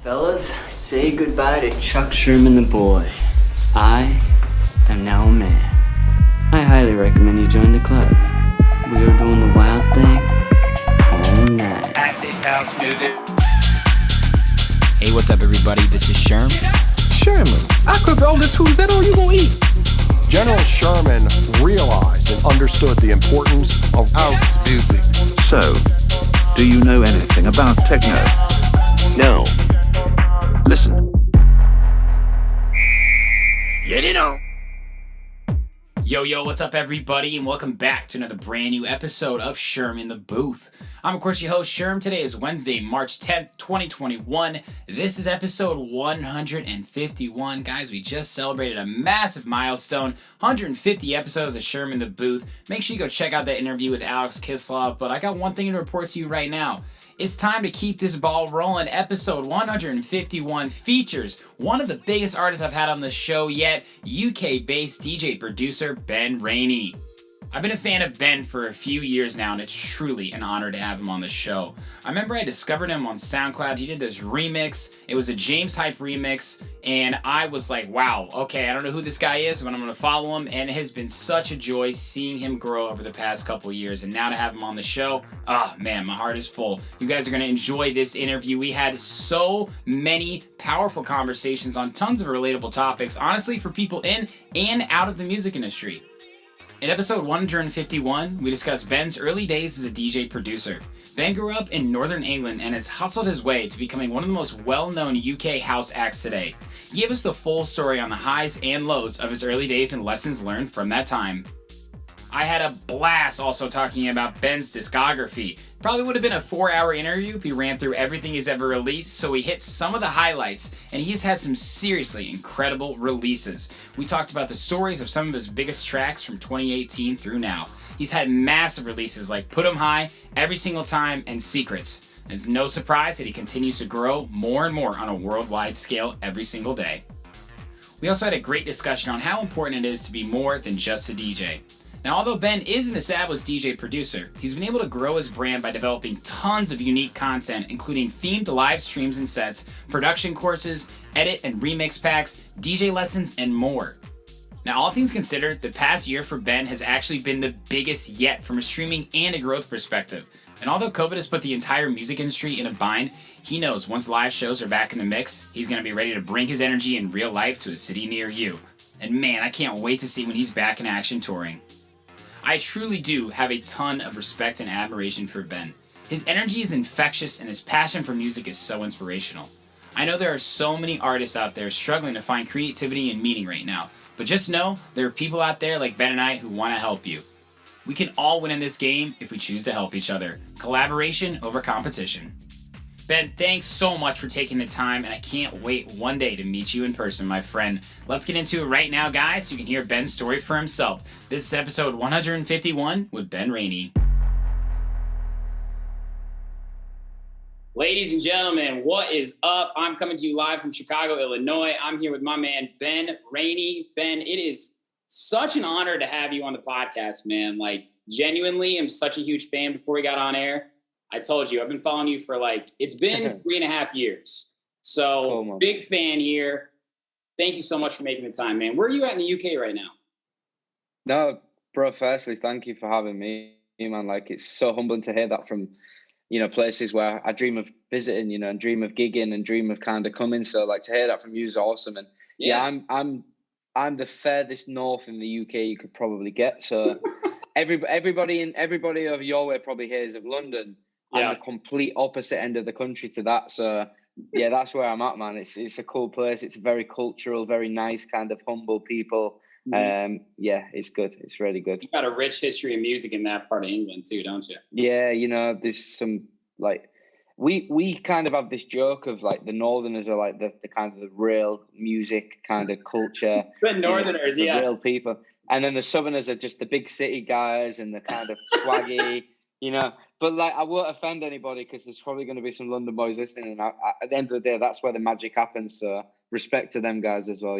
Fellas, say goodbye to Chuck Sherman the boy. I am now a man. I highly recommend you join the club. We are doing the wild thing all night. Acid house music. Hey, what's up, everybody? This is Sherm. Sherman, I cooked all this food. Is that all you gonna eat? General Sherman realized and understood the importance of house music. So, do you know anything about techno? No. Listen. Get it on. Yo, what's up, everybody, and welcome back to another brand new episode of Sherm in the Booth. I'm, of course, your host, Sherm. Today is Wednesday, March 10th, 2021. This is episode 151. Guys, we just celebrated a massive milestone, 150 episodes of Sherm in the Booth. Make sure you go check out that interview with Alex Kislov, but I got one thing to report to you right now. It's time to keep this ball rolling. Episode 151 features one of the biggest artists I've had on the show yet, UK-based DJ producer Ben Rainey. I've been a fan of Ben for a few years now, and it's truly an honor to have him on the show. I remember I discovered him on SoundCloud. He did this remix. It was a James Hype remix, and I was like, wow, okay, I don't know who this guy is, but I'm going to follow him, and it has been such a joy seeing him grow over the past couple years, and now to have him on the show, man, my heart is full. You guys are going to enjoy this interview. We had so many powerful conversations on tons of relatable topics, honestly, for people in and out of the music industry. In episode 151, we discussed Ben's early days as a DJ producer. Ben grew up in Northern England and has hustled his way to becoming one of the most well-known UK house acts today. He gave us the full story on the highs and lows of his early days and lessons learned from that time. I had a blast also talking about Ben's discography. Probably would have been a 4-hour interview if he ran through everything he's ever released, so we hit some of the highlights, and he's had some seriously incredible releases. We talked about the stories of some of his biggest tracks from 2018 through now. He's had massive releases like Put 'Em High, Every Single Time, and Secrets. And it's no surprise that he continues to grow more and more on a worldwide scale every single day. We also had a great discussion on how important it is to be more than just a DJ. Now, although Ben is an established DJ producer, he's been able to grow his brand by developing tons of unique content, including themed live streams and sets, production courses, edit and remix packs, DJ lessons, and more. Now, all things considered, the past year for Ben has actually been the biggest yet from a streaming and a growth perspective. And although COVID has put the entire music industry in a bind, he knows once live shows are back in the mix, he's going to be ready to bring his energy in real life to a city near you. And man, I can't wait to see when he's back in action touring. I truly do have a ton of respect and admiration for Ben. His energy is infectious and his passion for music is so inspirational. I know there are so many artists out there struggling to find creativity and meaning right now, but just know there are people out there like Ben and I who want to help you. We can all win in this game if we choose to help each other. Collaboration over competition. Ben, thanks so much for taking the time, and I can't wait one day to meet you in person, my friend. Let's get into it right now, guys, so you can hear Ben's story for himself. This is episode 151 with Ben Rainey. Ladies and gentlemen, what is up? I'm coming to you live from Chicago, Illinois. I'm here with my man, Ben Rainey. Ben, it is such an honor to have you on the podcast, man. Like, genuinely, I'm such a huge fan before we got on air. I told you, I've been following you for it's been 3.5 years. So big fan here. Thank you so much for making the time, man. Where are you at in the UK right now? No, bro, firstly, thank you for having me, man. It's so humbling to hear that from, places where I dream of visiting, and dream of gigging and dream of kind of coming. So to hear that from you is awesome. And I'm the furthest north in the UK you could probably get. So everybody over your way probably hears of London. I'm the complete opposite end of the country to that. So yeah, that's where I'm at, man. It's a cool place. It's very cultural, very nice, kind of humble people. Yeah, it's good. It's really good. You got a rich history of music in that part of England too, don't you? Yeah, there's some we kind of have this joke of the Northerners are the kind of the real music kind of culture. The Northerners, the real people. And then the Southerners are just the big city guys and the kind of swaggy, But I won't offend anybody because there's probably going to be some London boys listening. And at the end of the day, that's where the magic happens. So respect to them guys as well,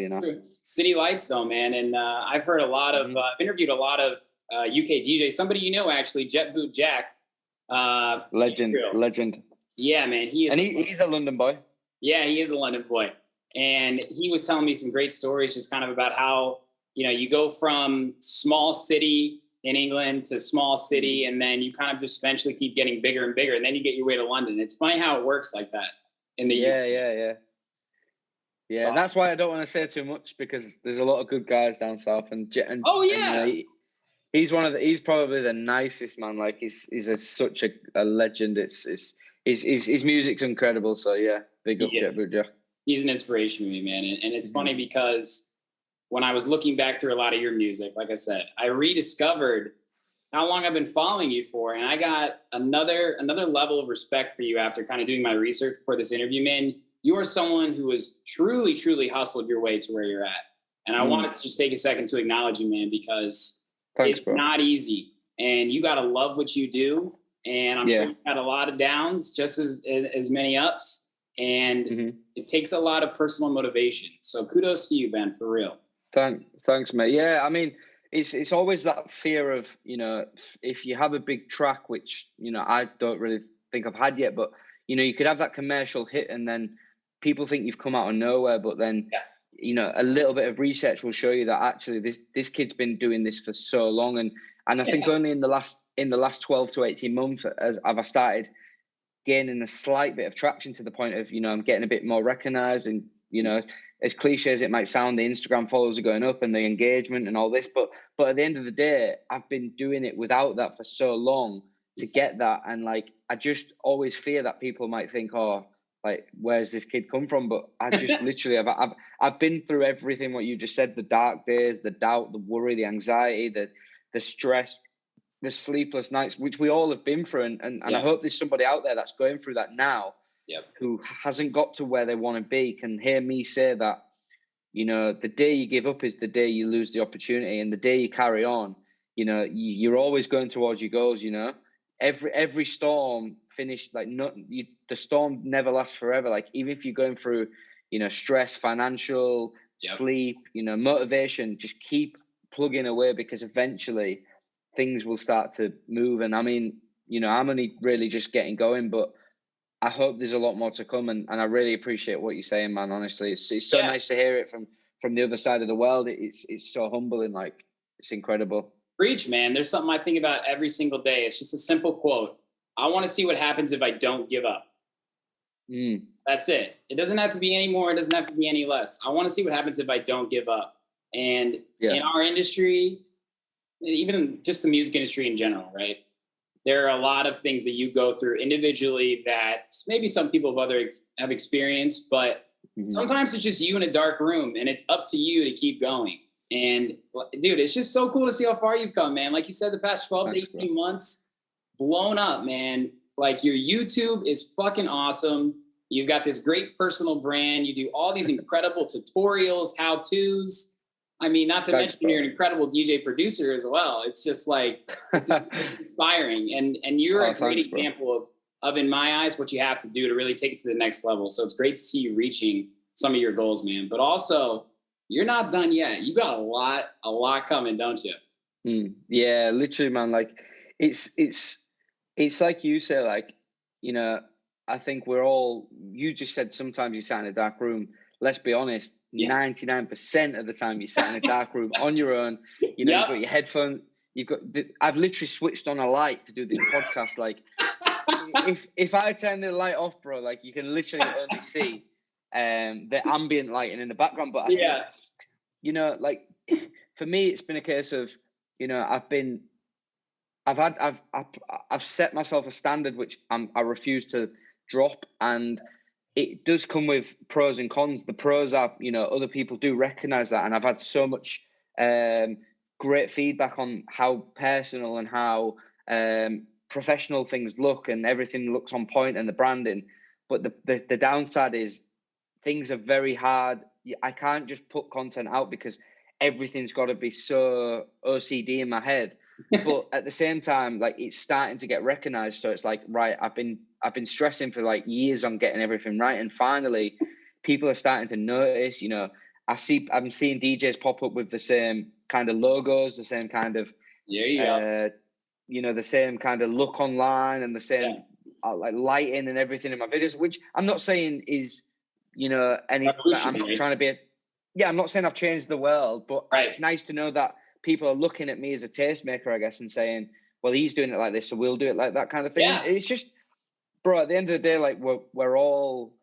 City Lights, though, man. And I've heard a lot of, interviewed a lot of UK DJs. Somebody actually, Jet Boot Jack. Legend. Yeah, man. He's a London boy. Yeah, he is a London boy. And he was telling me some great stories just kind of about how, you go from small city in England to small city, and then you kind of just eventually keep getting bigger and bigger, and then you get your way to London. It's funny how it works like that in the UK. Yeah, awesome. That's why I don't want to say too much, because there's a lot of good guys down south, and oh yeah, and, he's probably the nicest man. Like he's such a legend. His music's incredible. So yeah, big up Jet. He's an inspiration to me, man. And it's funny because when I was looking back through a lot of your music, like I said, I rediscovered how long I've been following you for, and I got another level of respect for you after kind of doing my research for this interview, man. You are someone who has truly, truly hustled your way to where you're at. And I wanted to just take a second to acknowledge you, man, because it's not easy. And you got to love what you do. And I'm sure you've had a lot of downs, just as many ups. And it takes a lot of personal motivation. So kudos to you, Ben, for real. Thanks, mate. Yeah, I mean, it's always that fear of, if you have a big track, which, I don't really think I've had yet, but, you could have that commercial hit and then people think you've come out of nowhere, but then, a little bit of research will show you that actually this kid's been doing this for so long. And I think only in the last 12 to 18 months as I've started gaining a slight bit of traction to the point of, I'm getting a bit more recognized, and, as cliche as it might sound, the Instagram followers are going up and the engagement and all this, but at the end of the day, I've been doing it without that for so long to get that. And like, I just always fear that people might think, oh, like, where's this kid come from? But I just literally, I've been through everything, what you just said, the dark days, the doubt, the worry, the anxiety, the stress, the sleepless nights, which we all have been through. And I hope there's somebody out there that's going through that now, who hasn't got to where they want to be, can hear me say that, the day you give up is the day you lose the opportunity, and the day you carry on, you're always going towards your goals. Every storm finished, like, the storm never lasts forever. Like, even if you're going through, stress, financial, sleep, motivation, just keep plugging away, because eventually things will start to move. And I mean, I'm only really just getting going, but I hope there's a lot more to come. And I really appreciate what you're saying, man. Honestly, it's so nice to hear it from the other side of the world. It's so humbling. Like, it's incredible. Preach, man. There's something I think about every single day. It's just a simple quote. I want to see what happens if I don't give up. That's it. It doesn't have to be any more. It doesn't have to be any less. I want to see what happens if I don't give up. And in our industry, even just the music industry in general, right? There are a lot of things that you go through individually that maybe some people have experienced, but sometimes it's just you in a dark room, and it's up to you to keep going. And dude, it's just so cool to see how far you've come, man. Like you said, the past 12 to 18 months, blown up, man. Like, your YouTube is fucking awesome. You've got this great personal brand. You do all these incredible tutorials, how-tos. I mean, not to mention you're an incredible DJ producer as well. It's just like, it's inspiring. And you're a great example of, in my eyes, what you have to do to really take it to the next level. So it's great to see you reaching some of your goals, man. But also, you're not done yet. You got a lot coming, don't you? Yeah, literally, man. Like, it's like you say, like, I think you just said sometimes you sat in a dark room. Let's be honest, 99% of the time you sat in a dark room on your own. You've got your headphone. I've literally switched on a light to do this podcast. Like, if I turn the light off, bro, like, you can literally only see the ambient lighting in the background. But I think, like, for me, it's been a case of, I've set myself a standard which I refuse to drop, and it does come with pros and cons. The pros are, other people do recognize that, and I've had so much great feedback on how personal and how professional things look, and everything looks on point, and the branding. But the downside is things are very hard. I can't just put content out because everything's got to be so OCD in my head. But at the same time, like, it's starting to get recognized. So it's like, right, I've been stressing for like years on getting everything right, and finally people are starting to notice. I'm seeing DJs pop up with the same kind of logos, the same kind of the same kind of look online, and the same like lighting and everything in my videos, which I'm not saying is you know, I'm not trying to be I'm not saying I've changed the world, but it's nice to know that people are looking at me as a tastemaker, I guess, and saying, well, he's doing it like this, so we'll do it like that kind of thing. Yeah. It's just, bro, at the end of the day, like we're all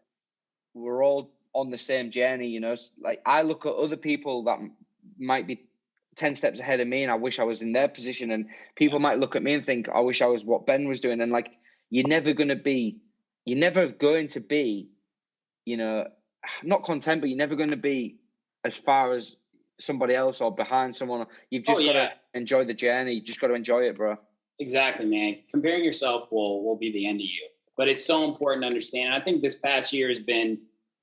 on the same journey, you know. Like I look at other people that might be 10 steps ahead of me and I wish I was in their position, and people might look at me and think, I wish I was what Ben was doing. And like, you're never going to be, you know, not content, but you're never going to be as far as somebody else or behind someone. You've just got to enjoy the journey. You just got to enjoy it, bro. Exactly, man. Comparing yourself will be the end of you. But it's so important to understand. I think this past year has been,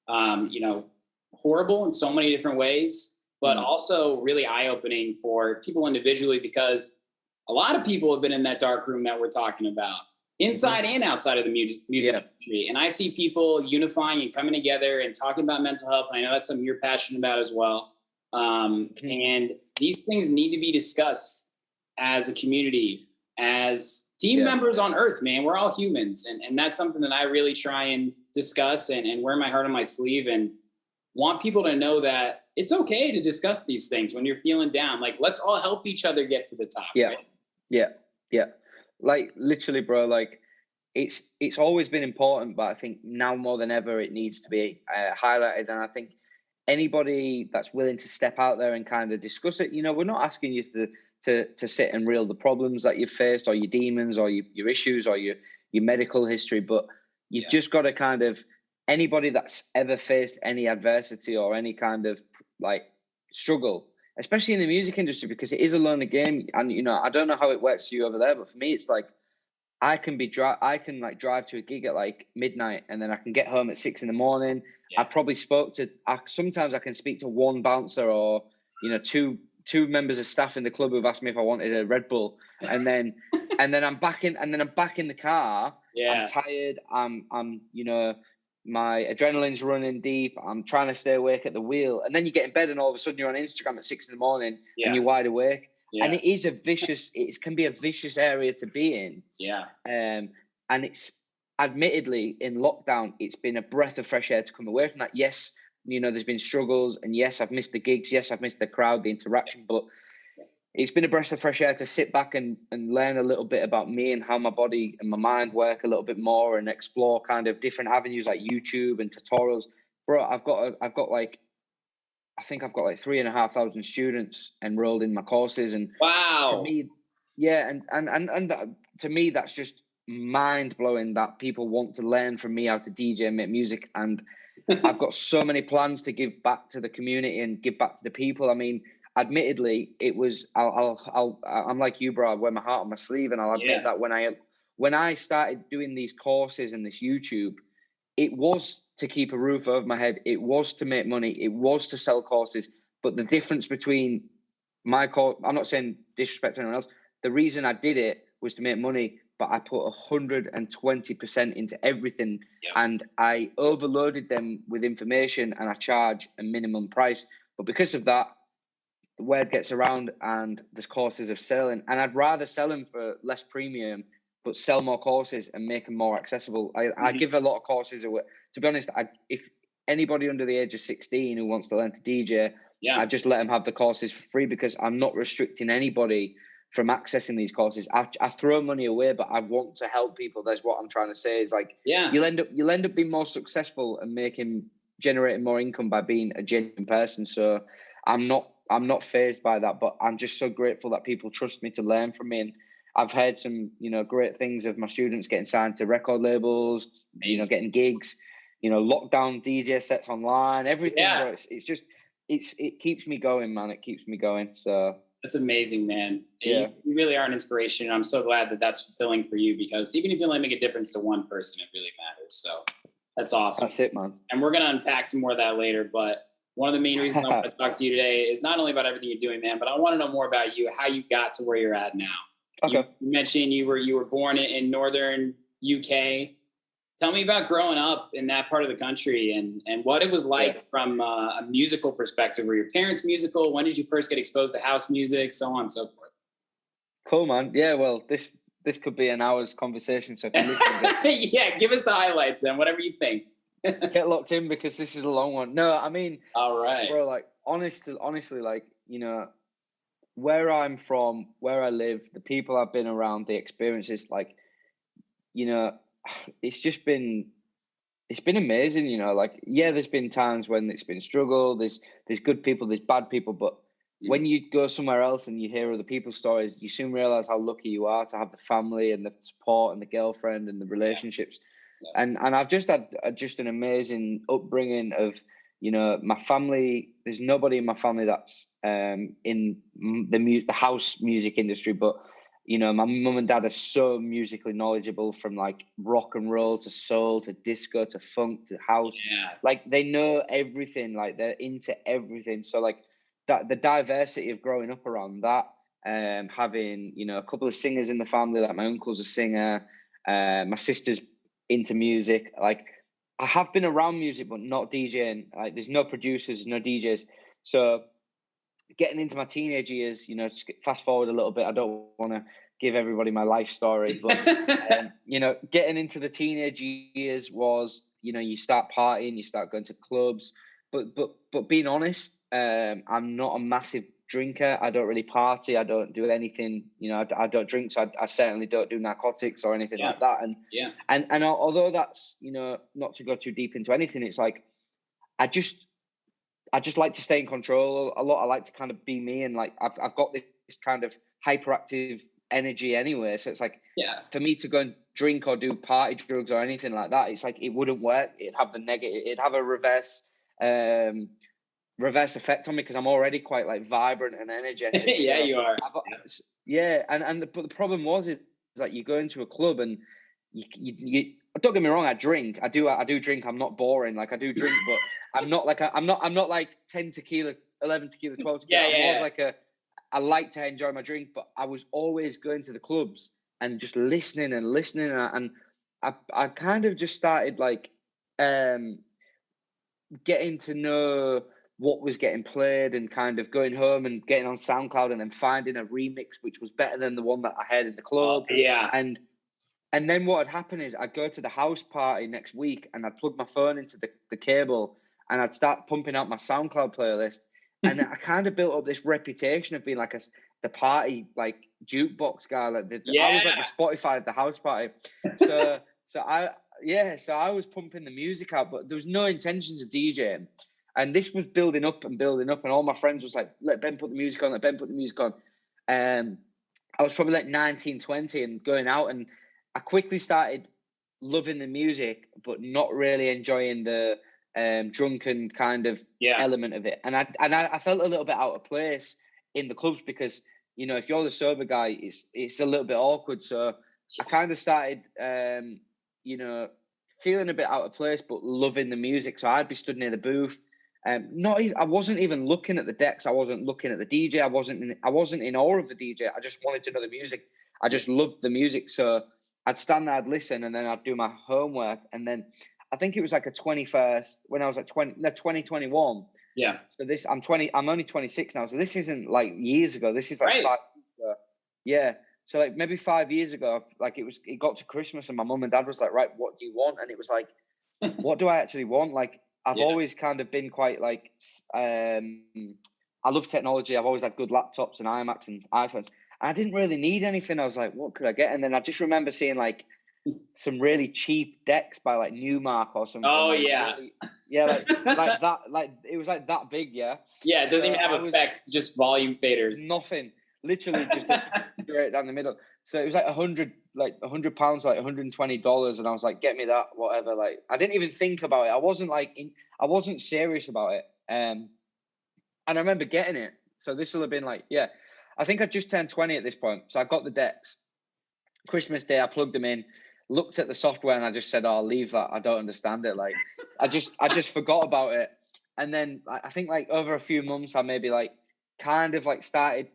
you know, horrible in so many different ways, but also really eye-opening for people individually, because a lot of people have been in that dark room that we're talking about, inside and outside of the music industry. And I see people unifying and coming together and talking about mental health. And I know that's something you're passionate about as well. And these things need to be discussed as a community, as team members on Earth, man. We're all humans. And that's something that I really try and discuss and wear my heart on my sleeve, and want people to know that it's okay to discuss these things when you're feeling down. Like, let's all help each other get to the top. Yeah. Like literally, bro, like it's always been important, but I think now more than ever, it needs to be highlighted. And I think anybody that's willing to step out there and kind of discuss it, you know, we're not asking you to sit and reel the problems that you've faced, or your demons, or your issues, or your medical history, but you've just got to kind of, anybody that's ever faced any adversity or any kind of like struggle, especially in the music industry, because it is a lonely game. And, you know, I don't know how it works for you over there, but for me, it's like, I can drive to a gig at like midnight, and then I can get home at 6 a.m. I probably sometimes I can speak to one bouncer, or, you know, two members of staff in the club who've asked me if I wanted a Red Bull, and then I'm back in the car. I'm tired. I'm you know, my adrenaline's running deep. I'm trying to stay awake at the wheel, and then you get in bed, and all of a sudden you're on Instagram at 6 a.m. and you're wide awake. And it can be a vicious area to be in. And it's, admittedly, in lockdown, it's been a breath of fresh air to come away from that. Yes, you know, there's been struggles, and yes, I've missed the gigs. Yes, I've missed the crowd, the interaction, but it's been a breath of fresh air to sit back and learn a little bit about me and how my body and my mind work a little bit more, and explore kind of different avenues like YouTube and tutorials. Bro, I've got like 3,500 students enrolled in my courses, and wow, to me, and to me, that's just mind blowing that people want to learn from me how to DJ and make music. And I've got so many plans to give back to the community and give back to the people. I mean, admittedly, it was, I'm like you, bro. I wear my heart on my sleeve, and I'll admit that when I started doing these courses and this YouTube, it was to keep a roof over my head. It was to make money. It was to sell courses. But the difference between my course, I'm not saying disrespect to anyone else. The reason I did it was to make money, but I put 120% into everything, and I overloaded them with information, and I charge a minimum price. But because of that, the word gets around, and there's courses are selling, and I'd rather sell them for less premium, but sell more courses and make them more accessible. I give a lot of courses away. To be honest, if anybody under the age of 16 who wants to learn to DJ, I just let them have the courses for free, because I'm not restricting anybody from accessing these courses. I throw money away, but I want to help people. That's what I'm trying to say, is like, you'll end up being more successful and generating more income by being a genuine person. So I'm not fazed by that, but I'm just so grateful that people trust me to learn from me. And I've heard some, you know, great things of my students getting signed to record labels, you know, getting gigs, you know, lockdown DJ sets online, everything. Bro. It's just, it keeps me going, man. It keeps me going. So that's amazing, man. You really are an inspiration. I'm so glad that that's fulfilling for you, because even if you only make a difference to one person, it really matters. So that's awesome. That's it, man. And we're going to unpack some more of that later. But one of the main reasons I want to talk to you today is not only about everything you're doing, man, but I want to know more about you, how you got to where you're at now. Okay. You mentioned you were born in northern UK. Tell me about growing up in that part of the country, and what it was like from a musical perspective. Were your parents musical? When did you first get exposed to house music? So on and so forth. Cool, man. Yeah, well, this could be an hour's conversation, so if you listen. Yeah, give us the highlights then, whatever you think. Get locked in because this is a long one. No, I mean, All right. bro, like honestly, like, you know, where I'm from, where I live, the people I've been around, the experiences, like, you know, it's been amazing, you know, like, yeah, there's been times when it's been struggle, there's good people, there's bad people, but when you go somewhere else and you hear other people's stories, you soon realize how lucky you are to have the family and the support and the girlfriend and the relationships. Yeah. And I've just had just an amazing upbringing of, you know, my family. There's nobody in my family that's in the house music industry, but, you know, my mum and dad are so musically knowledgeable, from like rock and roll to soul to disco to funk to house. Yeah. Like, they know everything, like they're into everything. So like that, the diversity of growing up around that, having, you know, a couple of singers in the family, like my uncle's a singer, my sister's into music. Like, I have been around music, but not DJing. Like, there's no producers, no DJs. So getting into my teenage years, you know, just fast forward a little bit. I don't want to give everybody my life story, but you know, getting into the teenage years was, you know, you start partying, you start going to clubs, but being honest, I'm not a massive drinker. I don't really party. I don't do anything, you know, I don't drink. So I certainly don't do narcotics or anything like that. And although that's, you know, not to go too deep into anything, it's like, I just like to stay in control a lot. I like to kind of be me, and like I've got this kind of hyperactive energy anyway. So it's like, for me to go and drink or do party drugs or anything like that, it's like, it wouldn't work. It'd have the negative. It'd have a reverse effect on me, because I'm already quite like vibrant and energetic. Yeah, so you are. But the problem is like, you go into a club and you don't get me wrong, I drink. I do drink. I'm not boring. Like, I do drink, but I'm not like 10 tequila, 11 tequila, 12 tequila. I'm more of like I like to enjoy my drink, but I was always going to the clubs and just listening, and I kind of just started like getting to know what was getting played, and kind of going home and getting on SoundCloud and then finding a remix which was better than the one that I had in the club. And then what had happened is, I'd go to the house party next week and I'd plug my phone into the cable and I'd start pumping out my SoundCloud playlist. And I kind of built up this reputation of being like the party, like, jukebox guy. Like, I was like the Spotify of the house party. So I was pumping the music out, but there was no intentions of DJing. And this was building up. And all my friends was like, let Ben put the music on, I was probably like 19, 20 and going out, and I quickly started loving the music, but not really enjoying the drunken kind of element of it. And I felt a little bit out of place in the clubs, because, you know, if you're the sober guy, it's a little bit awkward. So I kind of started, you know, feeling a bit out of place, but loving the music. So I'd be stood near the booth. I wasn't even looking at the decks. I wasn't looking at the DJ. I wasn't in awe of the DJ. I just wanted to know the music. I just loved the music. So I'd stand there, I'd listen, and then I'd do my homework. And then I think it was like a 21st, when I was like 2021. Yeah. So I'm only 26 now. So this isn't like years ago. This is like 5 years ago. Yeah. So like maybe 5 years ago, like it got to Christmas and my mum and dad was like, right, what do you want? And it was like, what do I actually want? Like, I've always kind of been quite like, I love technology. I've always had good laptops and iMacs and iPhones. I didn't really need anything. I was like, what could I get? And then I just remember seeing like some really cheap decks by like Newmark or something. Oh, like, yeah. really, yeah, like that. Like, it was like that big, yeah. Yeah, it doesn't even have effects, just volume faders. Nothing. Literally just straight down the middle. So it was like £100, like £100, like $120, and I was like, get me that, whatever. Like, I didn't even think about it. I wasn't serious about it. And I remember getting it. So this will have been like, I think I just turned 20 at this point. So I got the decks. Christmas Day, I plugged them in, looked at the software, and I just said, "Oh, I'll leave that. I don't understand it." Like, I just forgot about it. And then I think like over a few months, I maybe like kind of like started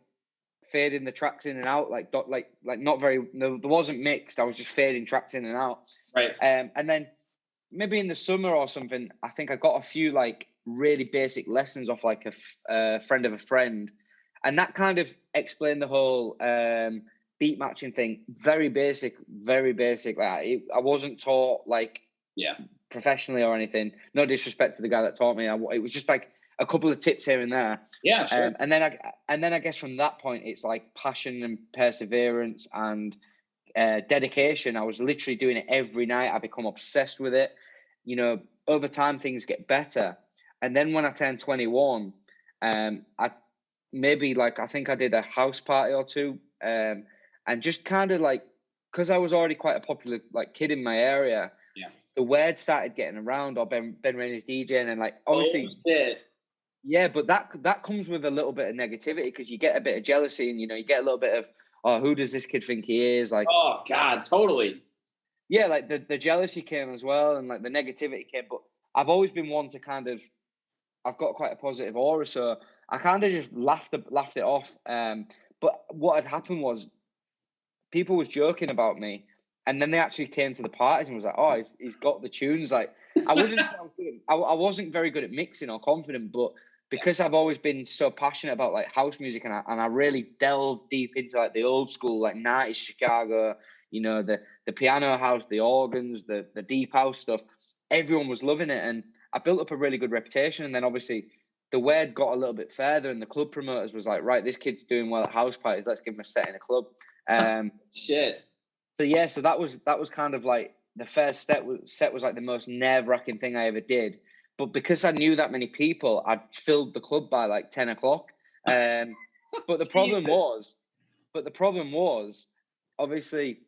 fading the tracks in and out, like not very. There wasn't mixed. I was just fading tracks in and out. Right. And then maybe in the summer or something, I think I got a few like really basic lessons off like a friend of a friend, and that kind of explained the whole beat matching thing. Very basic. Like I wasn't taught like professionally or anything. No disrespect to the guy that taught me. It was just like a couple of tips here and there. Yeah, sure. And then I guess from that point, it's like passion and perseverance and dedication. I was literally doing it every night. I become obsessed with it. You know, over time things get better. And then when I turned 21, I think I did a house party or two, and just kind of like, because I was already quite a popular like kid in my area. Yeah. The word started getting around, or Ben Rainey's DJing, and like obviously, yeah, but that comes with a little bit of negativity because you get a bit of jealousy, and you know you get a little bit of, oh, who does this kid think he is? Like, oh God, totally. Yeah, like the jealousy came as well, and like the negativity came. But I've always been one to kind of, I've got quite a positive aura, so I kind of just laughed it off. But what had happened was, people was joking about me, and then they actually came to the parties and was like, "Oh, he's got the tunes." Like, I wouldn't say I wasn't very good at mixing or confident, but because I've always been so passionate about like house music, and I really delved deep into like the old school, like 90s Chicago, you know, the piano house, the organs, the deep house stuff. Everyone was loving it, and I built up a really good reputation. And then obviously the word got a little bit further, and the club promoters was like, right, this kid's doing well at house parties. Let's give him a set in a club. Shit. So yeah, so that was kind of like the first set was like the most nerve-wracking thing I ever did. But because I knew that many people, I filled the club by like 10 o'clock. But the problem was, obviously,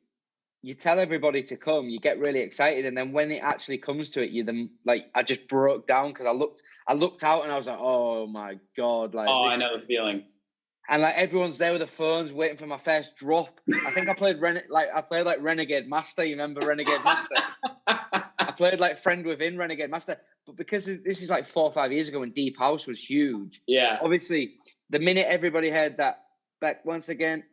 you tell everybody to come, you get really excited, and then when it actually comes to it, I just broke down because I looked out and I was like, oh my God. Like, I know the feeling. And like everyone's there with the phones waiting for my first drop. I think I played like Renegade Master. You remember Renegade Master? I played like Friend Within Renegade Master. But because this is like 4 or 5 years ago when Deep House was huge. Yeah. Obviously, the minute everybody heard that, back once again,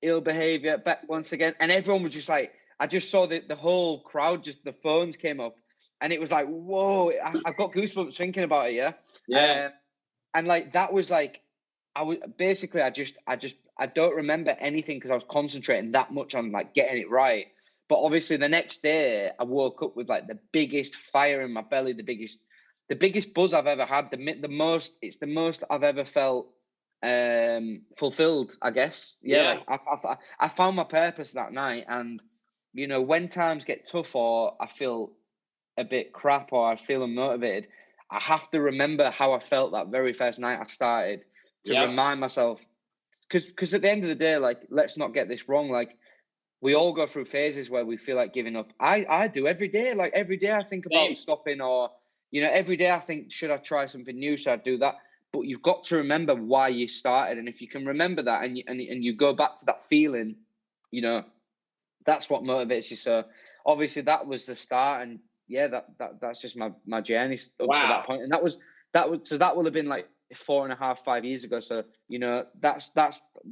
ill behavior, back once again, and everyone was just like, I just saw the whole crowd, just the phones came up, and it was like, whoa! I've got goosebumps thinking about it. Yeah. Yeah. And like that was like, I don't remember anything because I was concentrating that much on like getting it right. But obviously the next day I woke up with like the biggest fire in my belly, the biggest buzz I've ever had, the most I've ever felt fulfilled, I guess. Yeah. Like, I found my purpose that night. And you know, when times get tough or I feel a bit crap or I feel unmotivated, I have to remember how I felt that very first night I started to remind myself, because at the end of the day, like, let's not get this wrong. Like, we all go through phases where we feel like giving up. I do every day. Like every day I think about stopping, or, you know, every day I think, should I try something new? Should I do that? But you've got to remember why you started. And if you can remember that and you go back to that feeling, you know, that's what motivates you. So obviously that was the start. And yeah, that's just my journey up to that point. And that will have been like 4.5, 5 years ago. So, you know, that's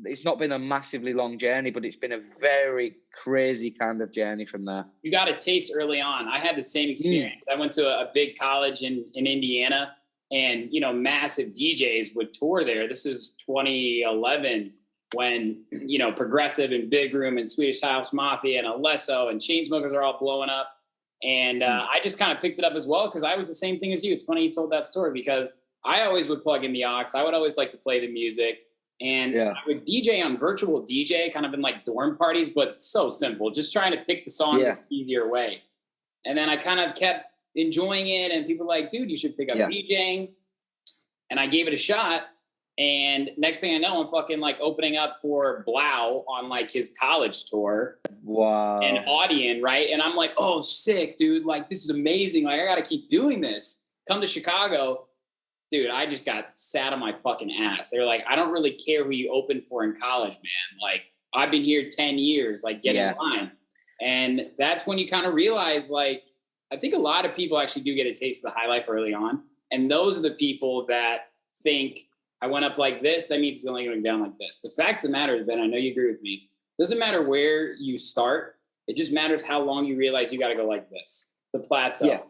it's not been a massively long journey, but it's been a very crazy kind of journey from there. You got a taste early on. I had the same experience. I went to a big college in Indiana, and, you know, massive DJs would tour there. This is 2011 when, you know, Progressive and Big Room and Swedish House Mafia and Alesso and Chainsmokers are all blowing up. And I just kind of picked it up as well because I was the same thing as you. It's funny you told that story because I always would plug in the aux. I would always like to play the music. And I would DJ on virtual DJ, kind of in like dorm parties, but so simple. Just trying to pick the songs the easier way. And then I kind of kept enjoying it. And people were like, dude, you should pick up DJing. And I gave it a shot. And next thing I know, I'm fucking like opening up for Blau on like his college tour. Wow. And Audion, right? And I'm like, oh, sick, dude. Like, this is amazing. Like, I got to keep doing this. Come to Chicago. Dude, I just got sat on my fucking ass. They were like, I don't really care who you opened for in college, man. Like, I've been here 10 years. Like, get in line. And that's when you kind of realize, like, I think a lot of people actually do get a taste of the high life early on. And those are the people that think, I went up like this, that means it's only going down like this. The fact of the matter is, Ben, I know you agree with me, doesn't matter where you start. It just matters how long you realize you got to go like this. The plateau.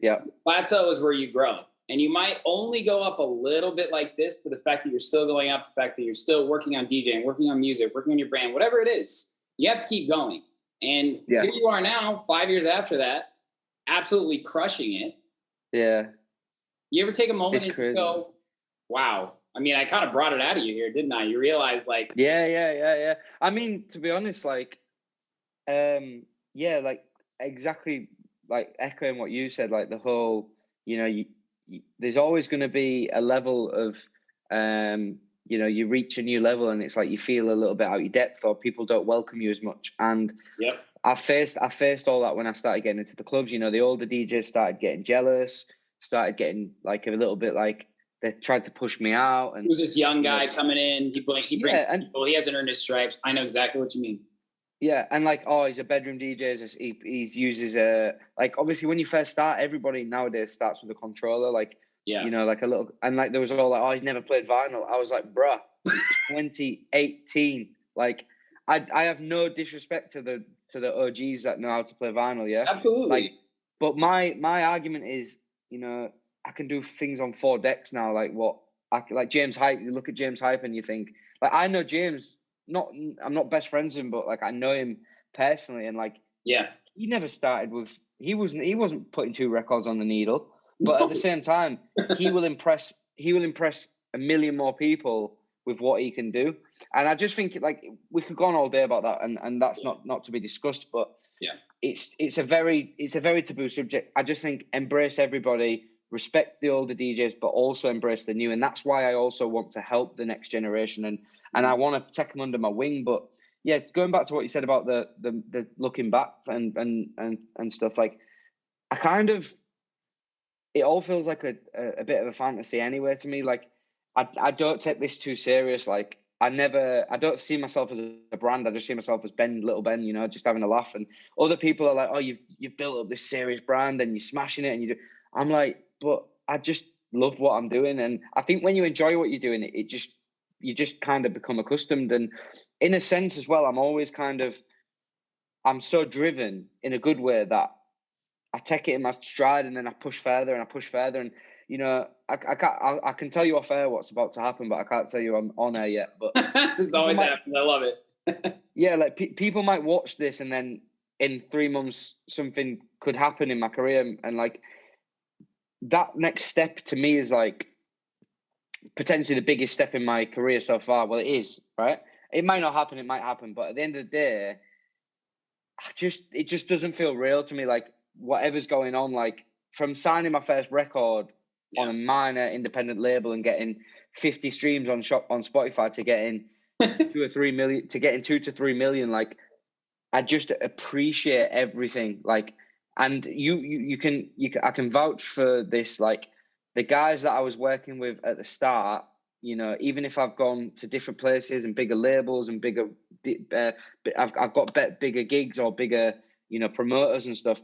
Yeah. The plateau is where you grow. And you might only go up a little bit like this, but the fact that you're still going up, the fact that you're still working on DJing, working on music, working on your brand, whatever it is, you have to keep going. And here you are now, 5 years after that, absolutely crushing it. Yeah. You ever take a moment It's and crazy. just go, wow. I mean, I kind of brought it out of you here, didn't I? You realize like, Yeah. I mean, to be honest, like, like exactly like echoing what you said, like the whole, there's always going to be a level of, you reach a new level and it's like you feel a little bit out your depth or people don't welcome you as much. And yep. I faced all that when I started getting into the clubs. The older DJs started getting jealous, started getting like a little bit like they tried to push me out. And who's this young guy coming in? He brings people. He hasn't earned his stripes. I know exactly what you mean. Yeah, and like, oh, he's a bedroom DJ. He uses like obviously when you first start, everybody nowadays starts with a controller, like like a little, and like there was all like, oh, he's never played vinyl. I was like, bruh, it's 2018. Like, I have no disrespect to the OGs that know how to play vinyl. Yeah, absolutely. Like, but my argument is, I can do things on 4 decks now. Like like James Hype. You look at James Hype and you think, like, I know James. I'm not best friends with him, but like I know him personally, and like he never started with he wasn't putting 2 records on the needle, but at the same time he will impress a million more people with what he can do. And I just think like we could go on all day about that, and that's not to be discussed, but it's a very taboo subject. I just think embrace everybody, respect the older DJs, but also embrace the new. And that's why I also want to help the next generation and I want to take them under my wing. But yeah, going back to what you said about the looking back and stuff, like I kind of, it all feels like a bit of a fantasy anyway to me. Like I don't take this too serious. Like I don't see myself as a brand. I just see myself as Little Ben, just having a laugh. And other people are like, oh, you've built up this serious brand and you're smashing it. And I'm like, but I just love what I'm doing. And I think when you enjoy what you're doing, you just kind of become accustomed. And in a sense as well, I'm so driven in a good way that I take it in my stride and then I push further and I push further. And, I can tell you off air what's about to happen, but I can't tell you I'm on air yet. But this always happens. I love it. Yeah, like people might watch this and then in 3 months something could happen in my career, and like that next step to me is like potentially the biggest step in my career so far. Well, it is, right? It might not happen, it might happen, but at the end of the day, it just doesn't feel real to me. Like whatever's going on, like from signing my first record on a minor independent label and getting 50 streams on Spotify to getting 2 or 3 million, to getting 2 to 3 million, like I just appreciate everything. Like, and I can vouch for this. Like the guys that I was working with at the start, even if I've gone to different places and bigger labels and bigger, I've got bigger gigs or bigger, promoters and stuff.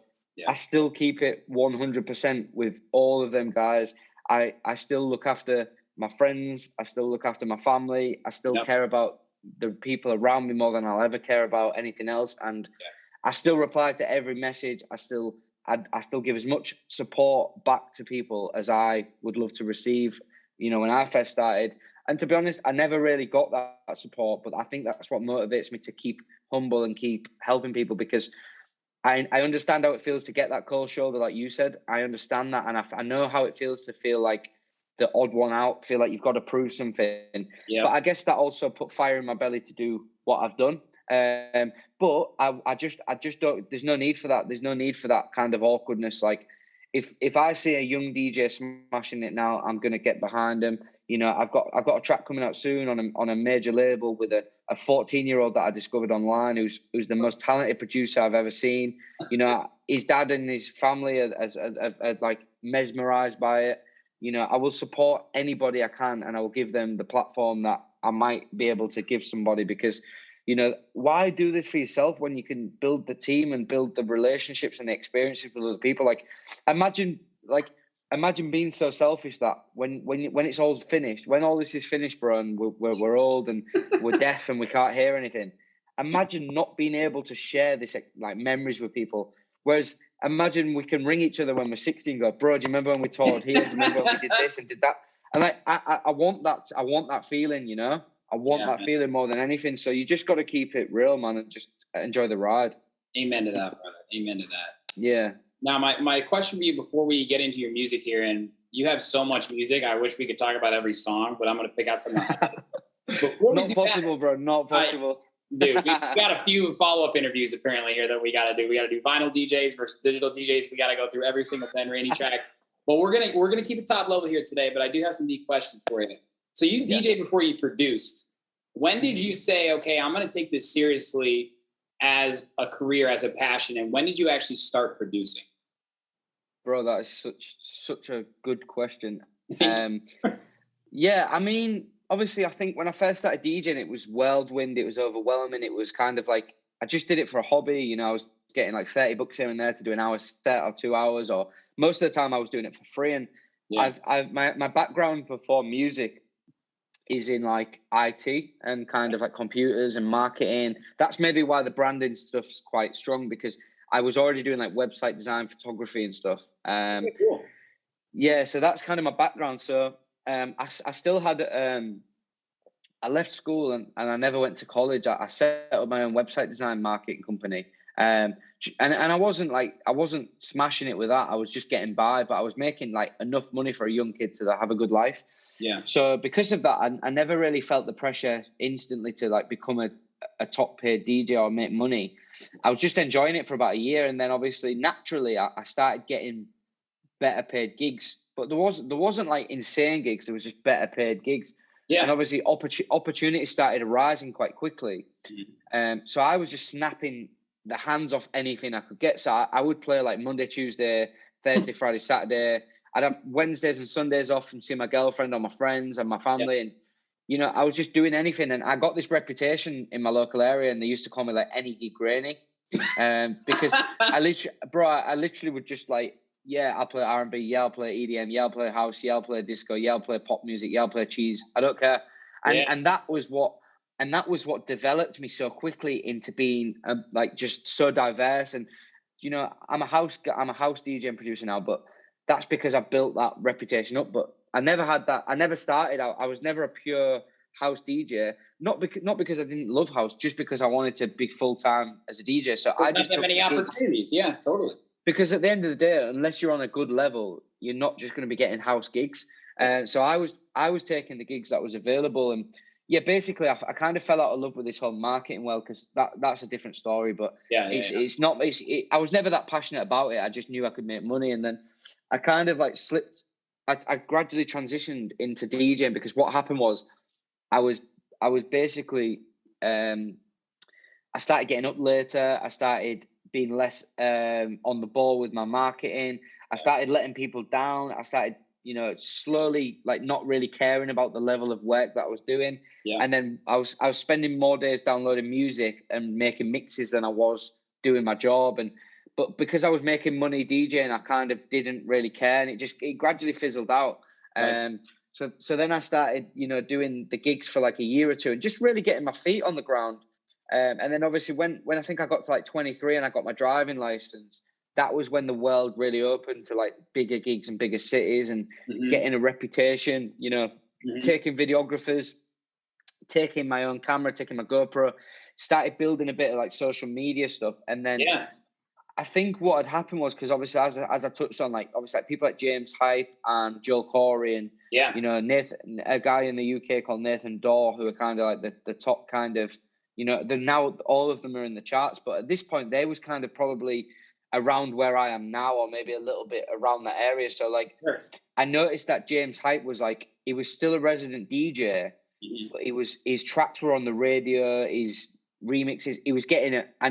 I still keep it 100% with all of them guys. I still look after my friends. I still look after my family. I still care about the people around me more than I'll ever care about anything else. And I still reply to every message. I still give as much support back to people as I would love to receive, when I first started. And to be honest, I never really got that support, but I think that's what motivates me to keep humble and keep helping people, because I understand how it feels to get that cold shoulder, like you said. I understand that. And I know how it feels to feel like the odd one out, feel like you've got to prove something. Yeah. But I guess that also put fire in my belly to do what I've done. But I just don't, there's no need for that. There's no need for that kind of awkwardness. Like if I see a young DJ smashing it now, I'm going to get behind him. I've got a track coming out soon on a major label with a 14-year-old that I discovered online, who's the most talented producer I've ever seen. His dad and his family are like mesmerized by it. I will support anybody I can, and I will give them the platform that I might be able to give somebody, because, why do this for yourself when you can build the team and build the relationships and the experiences with other people? Like, imagine being so selfish that when it's all finished, when all this is finished, bro, and we're old and we're deaf and we can't hear anything, imagine not being able to share this like memories with people. Whereas imagine we can ring each other when we're 16 and go, bro, do you remember when we toured here? Do you remember when we did this and did that? And like, I want that feeling, I want that feeling more than anything. So you just got to keep it real, man, and just enjoy the ride. Amen to that, brother. Amen to that. Yeah. Now, my question for you before we get into your music here, and you have so much music, I wish we could talk about every song, but I'm going to pick out some. Not possible, bro. Not possible. Dude, we got a few follow-up interviews apparently here that we got to do. We got to do vinyl DJs versus digital DJs. We got to go through every single Ben Rainey track. But we're gonna keep it top level here today. But I do have some deep questions for you. So you DJed before you produced. When did you say, okay, I'm going to take this seriously as a career, as a passion, and when did you actually start producing? Bro, that is such a good question. Yeah, I mean, obviously, I think when I first started DJing, it was whirlwind. It was overwhelming. It was kind of like I just did it for a hobby. You know, I was getting like $30 here and there to do an hour set or 2 hours, or most of the time I was doing it for free. And my background before music is in like IT and kind of like computers and marketing. That's maybe why the branding stuff's quite strong, because I was already doing like website design, photography and stuff. Cool. Yeah, so that's kind of my background. So I still had I left school and I never went to college. I set up my own website design marketing company. And I wasn't smashing it with that. I was just getting by, but I was making like enough money for a young kid to have a good life. Yeah. So because of that, I never really felt the pressure instantly to like become a top paid DJ or make money. I was just enjoying it for about a year. And then obviously naturally I started getting better paid gigs, but there wasn't like insane gigs. There was just better paid gigs. Yeah. And obviously opportunities started arising quite quickly. So I was just snapping the hands off anything I could get. So I would play like Monday, Tuesday, Thursday, Friday, Saturday. I'd have Wednesdays and Sundays off and see my girlfriend or my friends and my family. And, you know, I was just doing anything. And I got this reputation in my local area, and they used to call me like any gig Rainey. Because I literally would just like, yeah, I'll play R&B, yeah, I'll play EDM, yeah, I'll play house, yeah, I'll play disco, yeah, I'll play pop music, yeah, I'll play cheese. I don't care. And that was what developed me so quickly into being like just so diverse. And, you know, I'm a house DJ and producer now, but that's because I built that reputation up. But I never had that. I never started out. I was never a pure house DJ. Not because I didn't love house, just because I wanted to be full time as a DJ. So I just took many opportunities. Yeah, totally. Because at the end of the day, unless you're on a good level, you're not just going to be getting house gigs. So I was taking the gigs that was available. And yeah, basically I kind of fell out of love with this whole marketing world, because that's a different story. But I was never that passionate about it. I just knew I could make money. And then I kind of like slipped. I gradually transitioned into DJing, because what happened was I was basically, I started getting up later. I started being less on the ball with my marketing. I started letting people down. I started, you know, slowly like not really caring about the level of work that I was doing. Yeah. And then I was spending more days downloading music and making mixes than I was doing my job. But because I was making money DJing, I kind of didn't really care, and it gradually fizzled out. Right. So then I started, you know, doing the gigs for like a year or two and just really getting my feet on the ground. And then obviously when I think I got to like 23 and I got my driving license, that was when the world really opened to like bigger gigs and bigger cities and getting a reputation, you know, taking videographers, taking my own camera, taking my GoPro, started building a bit of like social media stuff. And then I think what had happened was, because obviously as I touched on, like obviously like people like James Hype and Joel Corey and, you know, Nathan, a guy in the UK called Nathan Dorr, who are kind of like the top kind of, you know, they're now all of them are in the charts. But at this point, they was kind of probably around where I am now, or maybe a little bit around that area. So like, I noticed that James Hype was like, he was still a resident DJ, but his tracks were on the radio, his remixes, he was getting it. I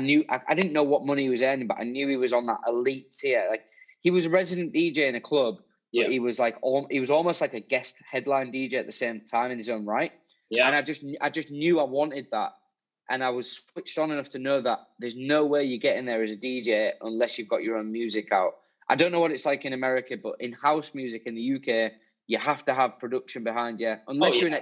didn't know what money he was earning, but I knew he was on that elite tier. Like he was a resident DJ in a club, but he was like, he was almost like a guest headline DJ at the same time in his own right. Yeah. And I just knew I wanted that. And I was switched on enough to know that there's no way you get in there as a DJ unless you've got your own music out. I don't know what it's like in America, but in house music in the UK, you have to have production behind you. Unless you're an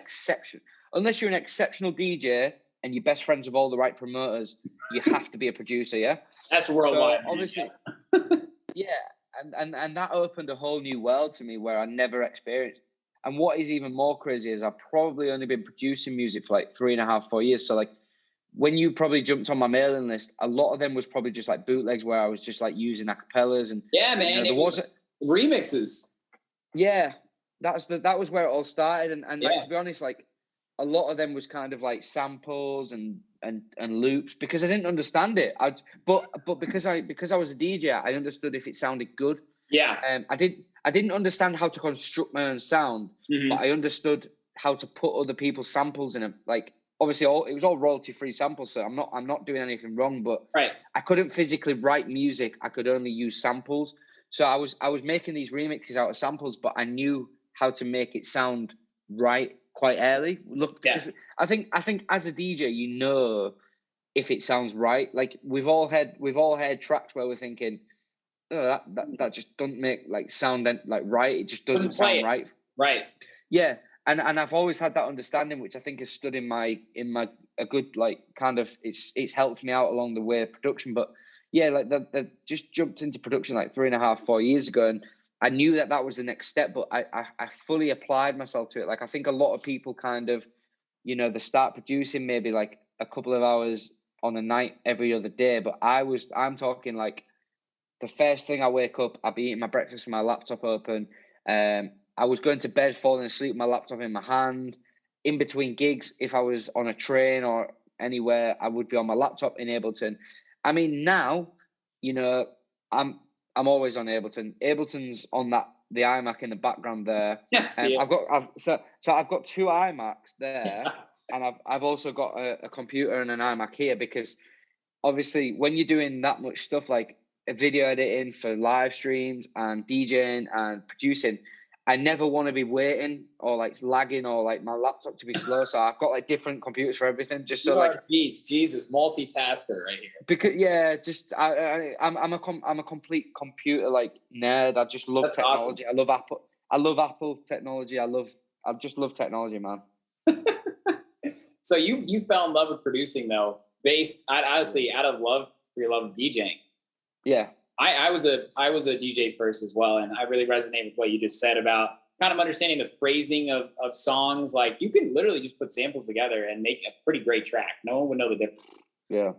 exceptional DJ and you're best friends with all the right promoters, you have to be a producer, yeah? That's worldwide. So obviously, and that opened a whole new world to me where I never experienced. And what is even more crazy is I've probably only been producing music for like 3.5, 4 years. So like, when you probably jumped on my mailing list, a lot of them was probably just like bootlegs where I was just like using acapellas and yeah, man, there was remixes. Yeah, that was where it all started, and like Yeah. to be honest, like a lot of them was kind of like samples and loops because I didn't understand it. But because I was a DJ, I understood if it sounded good. Yeah. I didn't understand how to construct my own sound, but I understood how to put other people's samples in it. Like obviously, it was all royalty free samples, so I'm not doing anything wrong. But right. I couldn't physically write music. I could only use samples. So I was making these remixes out of samples, but I knew how to make it sound right quite early. Because I think as a DJ, you know if it sounds right. Like we've all heard tracks where we're thinking, oh, that just doesn't make like sound like right. It just doesn't sound right. Right. Yeah. And I've always had that understanding, which I think has stood in my a good like kind of it's helped me out along the way of production. But yeah, like they just jumped into production like 3.5, 4 years ago, and I knew that was the next step. But I fully applied myself to it. Like I think a lot of people kind of, they start producing maybe like a couple of hours on a night every other day. But I'm talking like the first thing I wake up, I'll be eating my breakfast with my laptop open. I was going to bed, falling asleep, my laptop in my hand. In between gigs, if I was on a train or anywhere, I would be on my laptop in Ableton. I mean, now, I'm always on Ableton. Ableton's on the iMac in the background there. Yes, I've got 2 iMacs there, and I've also got a computer and an iMac here because obviously when you're doing that much stuff like video editing for live streams and DJing and producing, I never want to be waiting or like lagging or like my laptop to be slow. So I've got like different computers for everything. Just so like Jesus, multitasker right here. Because I'm a complete computer like nerd. I just love technology. Awesome. I love Apple technology. I just love technology, man. So you fell in love with producing though, based honestly out of love for your love of DJing. Yeah. I was a DJ first as well, and I really resonate with what you just said about kind of understanding the phrasing of songs. Like you can literally just put samples together and make a pretty great track. No one would know the difference. Yeah.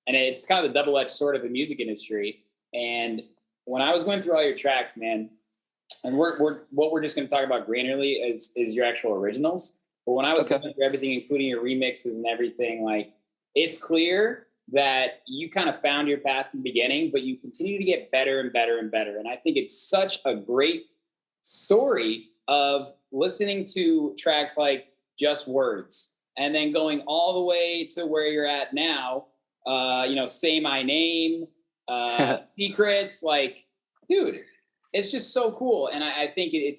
And it's kind of the double-edged sword of the music industry. And when I was going through all your tracks, man, and we're just going to talk about granularly is your actual originals. But when I was going through everything, including your remixes and everything, like it's clear that you kind of found your path in the beginning, but you continue to get better and better and better. And I think it's such a great story of listening to tracks like Just Words and then going all the way to where you're at now, Say My Name, Secrets, like, dude, it's just so cool. And I think it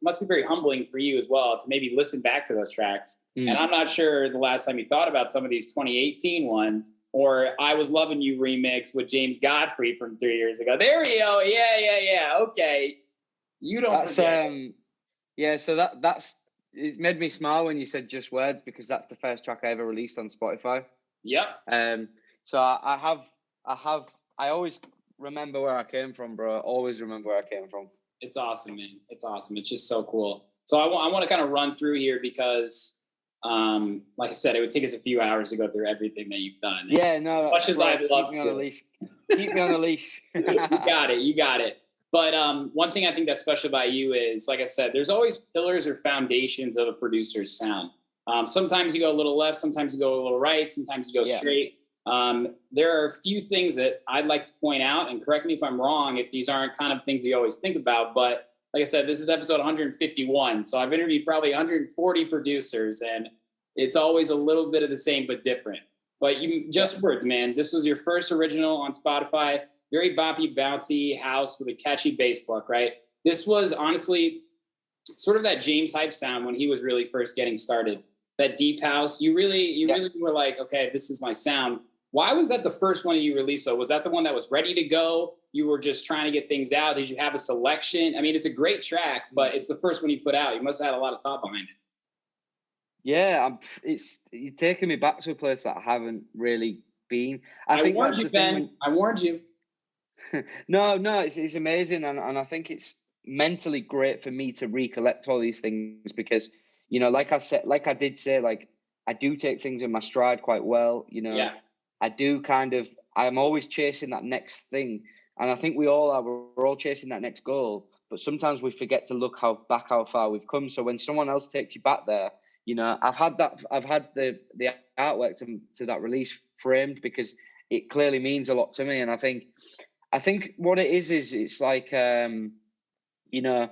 must be very humbling for you as well to maybe listen back to those tracks. And I'm not sure the last time you thought about some of these 2018 ones, or I Was Loving You remix with James Godfrey from 3 years ago. There we go. Yeah. Okay. You don't forget. Yeah, so that's it made me smile when you said Just Words because that's the first track I ever released on Spotify. Yep. So I always remember where I came from, bro. Always remember where I came from. It's awesome, man. It's awesome. It's just so cool. So I want to kind of run through here because like I said, it would take us a few hours to go through everything that you've done. Yeah, no. As much as I'd love to. Keep me on the leash. You got it. But one thing I think that's special about you is, like I said, there's always pillars or foundations of a producer's sound. Sometimes you go a little left, sometimes you go a little right, sometimes you go straight. There are a few things that I'd like to point out, and correct me if I'm wrong, if these aren't kind of things that you always think about, but like I said, this is episode 151. So I've interviewed probably 140 producers, and it's always a little bit of the same, but different. But Just Words, man. This was your first original on Spotify. Very boppy, bouncy house with a catchy bass pluck, right? This was honestly sort of that James Hype sound when he was really first getting started. That deep house. You really were like, okay, this is my sound. Why was that the first one you released? So was that the one that was ready to go? You were just trying to get things out. Did you have a selection? I mean, it's a great track, but it's the first one you put out. You must have had a lot of thought behind it. Yeah, you're taking me back to a place that I haven't really been. I think warned you, Ben. I warned you. No, it's amazing, and I think it's mentally great for me to recollect all these things because, like I did say, like I do take things in my stride quite well. You know, Yeah. I'm always chasing that next thing. And I think we all are, we're all chasing that next goal. But sometimes we forget to look how far we've come. So when someone else takes you back there, you know, I've had the artwork to that release framed because it clearly means a lot to me. And I think what it is it's like, you know,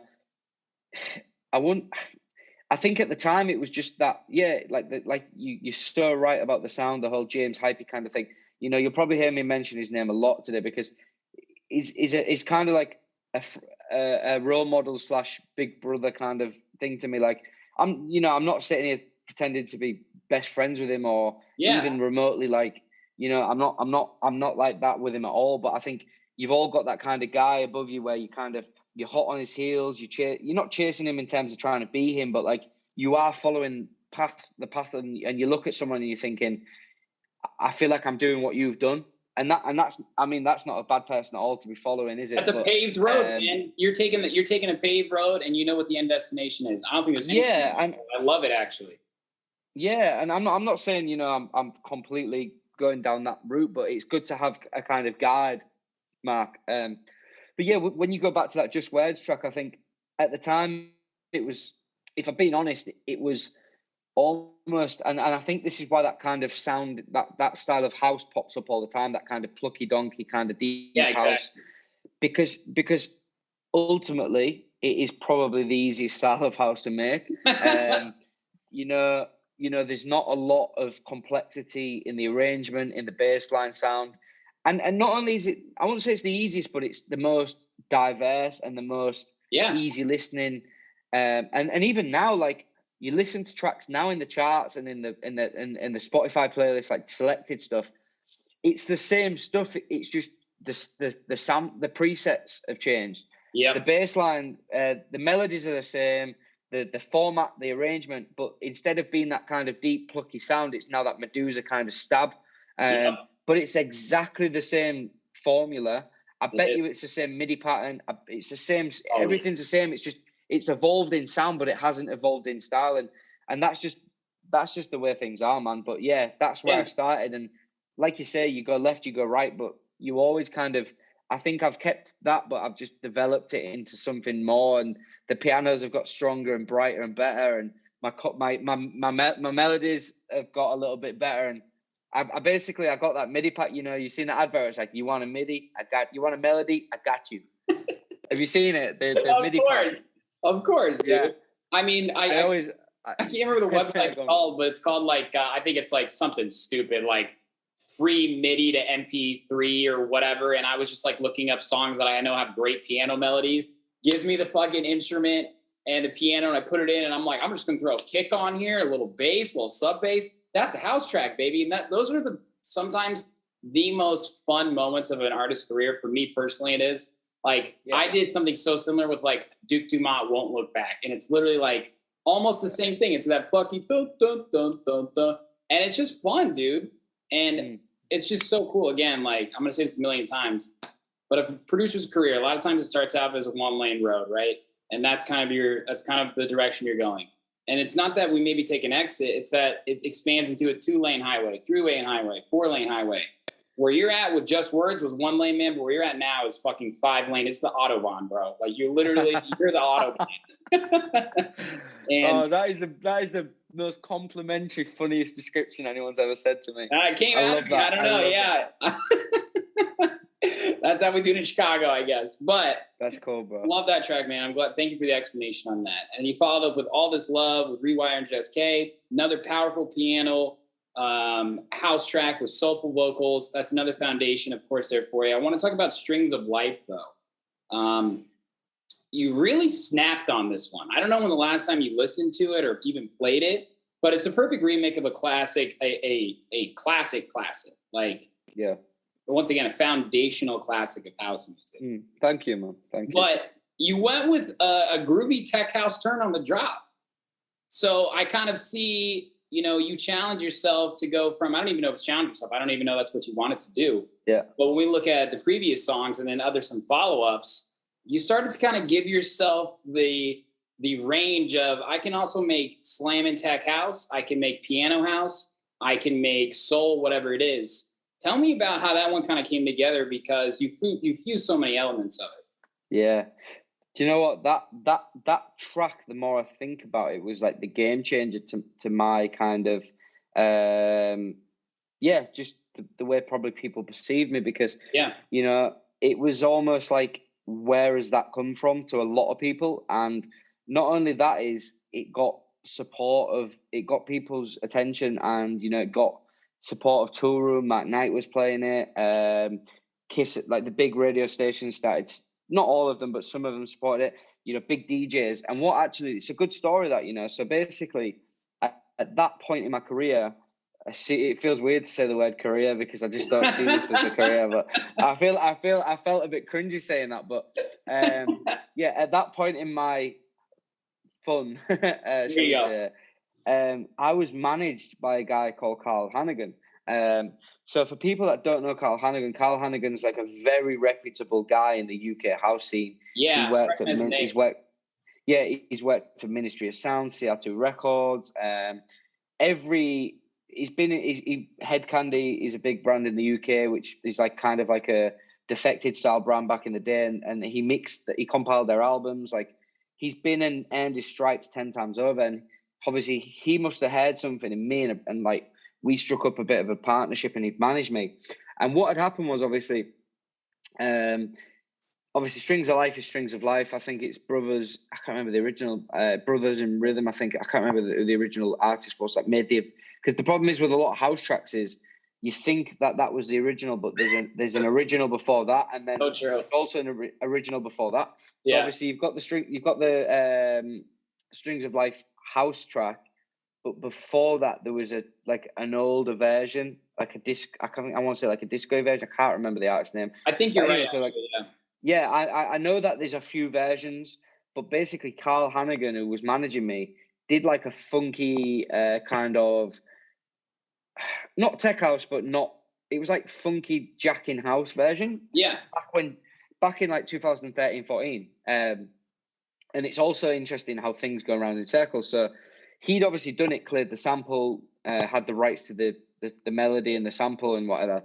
I think at the time it was just that, yeah, like you're so right about the sound, the whole James Hypey kind of thing. You know, you'll probably hear me mention his name a lot today because he's kind of like a role model / big brother kind of thing to me. Like I'm not sitting here pretending to be best friends with him or even remotely like, you know, I'm not like that with him at all. But I think you've all got that kind of guy above you where you're hot on his heels. You're not chasing him in terms of trying to be him, but like you are following the path, and you look at someone and you're thinking, I feel like I'm doing what you've done. And that's not a bad person at all to be following, is it? That's a paved road, man. You're taking a paved road, and you know what the end destination is. I don't think there's anything. I love it actually. Yeah, and I'm not saying, you know, I'm completely going down that route, but it's good to have a kind of guide, Mark. But yeah, when you go back to that Just Words track, I think at the time it was, if I'm being honest, it was almost, and I think this is why that kind of sound, that style of house pops up all the time, that kind of plucky donkey kind of deep house, because ultimately it is probably the easiest style of house to make. You know, there's not a lot of complexity in the arrangement, in the bass line sound. And not only is it, I wouldn't say it's the easiest, but it's the most diverse and the most easy listening. And even now, like you listen to tracks now in the charts and in the Spotify playlist, like selected stuff, it's the same stuff. It's just the presets have changed. Yeah, the bass line, the melodies are the same. The format, the arrangement, but instead of being that kind of deep plucky sound, it's now that Medusa kind of stab. But it's exactly the same formula. I bet you it's the same MIDI pattern. It's the same. Everything's the same. It's just it's evolved in sound, but it hasn't evolved in style. And that's just the way things are, man. But yeah, that's where I started. And like you say, you go left, you go right, but you always kind of. I think I've kept that, but I've just developed it into something more. And the pianos have got stronger and brighter and better. And my melodies have got a little bit better. And I basically got that MIDI pack. You know, you've seen the advert. It's like, you want a MIDI? You want a melody? I got you. Have you seen it? The MIDI pack. Of course, dude. Yeah. I mean, I can't remember the website's called, but it's called like, I think it's like something stupid, like free MIDI to MP3 or whatever. And I was just like looking up songs that I know have great piano melodies. Gives me the fucking instrument and the piano, and I put it in, and I'm like, I'm just gonna throw a kick on here, a little bass, a little sub bass. That's a house track, baby. And those are sometimes the most fun moments of an artist's career. For me personally, it is. Like, I did something so similar with like Duke Dumont, Won't Look Back. And it's literally like almost the same thing. It's that plucky dun, dun, dun, dun, dun. And it's just fun, dude. And it's just so cool. Again, like I'm gonna say this a million times, but if a producer's career, a lot of times it starts out as a 1-lane road, right? And that's kind of the direction you're going. And it's not that we maybe take an exit, it's that it expands into a 2-lane highway, 3-lane highway, 4-lane highway. Where you're at with Just Words was 1-lane, man, but where you're at now is fucking 5-lane. It's the Autobahn, bro. Like you're the Autobahn. And that is the most complimentary, funniest description anyone's ever said to me. I don't know. Yeah. That's how we do it in Chicago, I guess. But that's cool, bro. Love that track, man. I'm glad. Thank you for the explanation on that. And you followed up with All This Love with Rewire and Just K. Another powerful piano house track with soulful vocals. That's another foundation, of course, there for you. I want to talk about Strings of Life, though. You really snapped on this one. I don't know when the last time you listened to it or even played it, but it's a perfect remake of a classic, a classic. Like, yeah. Once again, a foundational classic of house music. Thank you, man. Thank you. But you went with a groovy tech house turn on the drop. So I kind of see, you know, you challenge yourself to go from, I don't even know if it's challenge yourself. I don't even know that's what you wanted to do. Yeah. But when we look at the previous songs and then some follow-ups, you started to kind of give yourself the the range of, I can also make slam and tech house. I can make piano house. I can make soul, whatever it is. Tell me about how that one kind of came together, because you fuse so many elements of it. Yeah. Do you know what, that track, the more I think about it, was like the game changer to my kind of just the way probably people perceive me, because you know, it was almost like, where has that come from to a lot of people? And not only that, is it got people's attention, and you know, it got support of Tool Room. Matt Knight was playing it. Kiss, like the big radio stations started, not all of them, but some of them supported it, you know, big DJs. And it's a good story that, you know, so basically at that point in my career, it feels weird to say the word career, because I just don't see this as a career, but I felt a bit cringy saying that. But at that point in my fun, shall we say, I was managed by a guy called Carl Hannigan. So for people that don't know Carl Hannigan's like a very reputable guy in the UK house scene. Yeah, he's worked for Ministry of Sound, CR2 Records. Head Candy is a big brand in the UK, which is like kind of like a Defected style brand back in the day, and he compiled their albums. Like, he's been and earned his stripes 10 times over, and obviously he must have heard something in me, and like, we struck up a bit of a partnership, and he'd managed me. And what had happened was, obviously Strings of Life is Strings of Life. I think it's Brothers. I can't remember the original Brothers in Rhythm. I can't remember who the original artist was that made because the problem is with a lot of house tracks is you think that was the original, but there's an original before that, and then also an original before that. So obviously you've got the Strings of Life house track, but before that there was an older version, like a disc. I want to say like a disco version. I can't remember the artist's name. I think you're right. So I know that there's a few versions, but basically Carl Hannigan, who was managing me, did like a funky kind of, not tech house, but it was like funky jacking house version. Yeah. Back in like 2013, 14. And it's also interesting how things go around in circles. So he'd obviously done it, cleared the sample, had the rights to the melody and the sample and whatever.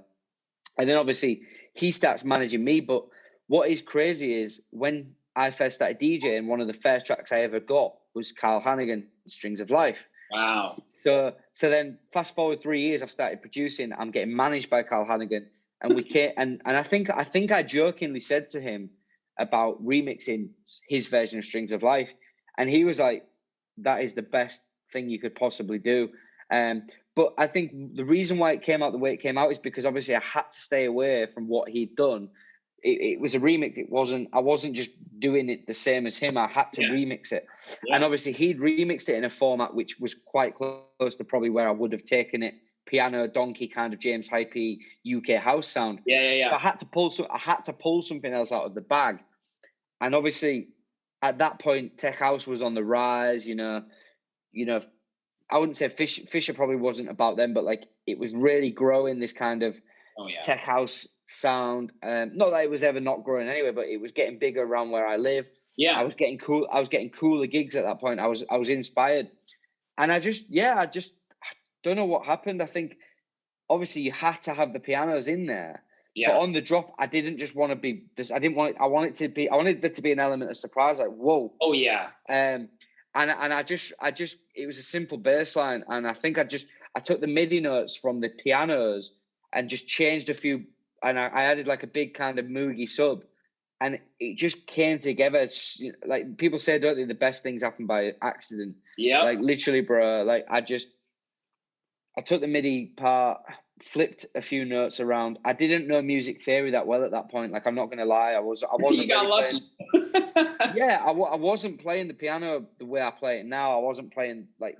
And then obviously he starts managing me. But what is crazy is when I first started DJing, one of the first tracks I ever got was Carl Hannigan, Strings of Life. Wow. So then fast forward 3 years, I've started producing. I'm getting managed by Carl Hannigan, and we came, and I think I jokingly said to him about remixing his version of Strings of Life, and he was like, "That is the best thing you could possibly do." But I think the reason why it came out the way it came out is because obviously I had to stay away from what he'd done. It was a remix. I wasn't just doing it the same as him. I had to remix it. Yeah. And obviously he'd remixed it in a format which was quite close to probably where I would have taken it. Piano, donkey kind of James Hype UK house sound. Yeah. So I had to pull something else out of the bag. And obviously at that point, tech house was on the rise, you know, I wouldn't say Fisher probably wasn't about them, but like it was really growing this kind of tech house sound. Not that it was ever not growing anyway, but it was getting bigger around where I live. Yeah, I was getting cooler gigs at that point. I was inspired, and I don't know what happened. I think obviously you had to have the pianos in there. Yeah. But on the drop, I didn't just want to be this. I wanted there to be an element of surprise, like whoa. Oh yeah. And I just it was a simple bass line, and I think I took the MIDI notes from the pianos and just changed a few, and I added like a big kind of moogie sub, and it just came together. Like people say, don't they, the best things happen by accident? Yeah. Like literally, bro. Like I took the MIDI part, flipped a few notes around. I didn't know music theory that well at that point. Like I'm not gonna lie, I wasn't. You got lucky. Yeah, I wasn't playing the piano the way I play it now. I wasn't playing like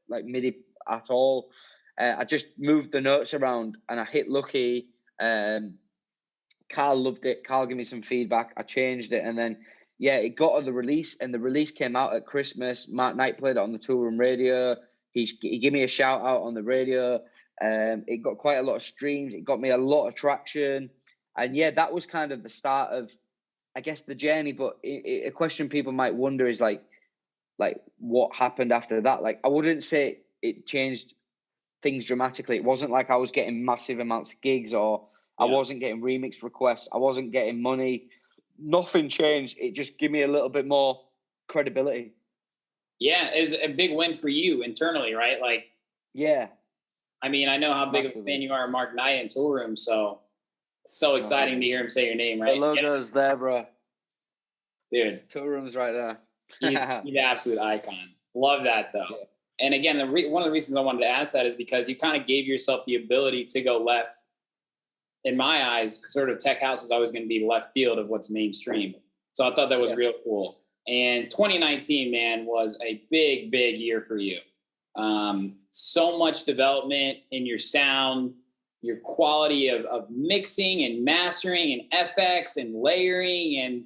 MIDI at all. I just moved the notes around and I hit lucky. Carl loved it. Carl gave me some feedback. I changed it, and then it got on the release, and the release came out at Christmas. Mark Knight played it on the Tool Room radio. He gave me a shout out on the radio. It got quite a lot of streams. It got me a lot of traction, and that was kind of the start of, I guess, the journey. But a question people might wonder is like, like what happened after that. Like I wouldn't say it changed things dramatically. It wasn't like I was getting massive amounts of gigs, or I wasn't getting remix requests. I wasn't getting money. Nothing changed. It just gave me a little bit more credibility. Yeah, it was a big win for you internally, right? Like, yeah. I mean, I know how big Massively. of a fan you are of Mark Knight in Tool Room, so it's so exciting to hear him say your name, right? The logo's there, bro. Dude. Tool Room's right there. He's an absolute icon. Love that, though. Yeah. And again, one of the reasons I wanted to ask that is because you kind of gave yourself the ability to go left. In my eyes, sort of tech house is always going to be left field of what's mainstream. So I thought that was real cool. And 2019, man, was a big, big year for you. So much development in your sound, your quality of mixing and mastering and FX and layering, and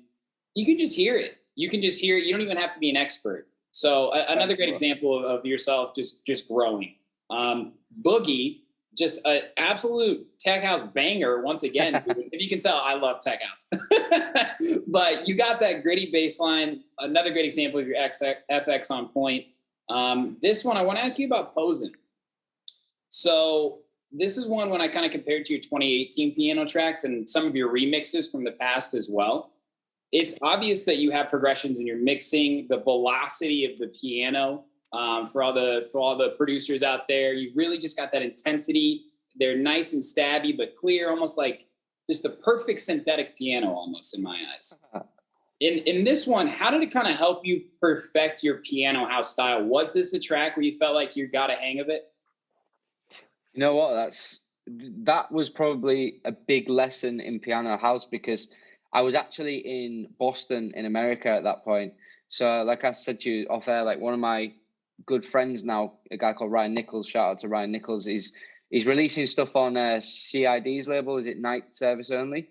you can just hear it. You can just hear it. You don't even have to be an expert. So another great example of yourself just growing. Boogie, just an absolute tech house banger once again. If you can tell, I love tech house. But you got that gritty bass line. Another great example of your FX on point. This one, I want to ask you about Posen. So this is one when I kind of compared to your 2018 piano tracks and some of your remixes from the past as well. It's obvious that you have progressions in your mixing, the velocity of the piano. For all the producers out there, you've really just got that intensity. They're nice and stabby, but clear, almost like just the perfect synthetic piano, almost in my eyes. In this one, how did it kind of help you perfect your piano house style? Was this a track where you felt like you got a hang of it? You know what? That was probably a big lesson in piano house, because I was actually in Boston in America at that point. So like I said to you off air, like one of my good friends now, a guy called Ryan Nichols, shout out to Ryan Nichols, he's releasing stuff on CID's label. Is it Night Service Only?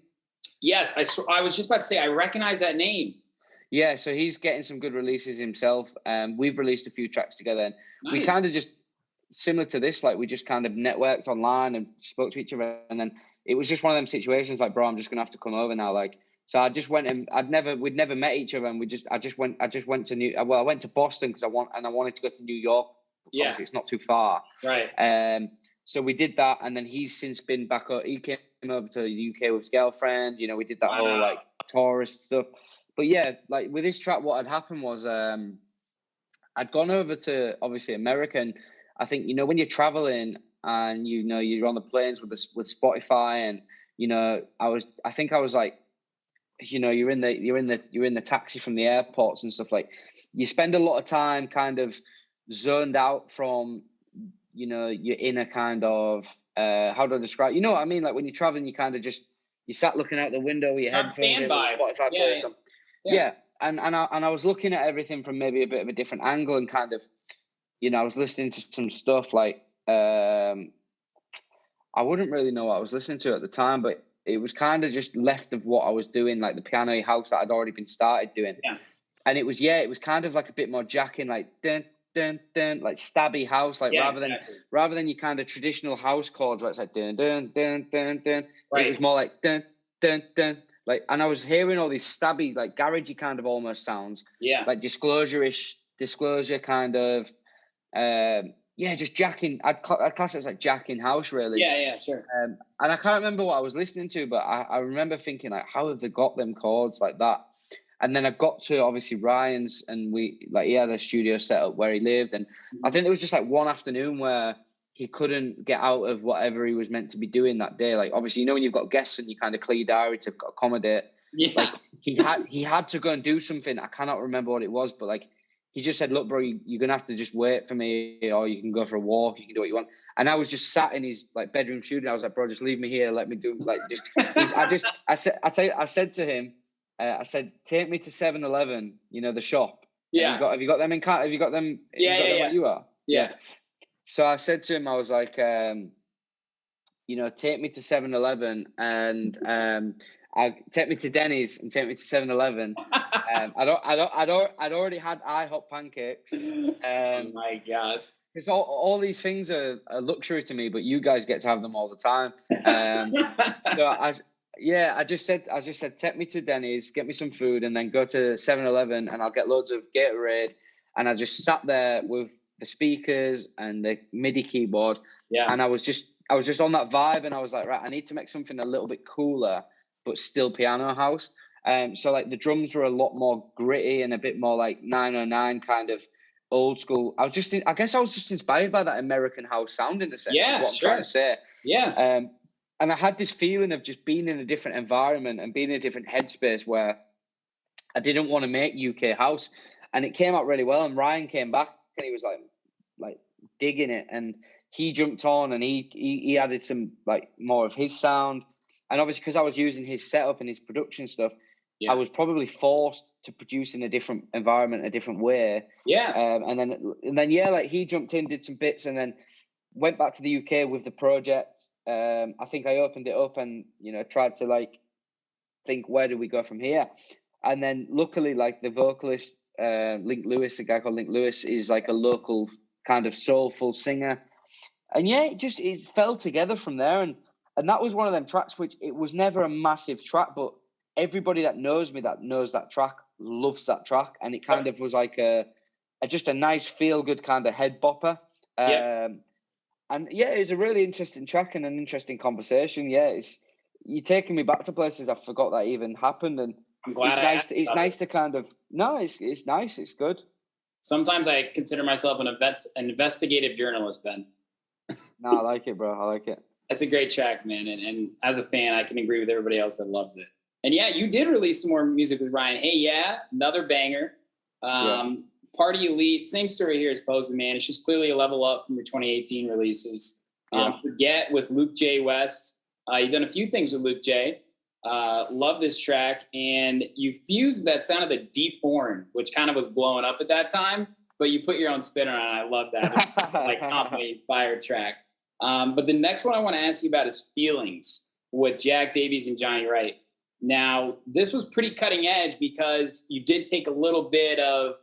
Yes, I was just about to say, I recognize that name. Yeah, so he's getting some good releases himself. We've released a few tracks together, and we kind of just, similar to this, like we just kind of networked online and spoke to each other, and then it was just one of them situations like, bro, I'm just gonna have to come over now, like. So I just went, and we'd never met each other, and I just went to I went to Boston because I wanted to go to New York. Yeah, obviously it's not too far. Right. So we did that, and then he's since been back. He came over to the UK with his girlfriend. You know, we did that whole like tourist stuff. But yeah, like with this track, what had happened was I'd gone over to obviously America, and I think, you know, when you're traveling and you know you're on the planes with Spotify, and you know I think I was like, you know, you're in the taxi from the airports and stuff, like you spend a lot of time kind of zoned out from, you know, your inner kind of how do I describe, you know what I mean, like when you're traveling, you kind of just, you sat looking out the window with your headphones in, Spotify player or something. Yeah. And I was looking at everything from maybe a bit of a different angle, and kind of, you know, I was listening to some stuff like I wouldn't really know what I was listening to at the time, but it was kind of just left of what I was doing, like the piano house that I'd already been started doing. Yeah. And it was kind of like a bit more jacking, like dun dun dun, like stabby house, like rather than your kind of traditional house chords where it's like dun dun dun dun dun. Right. It was more like dun dun dun, like, and I was hearing all these stabby, like garagey kind of almost sounds. Yeah. Like disclosure kind of just jacking. I'd class it as like jacking house, really. Yeah, sure. And I can't remember what I was listening to, but I remember thinking, like, how have they got them chords like that? And then I got to obviously Ryan's, and he had a studio set up where he lived, and I think it was just like one afternoon where he couldn't get out of whatever he was meant to be doing that day. Like, obviously, you know, when you've got guests and you kind of clear your diary to accommodate. Yeah. Like he had to go and do something. I cannot remember what it was, but like, he just said, look, bro, you're going to have to just wait for me, or you can go for a walk. You can do what you want. And I was just sat in his like bedroom studio. I was like, bro, just leave me here. Let me do like, I said to him, I said, take me to 7-Eleven, you know, the shop. Yeah. Have you got them in car? Have you got them? Where you are? Yeah. So I said to him, I was like, you know, take me to 7-Eleven, and take me to Denny's and take me to 7-Eleven. I'd already had IHOP pancakes. Oh my God! Because all these things are a luxury to me, but you guys get to have them all the time. So I just said, take me to Denny's, get me some food, and then go to 7-Eleven, and I'll get loads of Gatorade, and I just sat there with the speakers and the MIDI keyboard, and I was just on that vibe, and I was like, right, I need to make something a little bit cooler, but still piano house. So like the drums were a lot more gritty and a bit more like 909 kind of old school. I guess I was just inspired by that American house sound in a sense. Yeah, is what I'm trying to say. Yeah. And I had this feeling of just being in a different environment and being in a different headspace where I didn't want to make UK house, and it came out really well. And Ryan came back and he was like digging it, and he jumped on and he added some like more of his sound. And obviously, because I was using his setup and his production stuff, I was probably forced to produce in a different environment, a different way. Yeah. And then like he jumped in, did some bits, and then went back to the UK with the project. I think I opened it up and, tried to like think, where do we go from here? And then luckily, like the vocalist, Link Lewis, a guy called Link Lewis, is like a local kind of soulful singer. And yeah, it fell together from there. And that was one of them tracks, which it was never a massive track, but everybody that knows me, that knows that track, loves that track. And it kind of was like just a nice feel good kind of head bopper. And yeah, it's a really interesting track and an interesting conversation. Yeah, you're taking me back to places I forgot that even happened. And I'm glad it's nice to kind of, it's nice. It's good. Sometimes I consider myself an investigative journalist, Ben. No, I like it, bro. I like it. That's a great track, man. And as a fan, I can agree with everybody else that loves it. And yeah, you did release some more music with Ryan. Hey, yeah, another banger. Party Elite, same story here as Posey, man. It's just clearly a level up from your 2018 releases. Forget with Luke J. West. You've done a few things with Luke J. Love this track. And you fused that sound of the deep horn, which kind of was blowing up at that time, but you put your own spin on it. I love that. Like, completely fire track. But the next one I want to ask you about is Feelings with Jack Davies and Johnny Wright. Now, this was pretty cutting edge because you did take a little bit of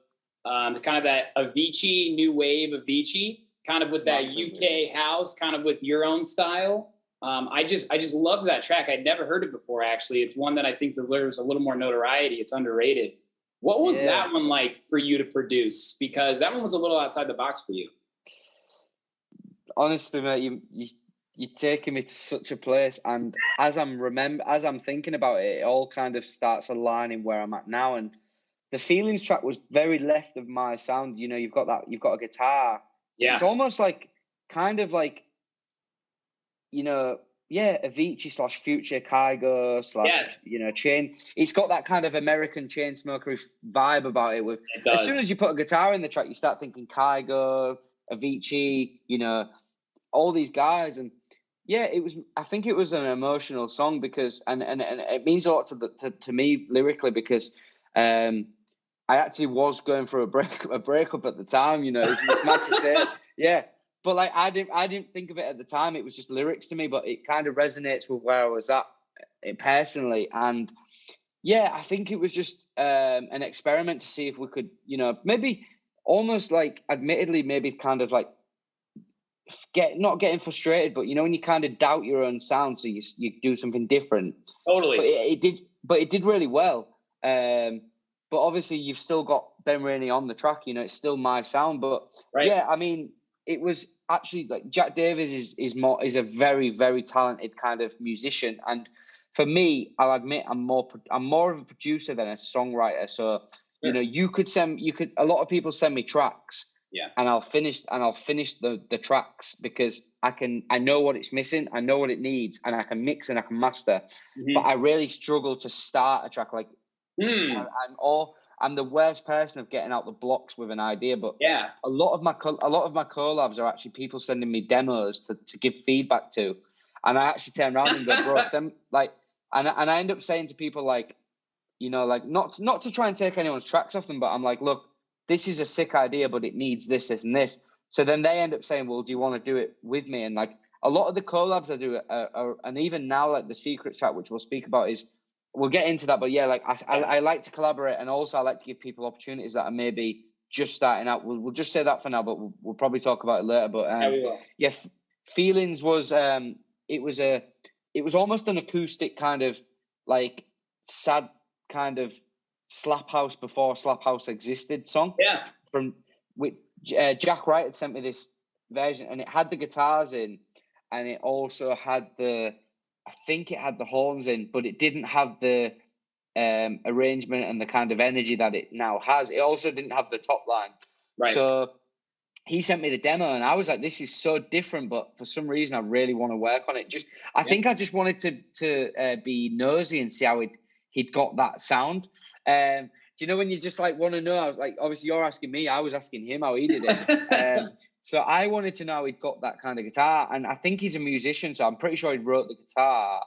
kind of that Avicii, new wave Avicii, kind of with that UK house, kind of with your own style. I just loved that track. I'd never heard it before, actually. It's one that I think deserves a little more notoriety. It's underrated. What was that one like for you to produce? Because that one was a little outside the box for you. Honestly, mate, you're taking me to such a place, and as I'm thinking about it, it all kind of starts aligning where I'm at now. And the Feelings track was very left of my sound. You've got a guitar. Yeah. It's almost like kind of like, Avicii / Future, Kygo / Chain. It's got that kind of American Chainsmoker vibe about it. As soon as you put a guitar in the track, you start thinking Kygo, Avicii, all these guys. And yeah, I think it was an emotional song because, and it means a lot to me lyrically because, I actually was going through a breakup at the time. It's mad to say, yeah. But like I didn't think of it at the time. It was just lyrics to me, but it kind of resonates with where I was at personally. And yeah, I think it was just an experiment to see if we could, maybe almost like, admittedly, maybe kind of like not getting frustrated, but when you kind of doubt your own sound, so you do something different. Totally. But it did really well. But obviously, you've still got Ben Rainey on the track. It's still my sound. But yeah, I mean, it was actually like Jack Davies is a very, very talented kind of musician. And for me, I'll admit I'm more of a producer than a songwriter. So a lot of people send me tracks. Yeah. And I'll finish the tracks because I know what it's missing, I know what it needs, and I can mix and I can master. Mm-hmm. But I really struggle to start a track. Like I'm the worst person of getting out the blocks with an idea. But yeah, a lot of my collabs are actually people sending me demos to give feedback to, and I actually turn around and go, bro, and I end up saying to people like, not to try and take anyone's tracks off them, but I'm like, look, this is a sick idea, but it needs this, this, and this. So then they end up saying, well, do you want to do it with me? And like a lot of the collabs I do are and even now, like the Secret track, which we'll speak about, we'll get into that. But yeah, like I like to collaborate, and also I like to give people opportunities that are maybe just starting out. We'll just say that for now, but we'll probably talk about it later. But Feelings was it was almost an acoustic kind of like sad kind of Slap House before Slap House existed song. Yeah. from with Jack Wright had sent me this version, and it had the guitars in, and it also had I think it had the horns in, but it didn't have the arrangement and the kind of energy that it now has. It also didn't have the top line. Right. So he sent me the demo, and I was like, this is so different, but for some reason I really want to work on it. I think I just wanted to be nosy and see how he'd got that sound. Do you know when you just like want to know? I was like, obviously you're asking me, I was asking him how he did it. So I wanted to know how he'd got that kind of guitar, and I think he's a musician, so I'm pretty sure he wrote the guitar,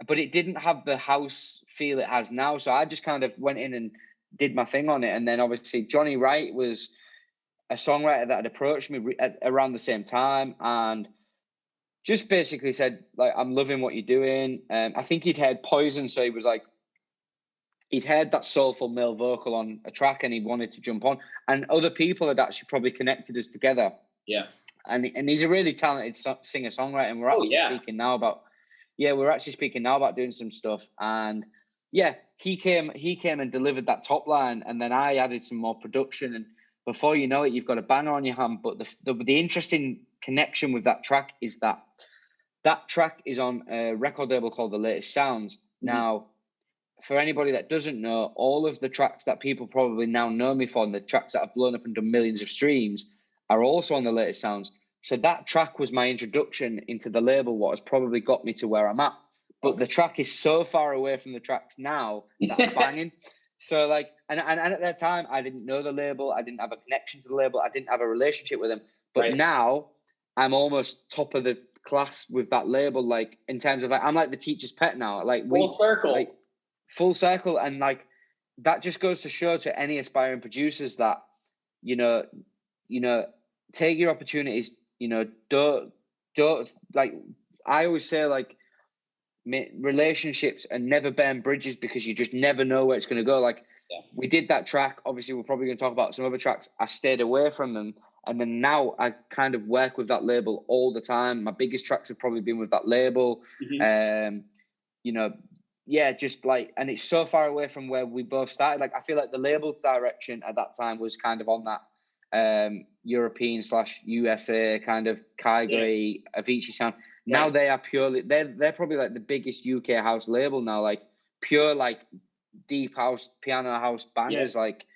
but it didn't have the house feel it has now. So I just kind of went in and did my thing on it. And then obviously Johnny Wright was a songwriter that had approached me around the same time and just basically said, like, I'm loving what you're doing. I think he'd heard Poison, so he was like, he'd heard that soulful male vocal on a track and he wanted to jump on. And other people had actually probably connected us together. Yeah. And he's a really talented singer-songwriter. And we're actually speaking now about doing some stuff. And yeah, he came and delivered that top line, and then I added some more production, and before you know it, you've got a banger on your hand. But the interesting connection with that track is that track is on a record label called The Latest Sounds. Mm-hmm. Now, for anybody that doesn't know, all of the tracks that people probably now know me for, and the tracks that have blown up and done millions of streams, are also on The Latest Sounds. So that track was my introduction into the label, what has probably got me to where I'm at. But the track is so far away from the tracks now that I'm banging. So like, and at that time, I didn't know the label. I didn't have a connection to the label. I didn't have a relationship with them. But now I'm almost top of the class with that label. Like in terms of like, I'm like the teacher's pet now. Like full circle. Like full circle. And like, that just goes to show to any aspiring producers that, you know, take your opportunities, don't like, I always say like, relationships and never burn bridges, because you just never know where it's going to go. Like we did that track. Obviously, we're probably going to talk about some other tracks. I stayed away from them, and then now I kind of work with that label all the time. My biggest tracks have probably been with that label. Mm-hmm. Just like, and it's so far away from where we both started. Like I feel like the label's direction at that time was kind of on that European/USA kind of Kygo, Avicii sound. Now they are purely, they're probably like the biggest UK house label now, like pure like deep house, piano house bangers. Like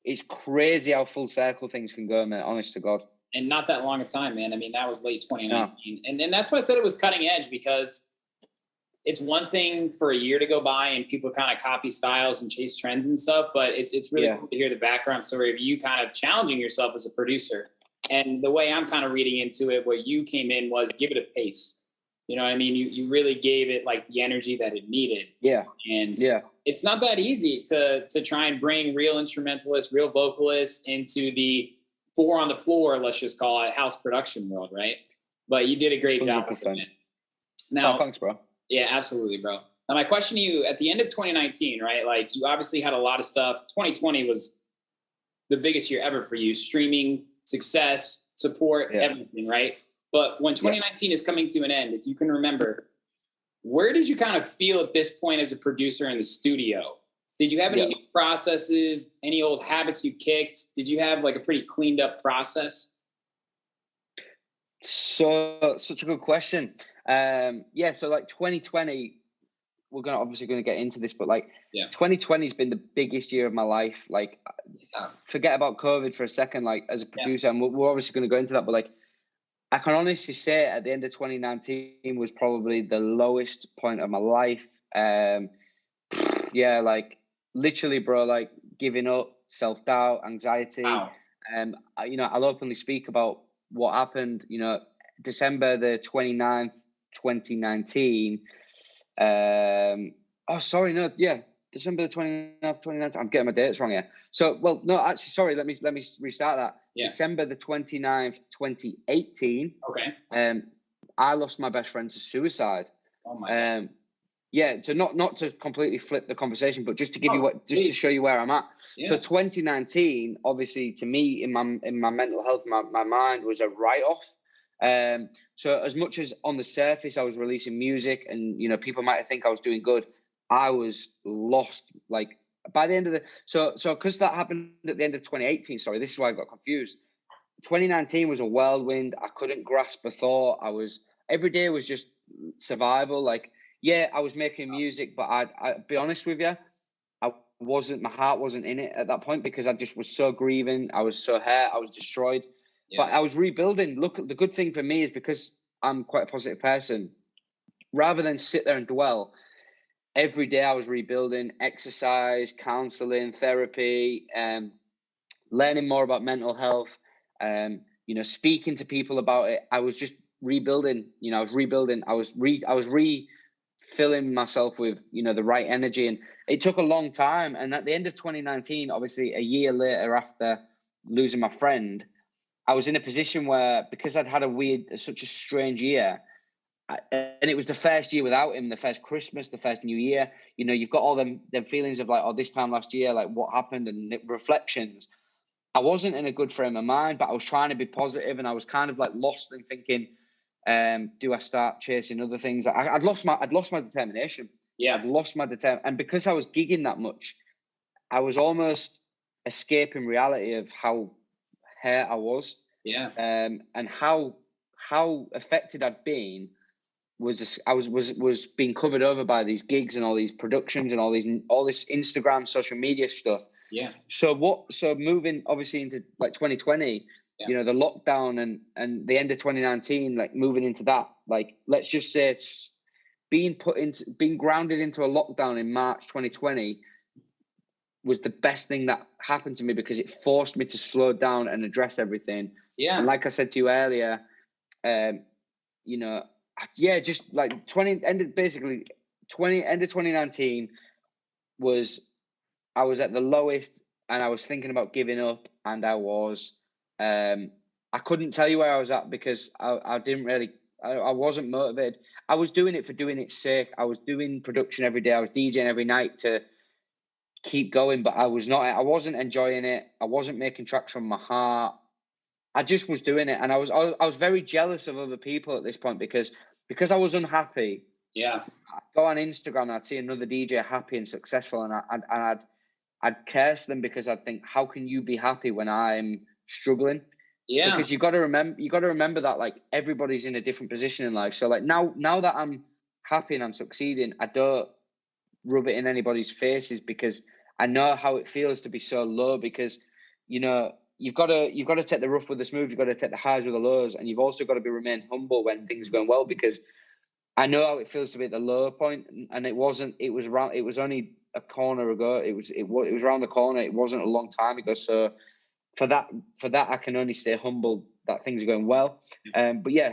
it's crazy how full circle things can go, man, honest to God. And not that long a time, man. I mean, that was late 2019. Yeah. And that's why I said it was cutting edge, because it's one thing for a year to go by and people kind of copy styles and chase trends and stuff, but it's really cool to hear the background story of you kind of challenging yourself as a producer. And the way I'm kind of reading into it, what you came in was give it a pace. You know what I mean? You really gave it like the energy that it needed. Yeah. And it's not that easy to try and bring real instrumentalists, real vocalists into the 4 on the floor, let's just call it, house production world, right? But you did a great job with it. Now, thanks, bro. Yeah, absolutely, bro. Now, my question to you, at the end of 2019, right? Like you obviously had a lot of stuff. 2020 was the biggest year ever for you. Streaming, success, support, everything, right? But when 2019 is coming to an end, if you can remember, where did you kind of feel at this point as a producer in the studio? Did you have any new processes, any old habits you kicked? Did you have like a pretty cleaned up process? So, such a good question. So like 2020, we're obviously going to get into this, but like 2020 has been the biggest year of my life. Like forget about COVID for a second, like as a producer, and we're obviously going to go into that, but like, I can honestly say at the end of 2019 was probably the lowest point of my life. Like literally, bro, like giving up, self-doubt, anxiety. Wow. I'll openly speak about what happened, December the 29th, 2019. December the 29th, 2019. I'm getting my dates wrong here. So, well, no, actually, sorry, let me restart that. Yeah. December the 29th, 2018. Okay. I lost my best friend to suicide. Oh my God. So not to completely flip the conversation, but just to give to show you where I'm at. Yeah. So 2019, obviously, to me, in my mental health, my mind was a write-off. So as much as on the surface I was releasing music and people might think I was doing good, I was lost, like by the end of the so because that happened at the end of 2018. Sorry, this is why I got confused. 2019 was a whirlwind. I couldn't grasp a thought. Every day was just survival. Like, yeah, I was making music, but I'd be honest with you, my heart wasn't in it at that point because I just was so grieving. I was so hurt. I was destroyed. Yeah. But I was rebuilding. Look, the good thing for me is because I'm quite a positive person, rather than sit there and dwell, every day I was rebuilding, exercise, counseling, therapy, learning more about mental health, speaking to people about it. I was just rebuilding, I was rebuilding. I was refilling myself with, the right energy. And it took a long time. And at the end of 2019, obviously a year later after losing my friend, I was in a position where, because I'd had such a strange year, and it was the first year without him, the first Christmas, the first New Year, you've got all them feelings of like, oh, this time last year, like what happened, and reflections. I wasn't in a good frame of mind, but I was trying to be positive, and I was kind of like lost and thinking, do I start chasing other things? I'd lost my determination. Yeah, I'd lost my determination. And because I was gigging that much, I was almost escaping reality of how hurt I was. Yeah. And how affected I'd been was being covered over by these gigs and all these productions and all this Instagram, social media stuff. Yeah. So moving obviously into like 2020, the lockdown and the end of 2019, like moving into that, like, let's just say being grounded into a lockdown in March 2020 was the best thing that happened to me, because it forced me to slow down and address everything. Yeah. And like I said to you earlier, just like end of 2019 I was at the lowest, and I was thinking about giving up, and I couldn't tell you where I was at because I didn't really, I wasn't motivated. I was doing it for doing its sake. I was doing production every day. I was DJing every night to keep going, but I wasn't enjoying it. I wasn't making tracks from my heart. I just was doing it. And I was very jealous of other people at this point because I was unhappy. Yeah. I'd go on Instagram and I'd see another DJ happy and successful, and I'd curse them because I'd think, how can you be happy when I'm struggling? Yeah. Because you got to remember that like everybody's in a different position in life. So like now that I'm happy and I'm succeeding, I don't rub it in anybody's faces because I know how it feels to be so low, because you've got to take the rough with the smooth, you've got to take the highs with the lows, and you've also got to remain humble when things are going well, because I know how it feels to be at the low point, and it was only a corner ago. It was around the corner. It wasn't a long time ago. So for that I can only stay humble that things are going well. But yeah,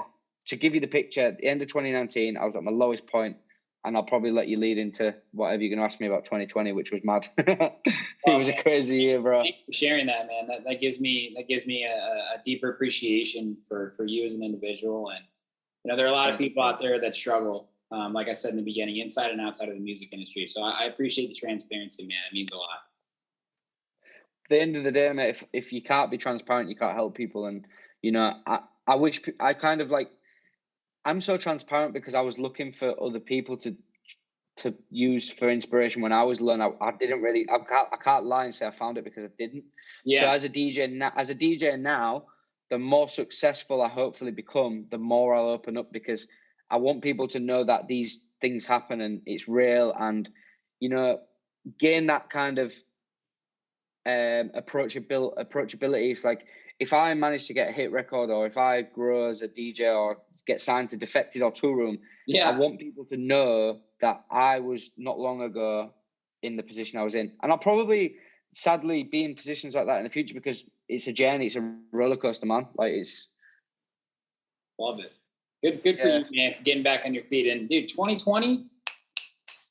to give you the picture, at the end of 2019, I was at my lowest point, and I'll probably let you lead into whatever you're going to ask me about 2020, which was mad. It was a crazy year, bro. Thanks for sharing that, man. That gives me a deeper appreciation for you as an individual. And there are a lot of people out there that struggle, like I said in the beginning, inside and outside of the music industry. So I appreciate the transparency, man. It means a lot. At the end of the day, mate, if you can't be transparent, you can't help people. And I wish I kind of like, I'm so transparent because I was looking for other people to use for inspiration when I was learning. I didn't really. I can't lie and say I found it because I didn't. Yeah. So as a DJ now, the more successful I hopefully become, the more I'll open up, because I want people to know that these things happen and it's real, and gain that kind of approachability. It's like, if I manage to get a hit record, or if I grow as a DJ, or get signed to Defected or Tool Room, I want people to know that I was not long ago in the position I was in. And I'll probably, sadly, be in positions like that in the future, because it's a journey, it's a roller coaster, man. Like, it's... Love it. Good for you, man, for getting back on your feet. And dude, 2020,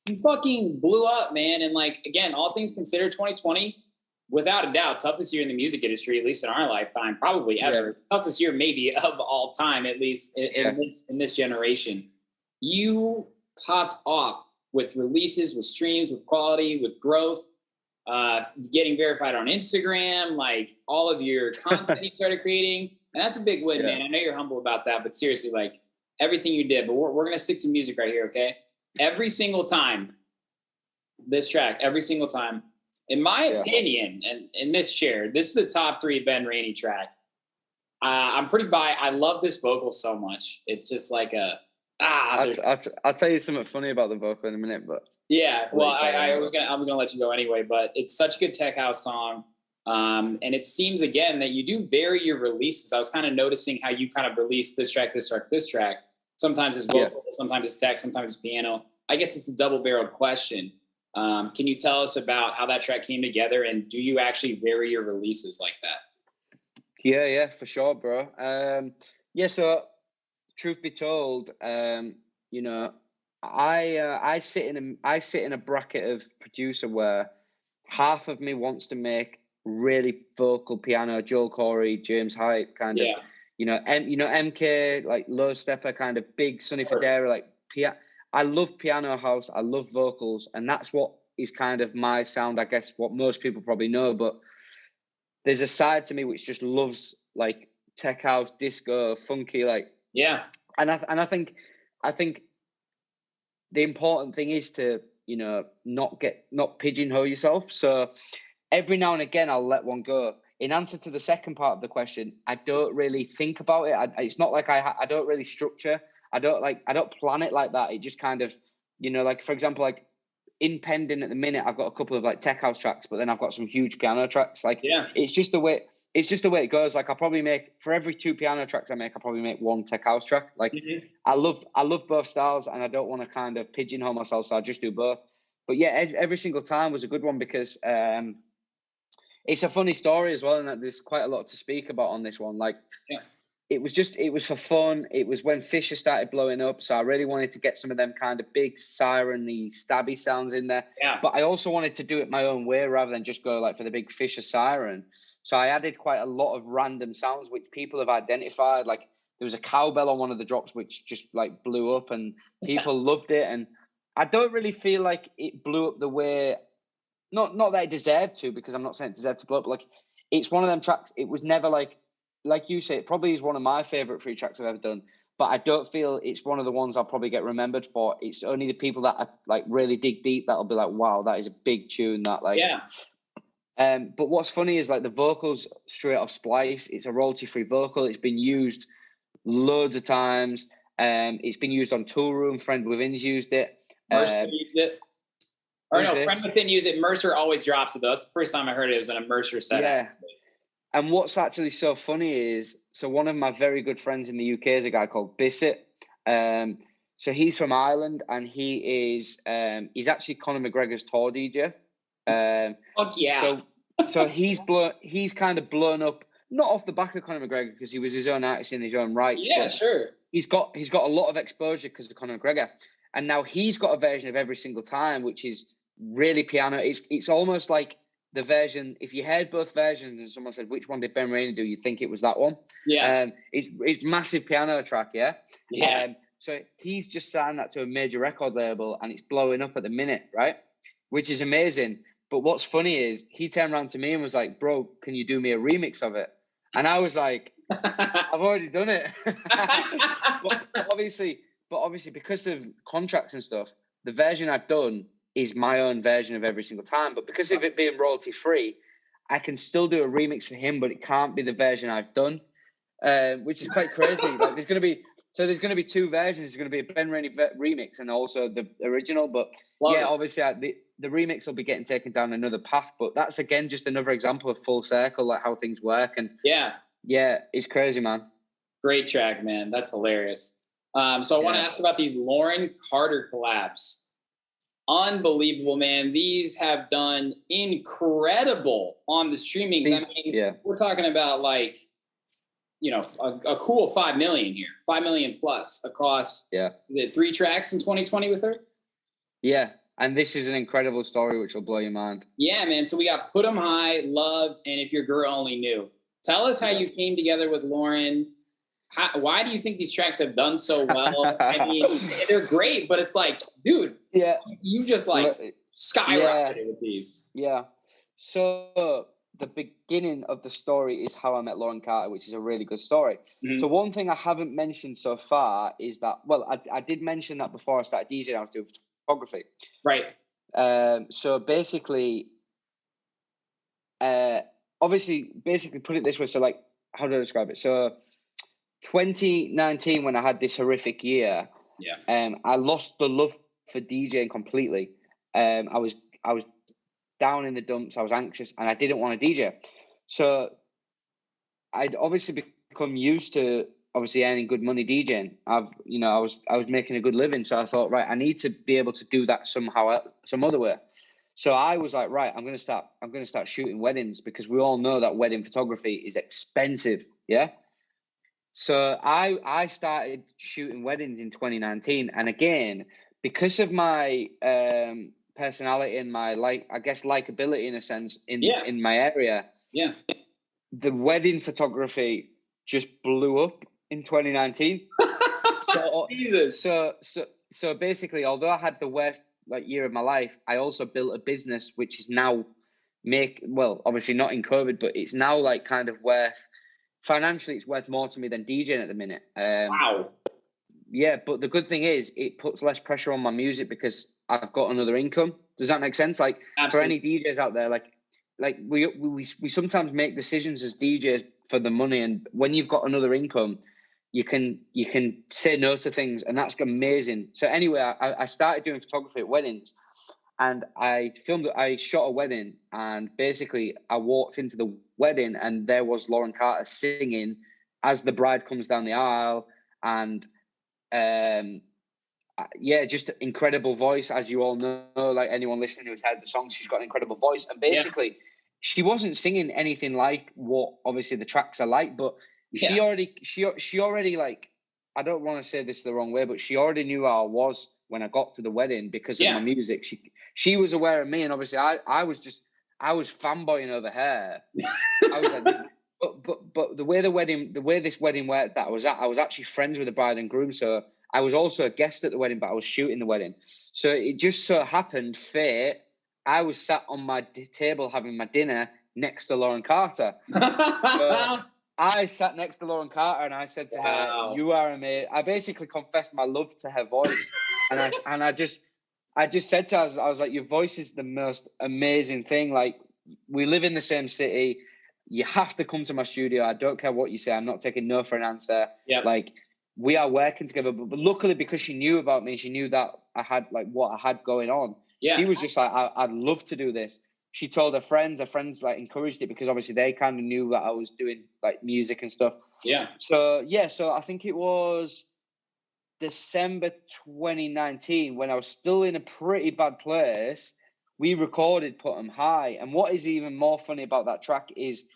you fucking blew up, man. And like, again, all things considered, 2020, without a doubt, toughest year in the music industry, at least in our lifetime, probably ever. Yeah. Toughest year maybe of all time, at least in this generation. You popped off with releases, with streams, with quality, with growth, getting verified on Instagram, like all of your content you started creating. And that's a big win, man. I know you're humble about that, but seriously, like everything you did, but we're going to stick to music right here, okay? Every single time, this track, every single time, In my opinion, and in this chair, this is the top 3 Ben Rainey track. I'm pretty biased. I love this vocal so much. It's just like I'll tell you something funny about the vocal in a minute, but yeah. Well, I'm gonna let you go anyway. But it's such a good tech house song, and it seems again that you do vary your releases. I was kind of noticing how you kind of release this track, this track, this track. Sometimes it's vocal, sometimes it's tech, sometimes it's piano. I guess it's a double-barreled question. Can you tell us about how that track came together, and do you actually vary your releases like that? Yeah, for sure, bro. So truth be told, you know, I sit in a bracket of producer where half of me wants to make really vocal piano, Joel Corey, James Hype kind of, MK, like low stepper kind of big Sonny Fodera, like I love piano house, I love vocals, and that's what is kind of my sound, I guess, what most people probably know. But there's a side to me which just loves like tech house, disco, funky, like And I think the important thing is to, you know, not pigeonhole yourself. So every now and again, I'll let one go. In answer to the second part of the question, I don't really think about it. It's not like I don't really structure. I don't plan it like that. It just kind of, you know, like for example, like in Pending at the minute, I've got a couple of like tech house tracks, but then I've got some huge piano tracks. Like it's just the way it goes. Like I'll probably make, for every 2 piano tracks I make, I'll probably make 1 tech house track. Like I love both styles, and I don't want to kind of pigeonhole myself, so I just do both. But yeah, every single time was a good one because it's a funny story as well, and there's quite a lot to speak about on this one. Like it was for fun. It was when Fisher started blowing up, so I really wanted to get some of them kind of big siren-y, stabby sounds in there. But I also wanted to do it my own way rather than just go like for the big Fisher siren. So I added quite a lot of random sounds which people have identified. Like there was a cowbell on one of the drops which just like blew up, and people loved it. And I don't really feel like it blew up the way, not that it deserved to, because I'm not saying it deserved to blow up. But like it's one of them tracks. It was never like you say, it probably is one of my favorite free tracks I've ever done. But I don't feel it's one of the ones I'll probably get remembered for. It's only the people that are, like really dig deep that'll be like, wow, that is a big tune. That like but what's funny is like the vocals straight off Splice. It's a royalty-free vocal. It's been used loads of times. It's been used on Tool Room. Friend Within's used it. Mercer used it. Or no, Friend Within used it. Mercer always drops it though. That's the first time I heard it. It was in a Mercer setup. Yeah. And what's actually so funny is, so one of my very good friends in the UK is a guy called Bissett. So he's from Ireland, and he's actually Conor McGregor's tour DJ. Fuck yeah. So he's kind of blown up, not off the back of Conor McGregor because he was his own artist in his own right. Yeah, sure. He's got a lot of exposure because of Conor McGregor, and now he's got a version of Every Single Time, which is really piano. It's almost like the version. If you heard both versions and someone said which one did Ben Rainey do, you'd think it was that one. Yeah. It's massive piano track. Yeah. Yeah. So he's just signed that to a major record label, and it's blowing up at the minute, right? Which is amazing. But what's funny is he turned around to me and was like, bro, can you do me a remix of it? And I was like, I've already done it. but obviously, because of contracts and stuff, the version I've done is my own version of Every Single Time. But because of it being royalty free, I can still do a remix for him, but it can't be the version I've done, which is quite crazy. Like there's going to be 2 versions. There's going to be a Ben Rainey remix and also the original. But obviously the remix will be getting taken down another path. But that's again just another example of full circle, like how things work. And yeah, it's crazy, man. Great track, man. That's hilarious. So I want to ask about these Lauren Carter collabs. Unbelievable, man. These have done incredible on the streamings. We're talking about like, you know, a cool 5 million here, 5 million plus across the 3 tracks in 2020 with her. Yeah. And this is an incredible story, which will blow your mind. Yeah, man. So we got Put 'Em High, Love, and If Your Girl Only Knew. Tell us how you came together with Lauren. Why do you think these tracks have done so well? I mean, they're great, but it's like, dude, you just like skyrocketed with these. Yeah. So the beginning of the story is how I met Lauren Carter, which is a really good story. Mm-hmm. So one thing I haven't mentioned so far is that, well, I did mention that before I started DJing, I was doing photography. Right. So basically, obviously, basically put it this way. So like, how do I describe it? So 2019, when I had this horrific year, I lost the love for DJing completely. I was down in the dumps. I was anxious, and I didn't want to DJ. So I'd obviously become used to obviously earning good money DJing. I was making a good living. So I thought, right, I need to be able to do that somehow, some other way. So I was like, right, I'm going to start shooting weddings, because we all know that wedding photography is expensive. Yeah. So I started shooting weddings in 2019. And again, because of my personality and my likability in a sense in my area, the wedding photography just blew up in 2019. Jesus. So basically, although I had the worst year of my life, I also built a business which is now obviously not in COVID, but it's now kind of financially it's worth more to me than DJing at the minute. Wow. Yeah, but the good thing is it puts less pressure on my music because I've got another income. Does that make sense? Absolutely. For any DJs out there, we sometimes make decisions as DJs for the money, and when you've got another income, you can say no to things, and that's amazing. So anyway, I started doing photography at weddings, and I shot a wedding, and basically I walked into the wedding, and there was Lauren Carter singing as the bride comes down the aisle, and just incredible voice, as you all know, anyone listening who's heard the song, she's got an incredible voice, and basically she wasn't singing anything like what obviously the tracks are like, but she already I don't want to say this the wrong way, but she already knew how I was when I got to the wedding because of my music. She was aware of me, and obviously I was fanboying over her. I was like this, but the way this wedding worked that I was actually friends with the bride and groom, so I was also a guest at the wedding, but I was shooting the wedding. So it just so happened, fate, I was sat on my table having my dinner next to Lauren Carter. So I sat next to Lauren Carter, and I said to her, "You are amazing." I basically confessed my love to her voice, and I just said to her, I was like, "Your voice is the most amazing thing. We live in the same city. You have to come to my studio. I don't care what you say. I'm not taking no for an answer. We are working together." But luckily, because she knew about me, she knew that I had what I had going on. She was just like, I'd love to do this. She told her friends encouraged it because obviously they kind of knew that I was doing music and stuff. So I think it was December 2019 when I was still in a pretty bad place. We recorded Put 'Em High. And what is even more funny about that track is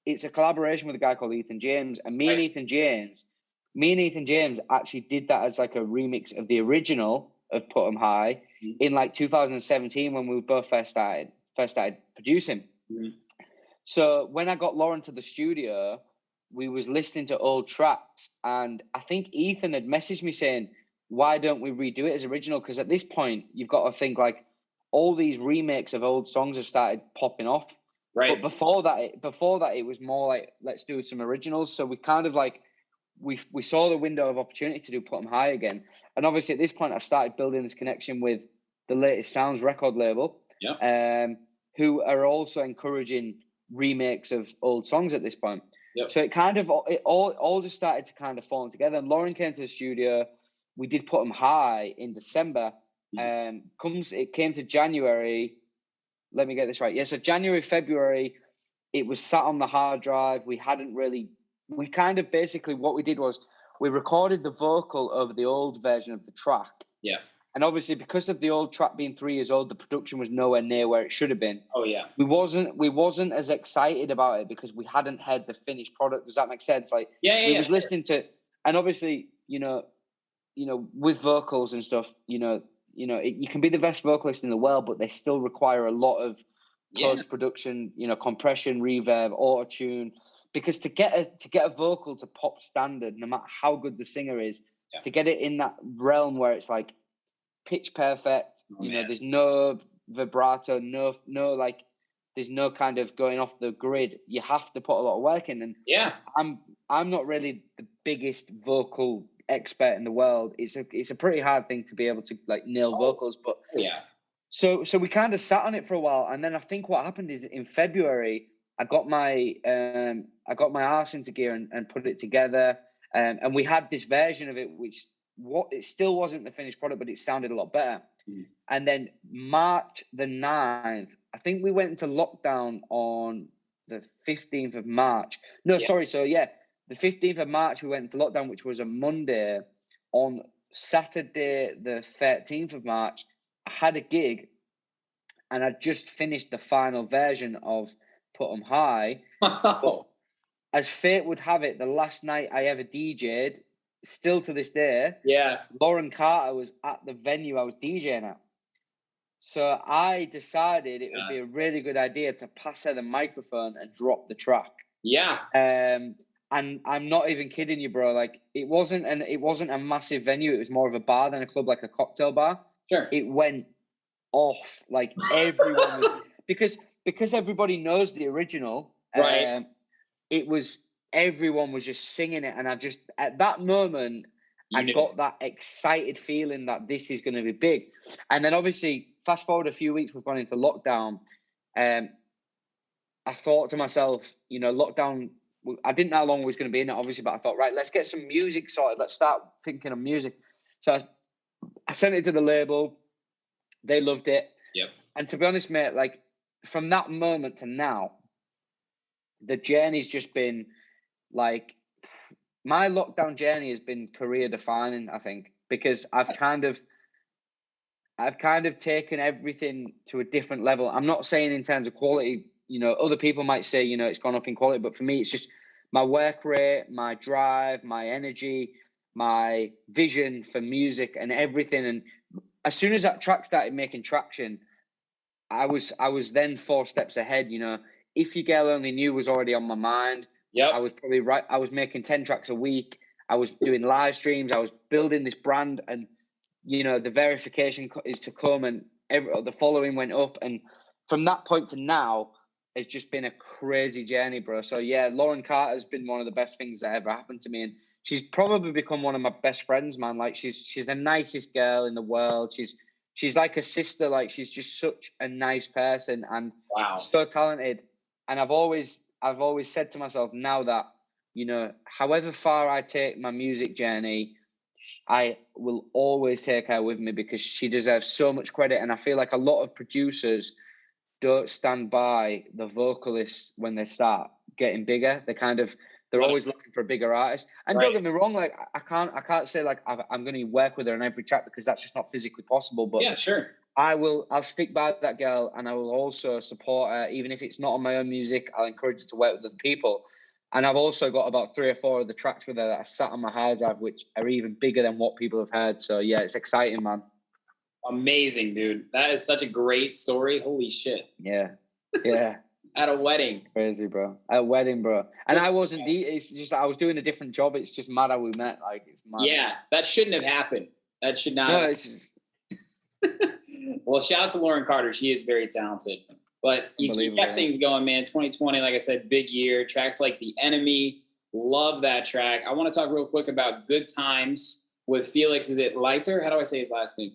it's a collaboration with a guy called Ethan James. And me and Ethan James actually did that as a remix of the original of Put 'Em High in 2017 when we both first started producing. So when I got Lauren to the studio, we was listening to old tracks, and I think Ethan had messaged me saying, "Why don't we redo it as original?" Because at this point, you've got to think all these remakes of old songs have started popping off. Right. But before that, it was more let's do some originals. So we kind of we saw the window of opportunity to do Put 'Em High again. And obviously at this point, I've started building this connection with the Latest Sounds record label, who are also encouraging remakes of old songs at this point. So it all just started to kind of fall together. And Lauren came to the studio. We did Put 'Em High in December. It came to January. Let me get this right. Yeah, so January, February, it was sat on the hard drive. We kind of basically what we did was we recorded the vocal over the old version of the track. Yeah. And obviously, because of the old track being 3 years old, the production was nowhere near where it should have been. Oh yeah. We wasn't as excited about it because we hadn't had the finished product. Does that make sense? We was listening to, and obviously, with vocals and stuff, you can be the best vocalist in the world, but they still require a lot of post-production, compression, reverb, auto-tune, because to get a vocal to pop standard, no matter how good the singer is, to get it in that realm where it's pitch perfect, there's no vibrato, there's no kind of going off the grid. You have to put a lot of work in. And I'm not really the biggest vocal expert in the world. It's a pretty hard thing to be able to nail vocals, but so we kind of sat on it for a while, and then I think what happened is in February I got my arse into gear and put it together. And we had this version of it, which it still wasn't the finished product, but it sounded a lot better. Mm. And then March the 9th, I think we went into lockdown on the 15th of March. No, sorry. So the 15th of March, we went into lockdown, which was a Monday. On Saturday, the 13th of March, I had a gig and I just finished the final version of Put 'em High. But as fate would have it, the last night I ever DJ'd, still to this day, Lauren Carter was at the venue I was DJing at. So I decided it would be a really good idea to pass her the microphone and drop the track. Yeah. And I'm not even kidding you, bro. Like it wasn't a massive venue. It was more of a bar than a club, like a cocktail bar. Sure. It went off. Like everyone was because everybody knows the original. Right. Everyone was just singing it, and I just at that moment I got that excited feeling that this is going to be big. And then obviously, fast forward a few weeks, we've gone into lockdown. I thought to myself, lockdown. I didn't know how long we was going to be in it, obviously, but I thought, right, let's get some music sorted. Let's start thinking of music. So I sent it to the label. They loved it. Yep. And to be honest, mate, like from that moment to now, the journey's just been like my lockdown journey has been career defining, I think, because I've kind of taken everything to a different level. I'm not saying in terms of quality, other people might say, it's gone up in quality, but for me, it's just my work rate, my drive, my energy, my vision for music and everything. And as soon as that track started making traction, I was then 4 steps ahead. If Your Girl Only Knew was already on my mind. Yeah, I was probably right. I was making 10 tracks a week. I was doing live streams. I was building this brand, and the verification is to come, and the following went up. And from that point to now, it's just been a crazy journey, bro. So yeah, Lauren Carter has been one of the best things that ever happened to me, and she's probably become one of my best friends, man. Like she's the nicest girl in the world. She's like a sister. Like she's just such a nice person and so talented. And I've always said to myself now that, however far I take my music journey, I will always take her with me because she deserves so much credit. And I feel like a lot of producers don't stand by the vocalists when they start getting bigger. They're always looking for a bigger artist. And don't get me wrong, like I can't say like I'm going to work with her on every track because that's just not physically possible. But yeah, sure. I'll stick by that girl, and I will also support her, even if it's not on my own music. I'll encourage her to work with other people. And I've also got about 3 or 4 of the tracks with her that are sat on my hard drive, which are even bigger than what people have heard. So yeah, it's exciting, man. Amazing, dude. That is such a great story. Holy shit. Yeah. At a wedding. Crazy, bro. At a wedding, bro. And I wasn't. It's just I was doing a different job. It's just mad how we met. Like it's mad. Yeah, that shouldn't have happened. That should not. No, have it's just. Well, shout out to Lauren Carter. She is very talented. But you kept things going, man. 2020, like I said, big year. Tracks like The Enemy. Love that track. I want to talk real quick about Good Times with Felix. Is it Leiter? How do I say his last name?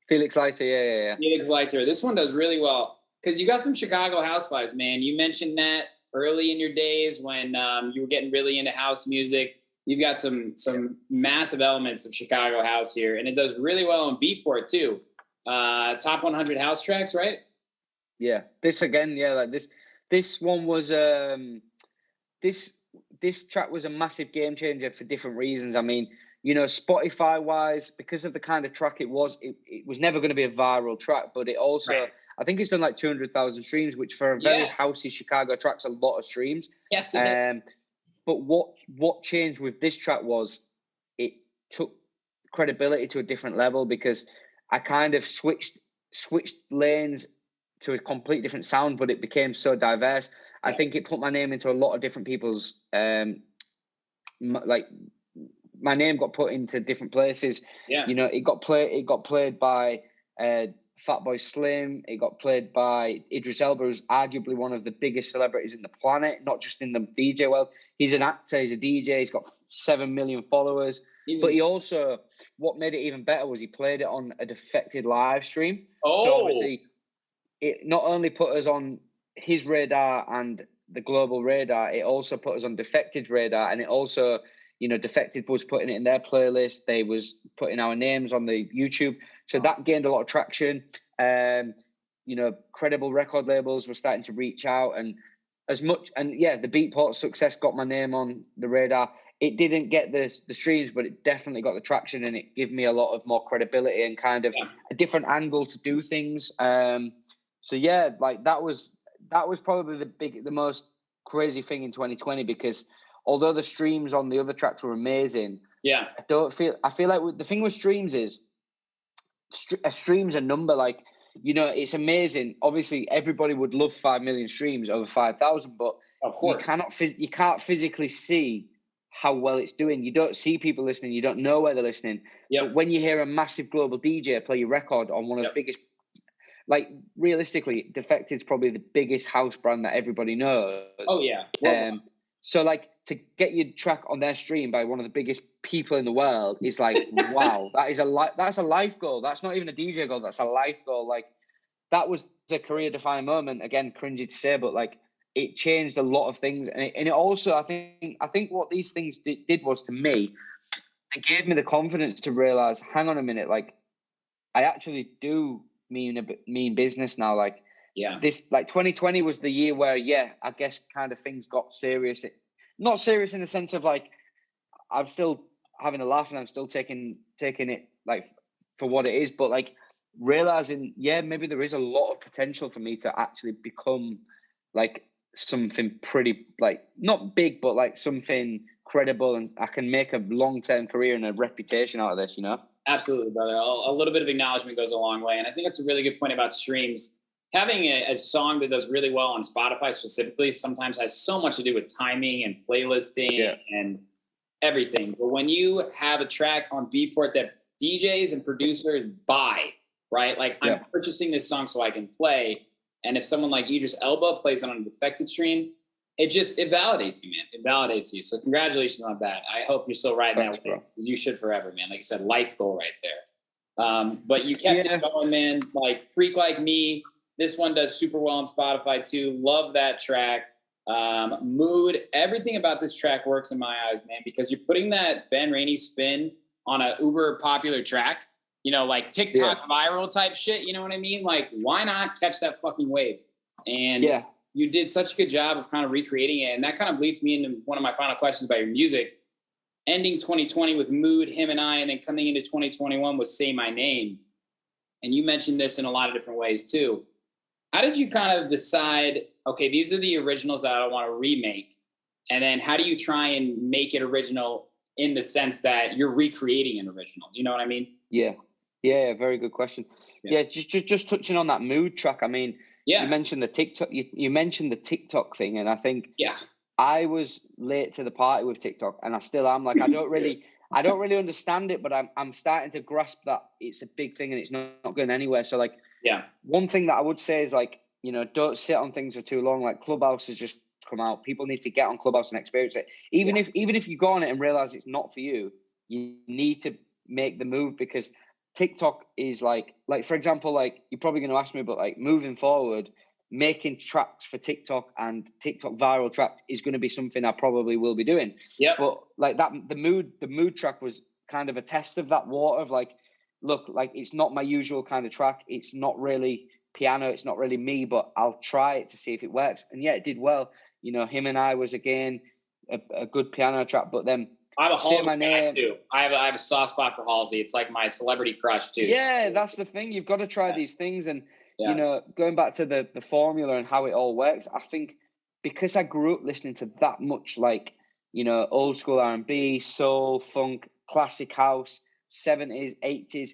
Felix Leiter, yeah. Felix Leiter. This one does really well because you got some Chicago house vibes, man. You mentioned that early in your days when you were getting really into house music. You've got some massive elements of Chicago house here, and it does really well on Beatport too. Top 100 house tracks, right? Yeah. This again, yeah. Like this one was this track was a massive game changer for different reasons. I mean, Spotify wise, because of the kind of track it was never going to be a viral track, but it also, I think it's done like 200,000 streams, which for a very housey Chicago track's a lot of streams. Yes, it is. But what changed with this track was it took credibility to a different level because I kind of switched lanes to a complete different sound, but it became so diverse. I think it put my name into a lot of different people's, like my name got put into different places. Yeah. It got played by Fatboy Slim. It got played by Idris Elba, who's arguably one of the biggest celebrities in the planet, not just in the DJ world. He's an actor, he's a DJ, he's got 7 million followers. But he also, what made it even better was he played it on a Defected live stream. Oh. So obviously, it not only put us on his radar and the global radar, it also put us on Defected's radar, and it also, Defected was putting it in their playlist. They was putting our names on the YouTube, so that gained a lot of traction. Credible record labels were starting to reach out, and the Beatport success got my name on the radar. It didn't get the streams, but it definitely got the traction, and it gave me a lot of more credibility and kind of a different angle to do things. That was probably the most crazy thing in 2020, because although the streams on the other tracks were amazing, I feel like the thing with streams is a stream's a number. Like, it's amazing. Obviously, everybody would love 5 million streams over 5,000, but of course, you can't physically see how well it's doing. You don't see people listening. You don't know where they're listening. Yep. But when you hear a massive global DJ play your record on one of the biggest, like, realistically, Defected's probably the biggest house brand that everybody knows. Oh yeah. So like, to get your track on their stream by one of the biggest people in the world is like, wow, that's a life goal. That's not even a DJ goal. That's a life goal. Like, that was a career defining moment. Again, cringy to say, but like, it changed a lot of things. And it also, I think what these things did was, to me, it gave me the confidence to realize, hang on a minute, like, I actually do mean business now. Like, this, like, 2020 was the year where, I guess kind of things got serious. Not serious in the sense of like, I'm still having a laugh and I'm still taking it like for what it is, but like realizing, maybe there is a lot of potential for me to actually become like something pretty, like, not big, but like something credible, and I can make a long-term career and a reputation out of this, Absolutely, brother. A little bit of acknowledgement goes a long way. And I think that's a really good point about streams. Having a song that does really well on Spotify specifically sometimes has so much to do with timing and playlisting and everything. But when you have a track on Beatport that DJs and producers buy, right? Like, I'm purchasing this song so I can play. And if someone like Idris Elba plays it on a Defected stream, it validates you, man. It validates you. So congratulations on that. I hope you're still riding that way. You should forever, man. Like you said, life goal right there. But you kept it going, man. Like, Freak Like Me. This one does super well on Spotify too. Love that track. Mood, everything about this track works in my eyes, man, because you're putting that Ben Rainey spin on a uber popular track, like TikTok viral type shit. You know what I mean? Like, why not catch that fucking wave? And you did such a good job of kind of recreating it. And that kind of leads me into one of my final questions about your music. Ending 2020 with Mood, Him and I, and then coming into 2021 with Say My Name. And you mentioned this in a lot of different ways too. How did you kind of decide, okay, these are the originals that I want to remake? And then how do you try and make it original in the sense that you're recreating an original? Do you know what I mean? Yeah, very good question. Yeah, just touching on that Mood track. I mean, you mentioned the TikTok. You mentioned the TikTok thing, and I think I was late to the party with TikTok, and I still am. Like, I don't really understand it, but I'm starting to grasp that it's a big thing and it's not going anywhere. So like, one thing that I would say is like, don't sit on things for too long. Like, Clubhouse has just come out. People need to get on Clubhouse and experience it. Even if you go on it and realize it's not for you, you need to make the move, because TikTok is like for example, like, you're probably going to ask me, but like, moving forward, making tracks for TikTok and TikTok viral tracks is going to be something I probably will be doing. Yeah. But like that, the mood track was kind of a test of that water of like, look, like, it's not my usual kind of track. It's not really piano. It's not really me, but I'll try it to see if it works. And it did well. Him and I was, again, a good piano track, but then I'm a Halsey guy too. I have a soft spot for Halsey. It's like my celebrity crush too. Yeah, that's the thing. You've got to try these things. And, going back to the formula and how it all works, I think because I grew up listening to that much, like, old school R&B, soul, funk, classic house, 70s, 80s,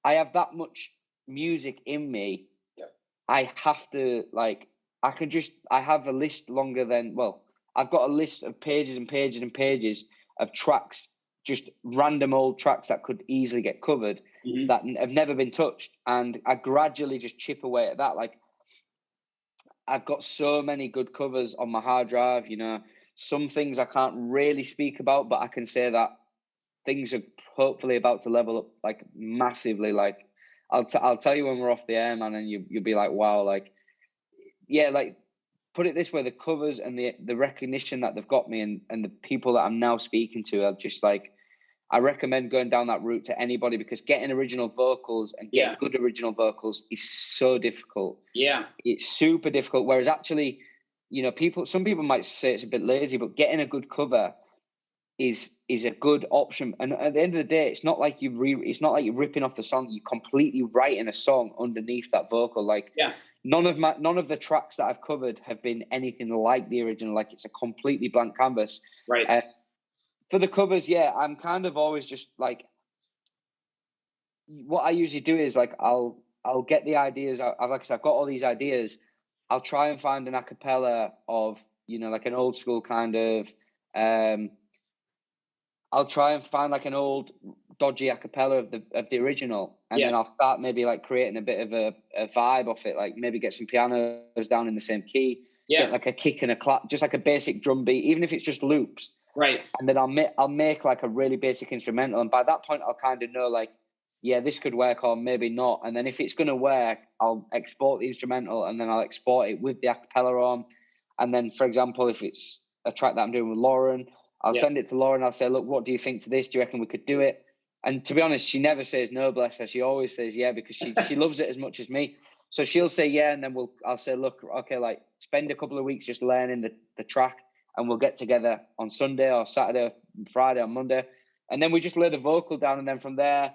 I have that much music in me. Yeah. I have to, like, I have a list longer than, I've got a list of pages and pages and pages of tracks, just random old tracks that could easily get covered, that have never been touched. And I gradually just chip away at that. Like, I've got so many good covers on my hard drive, some things I can't really speak about, but I can say that things are hopefully about to level up, like, massively. Like, I'll tell you when we're off the air, man, and you'll be like, wow, like, like, put it this way, the covers and the recognition that they've got me and the people that I'm now speaking to are just like, I recommend going down that route to anybody, because getting original vocals and getting good original vocals is so difficult. Yeah. It's super difficult. Whereas actually, you know, some people might say it's a bit lazy, but getting a good cover is a good option. And at the end of the day, it's not like you're ripping off the song. You're completely writing a song underneath that vocal. Like, none of the tracks that I've covered have been anything like the original. Like, it's a completely blank canvas. Right. For the covers, I'm kind of always just like, what I usually do is like, I'll get the ideas. I've got all these ideas. I'll try and find an a cappella of, you know, like an old school kind of, I'll try and find like an old dodgy a cappella of the original. And then I'll start maybe like creating a bit of a vibe off it. Like maybe get some pianos down in the same key, get like a kick and a clap, just like a basic drum beat, even if it's just loops. Right. And then I'll make like a really basic instrumental. And by that point, I'll kind of know like, yeah, this could work or maybe not. And then if it's going to work, I'll export the instrumental and then I'll export it with the a cappella on. And then, for example, if it's a track that I'm doing with Lauren, I'll send it to Lauren. I'll say, look, what do you think to this? Do you reckon we could do it? And to be honest, she never says no, bless her. She always says yeah, because she loves it as much as me. So she'll say yeah, and then I'll say, look, okay, like spend a couple of weeks just learning the track, and we'll get together on Sunday or Saturday, or Friday or Monday, and then we just lay the vocal down, and then from there,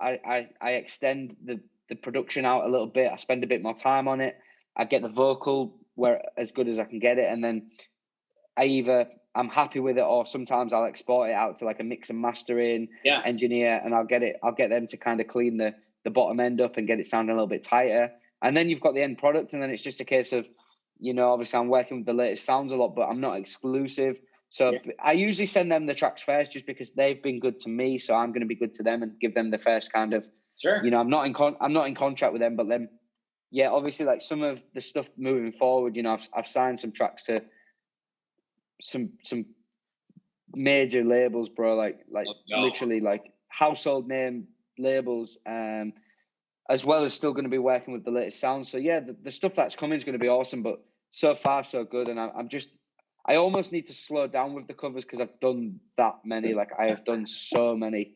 I extend the production out a little bit. I spend a bit more time on it. I get the vocal where as good as I can get it, and then I'm happy with it, or sometimes I'll export it out to like a mix and mastering engineer, and I'll get them to kind of clean the bottom end up and get it sounding a little bit tighter. And then you've got the end product, and then it's just a case of, you know, obviously I'm working with the latest sounds a lot, but I'm not exclusive. So I usually send them the tracks first, just because they've been good to me. So I'm going to be good to them and give them the first kind of, you know, I'm not in contract with them, but then, obviously like some of the stuff moving forward, you know, I've signed some tracks to some major labels, bro, like literally like household name labels, as well as still going to be working with the latest sound. So the stuff that's coming is going to be awesome, but so far so good. And I almost need to slow down with the covers, because I've done that many. Like I have done so many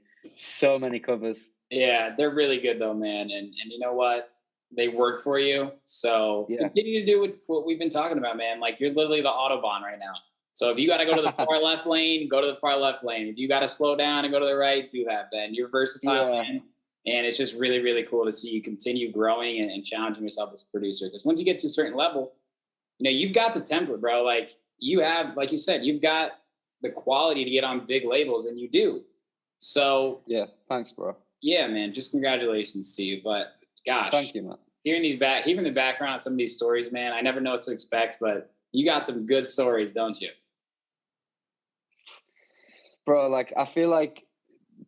covers. Yeah, they're really good though, man. And you know what? They work for you. So continue to do what we've been talking about, man. Like you're literally the Autobahn right now. So if you got to go to the far left lane, go to the far left lane. If you got to slow down and go to the right, do that, Ben. You're versatile, man. And it's just really, really cool to see you continue growing and challenging yourself as a producer. Because once you get to a certain level, you know, you've got the template, bro. Like you have, like you said, you've got the quality to get on big labels, and you do. So thanks, bro. Yeah, man. Just congratulations to you. But gosh, thank you, man. Hearing the background of some of these stories, man, I never know what to expect, but you got some good stories, don't you? Bro, like I feel like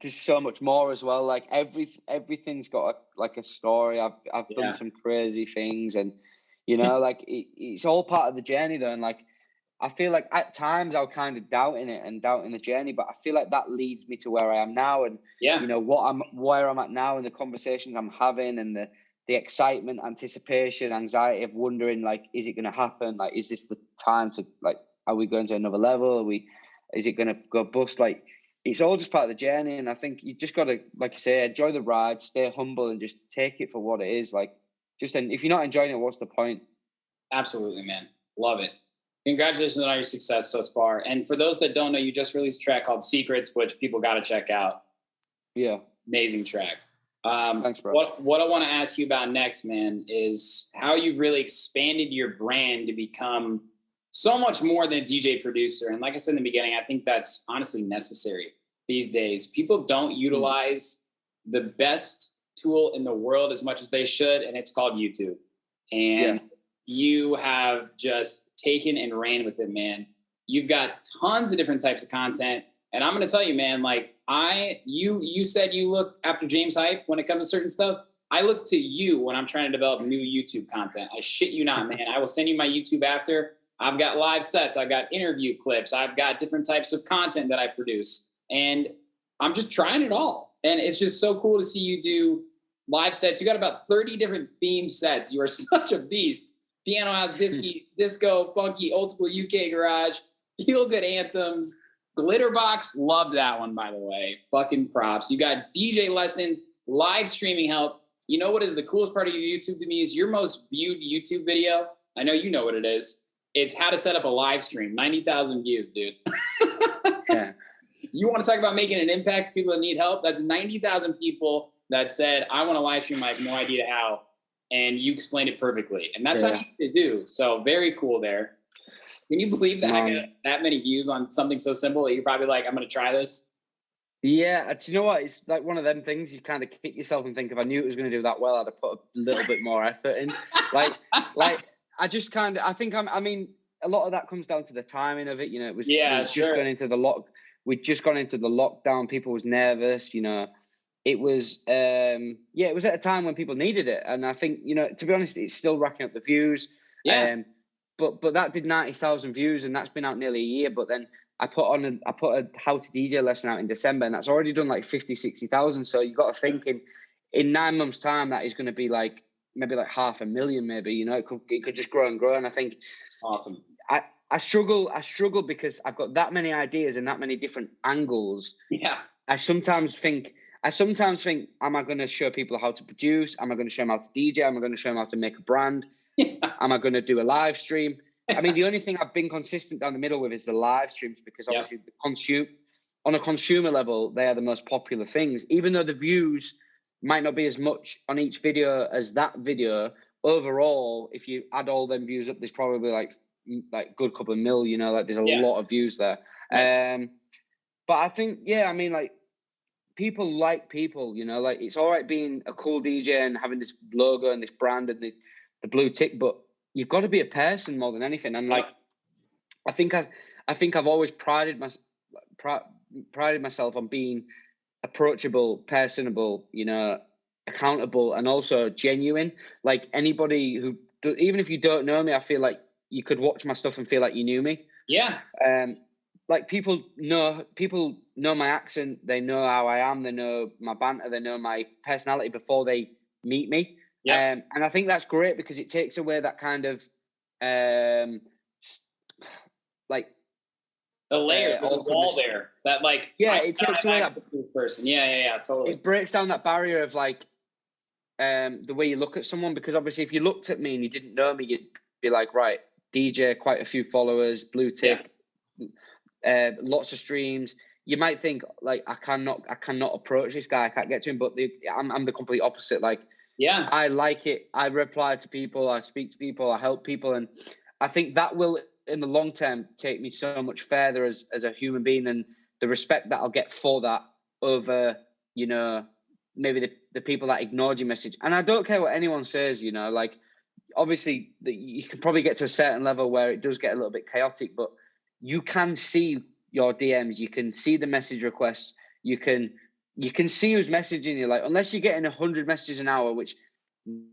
there's so much more as well. Like everything's got a story. I've done some crazy things, and you know, like it's all part of the journey though. And like I feel like at times I was kind of doubting it and doubting the journey, but I feel like that leads me to where I am now, and you know where I'm at now, and the conversations I'm having, and the excitement, anticipation, anxiety of wondering, like, is it going to happen? Like, is this the time to, like, are we going to another level? Is it going to go bust? Like, it's all just part of the journey. And I think you just got to, like I say, enjoy the ride, stay humble, and just take it for what it is. Like, if you're not enjoying it, what's the point? Absolutely, man. Love it. Congratulations on all your success so far. And for those that don't know, you just released a track called Secrets, which people got to check out. Yeah. Amazing track. Thanks, bro. What I want to ask you about next, man, is how you've really expanded your brand to become so much more than a DJ producer. And like I said in the beginning, I think that's honestly necessary these days. People don't utilize the best tool in the world as much as they should, and it's called YouTube. And you have just taken and ran with it, man. You've got tons of different types of content. And I'm going to tell you, man, like you said you look after James Hype when it comes to certain stuff. I look to you when I'm trying to develop new YouTube content. I shit you not, man. I will send you my YouTube after. I've got live sets. I've got interview clips. I've got different types of content that I produce. And I'm just trying it all. And it's just so cool to see you do live sets. You got about 30 different theme sets. You are such a beast. Piano House, disco, funky, old school UK garage, feel good anthems. Glitterbox, loved that one, by the way. Fucking props. You got DJ lessons, live streaming help. You know what is the coolest part of your YouTube to me is your most viewed YouTube video. I know you know what it is. It's how to set up a live stream. 90,000 views, dude. Yeah. You want to talk about making an impact to people that need help? That's 90,000 people that said, I want to live stream. I have no idea how. And you explained it perfectly. And that's not easy to do. So very cool there. Can you believe that I got that many views on something so simple that you're probably like, I'm going to try this? Yeah, do you know what? It's like one of them things you kind of kick yourself and think, if I knew it was going to do that well, I'd have put a little bit more effort in. I just kind of, I mean, a lot of that comes down to the timing of it. You know, it was just going into we'd just gone into the lockdown. People was nervous, you know. It was, it was at a time when people needed it. And I think, you know, to be honest, it's still racking up the views. Yeah. But that did 90,000 views, and that's been out nearly a year. But then I put a how to DJ lesson out in December, and that's already done like 50, 60,000. So you got to think in 9 months' time, that is going to be like maybe like 500,000, maybe, you know, it could just grow and grow. And I think awesome. I struggle because I've got that many ideas and that many different angles. Yeah. I sometimes think, am I going to show people how to produce? Am I going to show them how to DJ? Am I going to show them how to make a brand? Yeah. Am I going to do a live stream? I mean, the only thing I've been consistent down the middle with is the live streams, because obviously on a consumer level, they are the most popular things. Even though the views might not be as much on each video as that video, overall, if you add all them views up, there's probably like good couple of mil, you know, like there's a lot of views there. Right. But I think, I mean, like, people like people, you know, like it's all right being a cool DJ and having this logo and this brand and the blue tick, but you've got to be a person more than anything. And like, I think I've always prided myself on being approachable, personable, you know, accountable, and also genuine. Like anybody even if you don't know me, I feel like you could watch my stuff and feel like you knew me. Yeah. Like people know my accent, they know how I am, they know my banter, they know my personality before they meet me. Yeah. And I think that's great because it takes away that kind of like the layer, the wall there. That like it takes away that this person. Yeah, totally. It breaks down that barrier of like the way you look at someone, because obviously if you looked at me and you didn't know me, you'd be like, right, DJ, quite a few followers, blue tick, lots of streams. You might think like I cannot approach this guy, I can't get to him, but I'm the complete opposite. Like, I like it. I reply to people, I speak to people, I help people, and I think that will, in the long term, take me so much further as a human being, and the respect that I'll get for that over, you know, maybe the people that ignored your message. And I don't care what anyone says, you know, like obviously you can probably get to a certain level where it does get a little bit chaotic, but you can see your DMs, you can see the message requests, you can see who's messaging you. Like, unless you're getting 100 messages an hour, which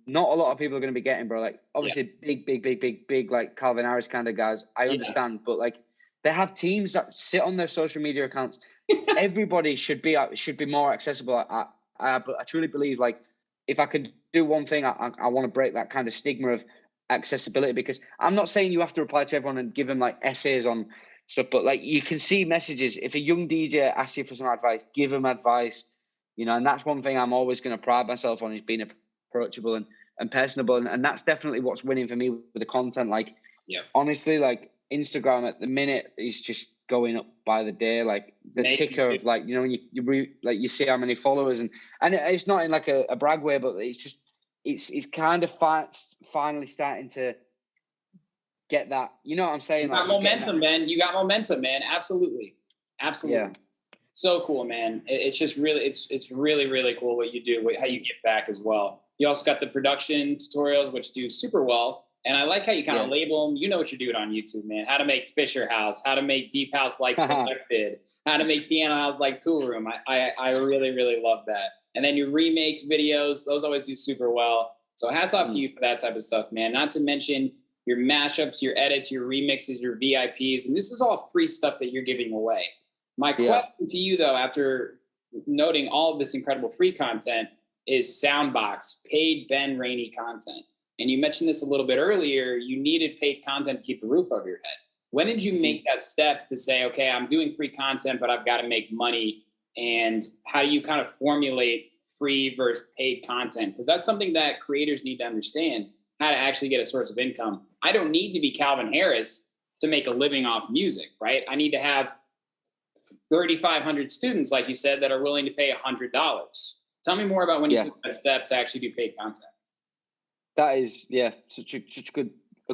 not a lot of people are going to be getting, bro. Like, obviously, big, like Calvin Harris kind of guys, I understand, but like, they have teams that sit on their social media accounts. Everybody should be more accessible. I truly believe, like, if I could do one thing, I want to break that kind of stigma of accessibility, because I'm not saying you have to reply to everyone and give them like essays on stuff, but like, you can see messages. If a young DJ asks you for some advice, give them advice, you know. And that's one thing I'm always going to pride myself on, is being approachable and personable, and that's definitely what's winning for me with the content. Like, honestly, like Instagram at the minute is just going up by the day. Like the ticker of, like, you know, when you see how many followers, and it's not in like a brag way, but it's just it's kind of finally starting to get that, you know what I'm saying? You got momentum, man. You got momentum, man. Absolutely. Yeah. So cool, man. It's just really, it's really, really cool what you do, how you get back as well. You also got the production tutorials, which do super well. And I like how you kind of label them. You know what you're doing on YouTube, man. How to make Fisher House, how to make Deep House like Selected, how to make Piano House like Tool Room. I really, really love that. And then your remakes videos, those always do super well. So hats off to you for that type of stuff, man. Not to mention your mashups, your edits, your remixes, your VIPs. And this is all free stuff that you're giving away. My question to you, though, after noting all of this incredible free content, is Soundbox, paid Ben Rainey content. and you mentioned this a little bit earlier, you needed paid content to keep a roof over your head. When did you make that step to say, okay, I'm doing free content, but I've got to make money? And how do you kind of formulate free versus paid content? Because that's something that creators need to understand, how to actually get a source of income. I don't need to be Calvin Harris to make a living off music, right? I need to have 3,500 students, like you said, that are willing to pay $100. Tell me more about when you took that step to actually do paid content. That is, such a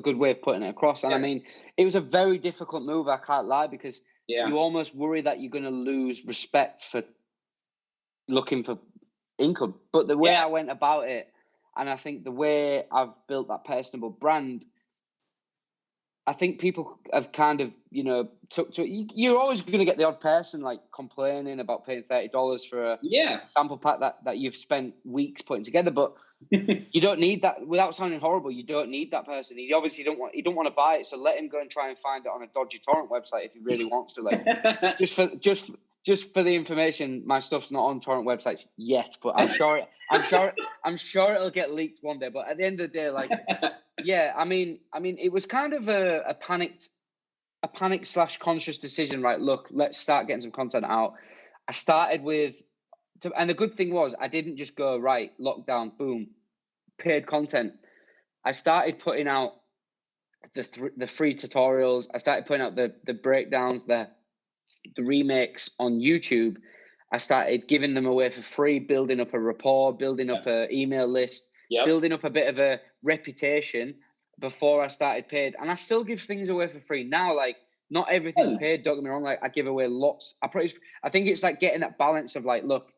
good way of putting it across. And I mean, it was a very difficult move, I can't lie, because you almost worry that you're going to lose respect for looking for income. But the way I went about it, and I think the way I've built that personable brand, I think people have kind of, took to it. You're always going to get the odd person like complaining about paying $30 for a sample pack that you've spent weeks putting together. But you don't need that. Without sounding horrible, you don't need that person. He obviously don't want to buy it, so let him go and try and find it on a dodgy torrent website if he really wants to. Like just for the information, my stuff's not on torrent websites yet, but I'm sure it'll get leaked one day. But at the end of the day, like, I mean, it was kind of a panicked / conscious decision, right? Look, let's start getting some content out. I started with, and the good thing was I didn't just go, right, lockdown, boom, paid content. I started putting out the free tutorials. I started putting out the breakdowns, the remakes on YouTube. I started giving them away for free, building up a rapport, building up an email list, building up a bit of a reputation before I started paid. And I still give things away for free now. Like, not everything's paid, don't get me wrong. Like, I give away lots. I think it's like getting that balance of like, look,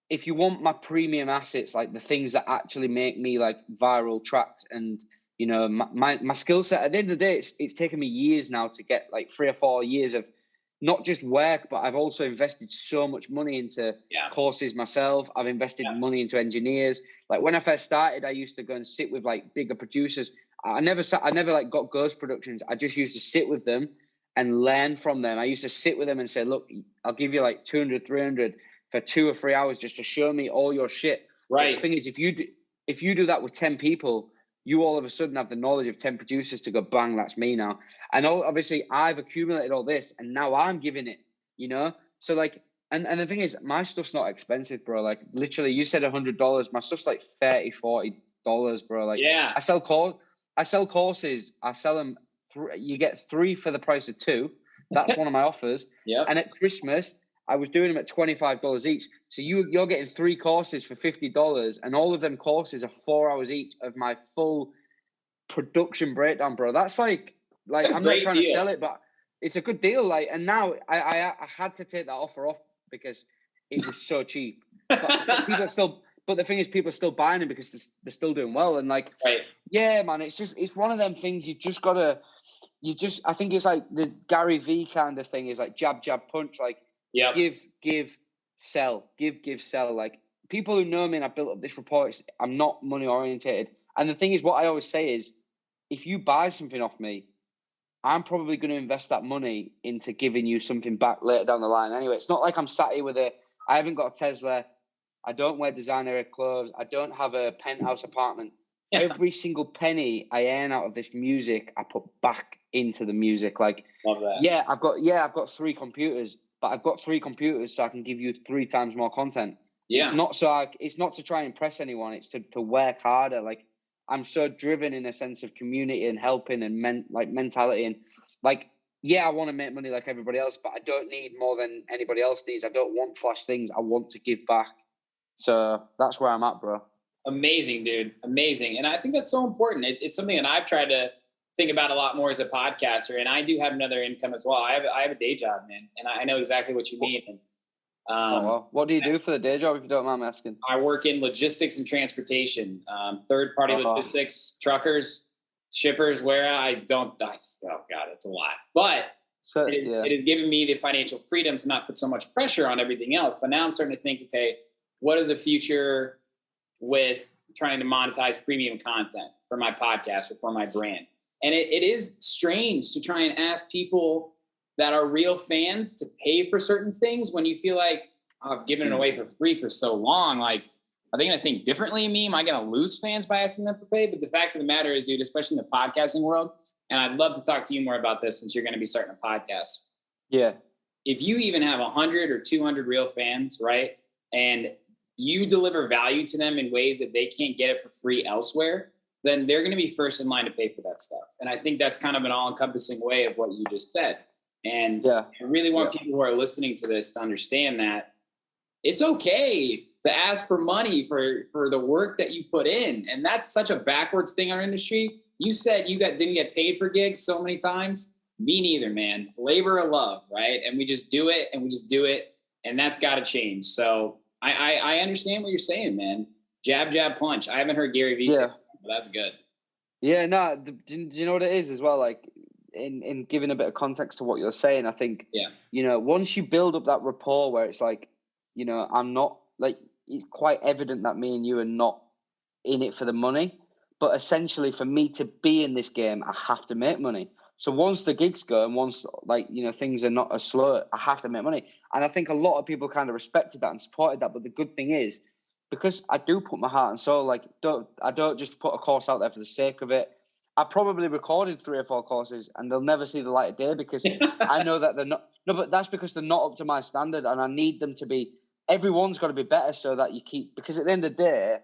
if you want my premium assets, like the things that actually make me like viral tracks and, my skill set, at the end of the day, it's taken me years now to get like 3 or 4 years of not just work, but I've also invested so much money into courses myself. I've invested money into engineers. Like when I first started, I used to go and sit with like bigger producers. I never like got ghost productions. I just used to sit with them and learn from them. I used to sit with them and say, look, I'll give you like 200, 300 for 2 or 3 hours just to show me all your shit. Right. But the thing is, if you do that with 10 people, you all of a sudden have the knowledge of 10 producers to go, bang, that's me now. And obviously I've accumulated all this and now I'm giving it, So like, and the thing is, my stuff's not expensive, bro. Like literally you said $100. My stuff's like $30, $40, bro. Like I sell courses. I sell them. You get 3 for the price of 2. That's one of my offers. And at Christmas, I was doing them at $25 each. So you're getting 3 courses for $50, and all of them courses are 4 hours each of my full production breakdown, bro. That's like I'm not trying to sell it, but it's a good deal. Like, and now I had to take that offer off because it was so cheap. But people still. But the thing is, people are still buying them because they're still doing well. And like, man, it's one of them things. I think it's like the Gary V kind of thing is like jab, jab, punch. Like, give, sell, give, sell. Like people who know me and I built up this rapport, I'm not money orientated. And the thing is, what I always say is, if you buy something off me, I'm probably going to invest that money into giving you something back later down the line. Anyway, it's not like I'm sat here I haven't got a Tesla. I don't wear designer clothes. I don't have a penthouse apartment. Every single penny I earn out of this music, I put back into the music. Like, love that. I've got 3 computers, but I've got 3 computers so I can give you 3 times more content. It's not to try and impress anyone. It's to work harder. Like, I'm so driven in a sense of community and helping and mentality and like, I want to make money like everybody else, but I don't need more than anybody else needs. I don't want flash things. I want to give back. So that's where I'm at, bro. Amazing, dude. Amazing. And I think that's so important. It's something that I've tried to think about a lot more as a podcaster. And I do have another income as well. I have a day job, man. And I know exactly what you mean. And, well. What do you do for the day job, if you don't mind me asking? I work in logistics and transportation, third-party logistics, truckers, shippers, oh God, it's a lot. But it has given me the financial freedom to not put so much pressure on everything else. But now I'm starting to think, okay, what is the future with trying to monetize premium content for my podcast or for my brand? And it is strange to try and ask people that are real fans to pay for certain things when you feel like, I've given it away for free for so long. Like, Are they going to think differently of me? Am I going to lose fans by asking them for pay? But the fact of the matter is, dude, especially in the podcasting world, and I'd love to talk to you more about this since you're going to be starting a podcast. Yeah. If you even have 100 or 200 real fans, right, and you deliver value to them in ways that they can't get it for free elsewhere, then they're going to be first in line to pay for that stuff. And I think that's kind of an all-encompassing way of what you just said. And I really want people who are listening to this to understand that it's okay to ask for money for the work that you put in. And that's such a backwards thing in our industry. You said you didn't get paid for gigs so many times. Me neither, man. Labor of love, right? And we just do it, and that's got to change. So I understand what you're saying, man. Jab, jab, punch. I haven't heard Gary Vee say that, but that's good. Yeah, no, do you know what it is as well? Like, in giving a bit of context to what you're saying, I think, you know, once you build up that rapport where it's like, you know, I'm not, like, it's quite evident that me and you are not in it for the money, but essentially for me to be in this game, I have to make money. So once the gigs go and once, like, you know, things are not as slow, I have to make money. And I think a lot of people kind of respected that and supported that. But the good thing is, because I do put my heart and soul, like, I don't just put a course out there for the sake of it. I probably recorded 3 or 4 courses and they'll never see the light of day because I know that they're not. No, but that's because they're not up to my standard, and I need them to be. Everyone's got to be better so that you keep. Because at the end of the day,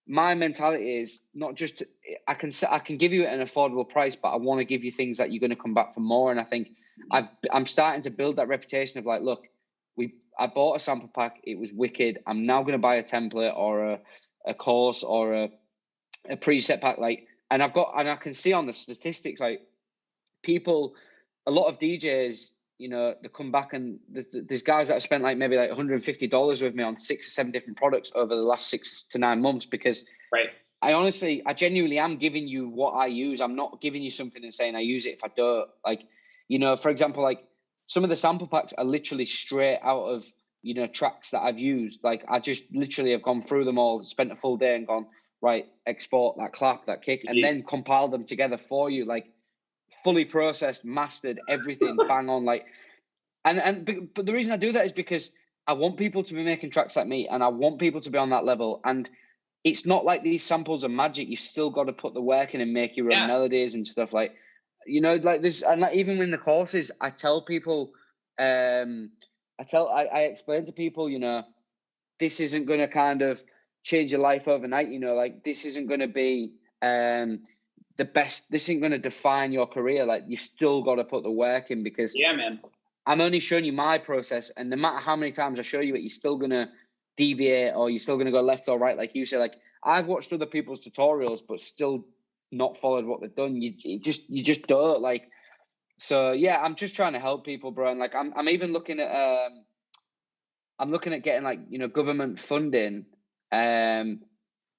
my mentality is not just I can give you an affordable price, but I want to give you things that you're going to come back for more. And I think I'm starting to build that reputation of like, look, I bought a sample pack, it was wicked. I'm now going to buy a template or a course or a preset pack, like. And I can see on the statistics, like, people, a lot of DJs, you know, they come back and there's guys that have spent like maybe like $150 with me on 6 or 7 different products over the last 6 to 9 months because I genuinely am giving you what I use. I'm not giving you something and saying I use it if I don't. Like, you know, for example, like some of the sample packs are literally straight out of, you know, tracks that I've used. Like, I just literally have gone through them all, spent a full day and gone, right, export that clap, that kick, and then compile them together for you, like fully processed, mastered, everything bang on, like. But the reason I do that is because I want people to be making tracks like me, and I want people to be on that level. And it's not like these samples are magic. You've still got to put the work in and make your own melodies and stuff, like, you know, like this. And like, even in the courses, I tell people, I explain to people, you know, this isn't going to kind of change your life overnight, you know, like this isn't going to be the best, this isn't going to define your career. Like, you've still got to put the work in because I'm only showing you my process, and no matter how many times I show you it, you're still going to deviate or you're still going to go left or right. Like you say, like, I've watched other people's tutorials but still not followed what they've done. You just don't, like. So yeah, I'm just trying to help people, bro. And like, I'm even looking at getting, like, you know, government funding.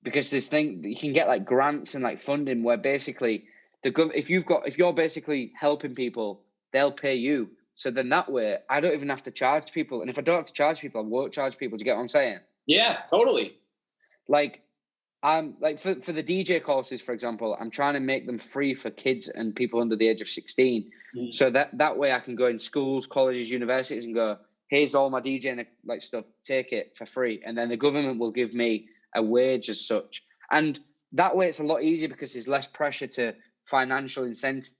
Because this thing, you can get like grants and like funding where basically if you're basically helping people, they'll pay you. So then that way, I don't even have to charge people. And if I don't have to charge people, I won't charge people. Do you get what I'm saying? Yeah, totally. Like, I'm like for the DJ courses, for example, I'm trying to make them free for kids and people under the age of 16. So that way I can go in schools, colleges, universities and go, here's all my DJing like stuff, take it for free. And then the government will give me a wage as such. And that way it's a lot easier because there's less pressure to financial incentive.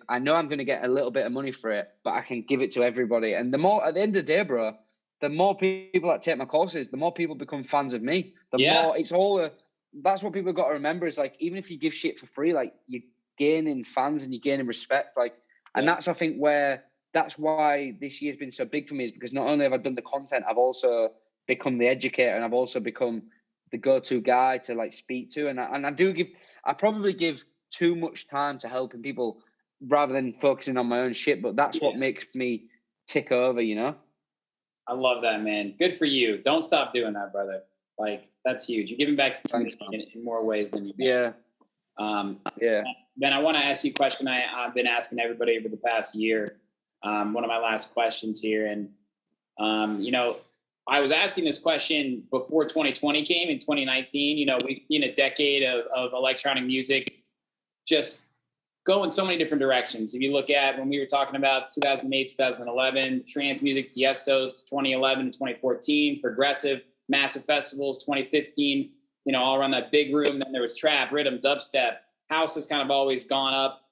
I know I'm going to get a little bit of money for it, but I can give it to everybody. And the more, at the end of the day, bro, the more people that take my courses, the more people become fans of me. More it's all that's what people got to remember is like, even if you give shit for free, like, you're gaining fans and you're gaining respect. Like, and that's, I think, that's why this year's been so big for me, is because not only have I done the content, I've also become the educator, and I've also become the go-to guy to like speak to. And I probably give too much time to helping people rather than focusing on my own shit. But that's what makes me tick over, you know? I love that, man. Good for you. Don't stop doing that, brother. Like, that's huge. You're giving back to the community in more ways than you can. Ben, I want to ask you a question I've been asking everybody over the past year. One of my last questions here. And, you know, I was asking this question before 2020 came in 2019. You know, we've seen a decade of electronic music just go in so many different directions. If you look at when we were talking about 2008, 2011, trance music, Tiestos, 2011 to 2014, progressive. massive festivals. 2015, all around that big room. Then there was trap, rhythm, dubstep. House has kind of always gone up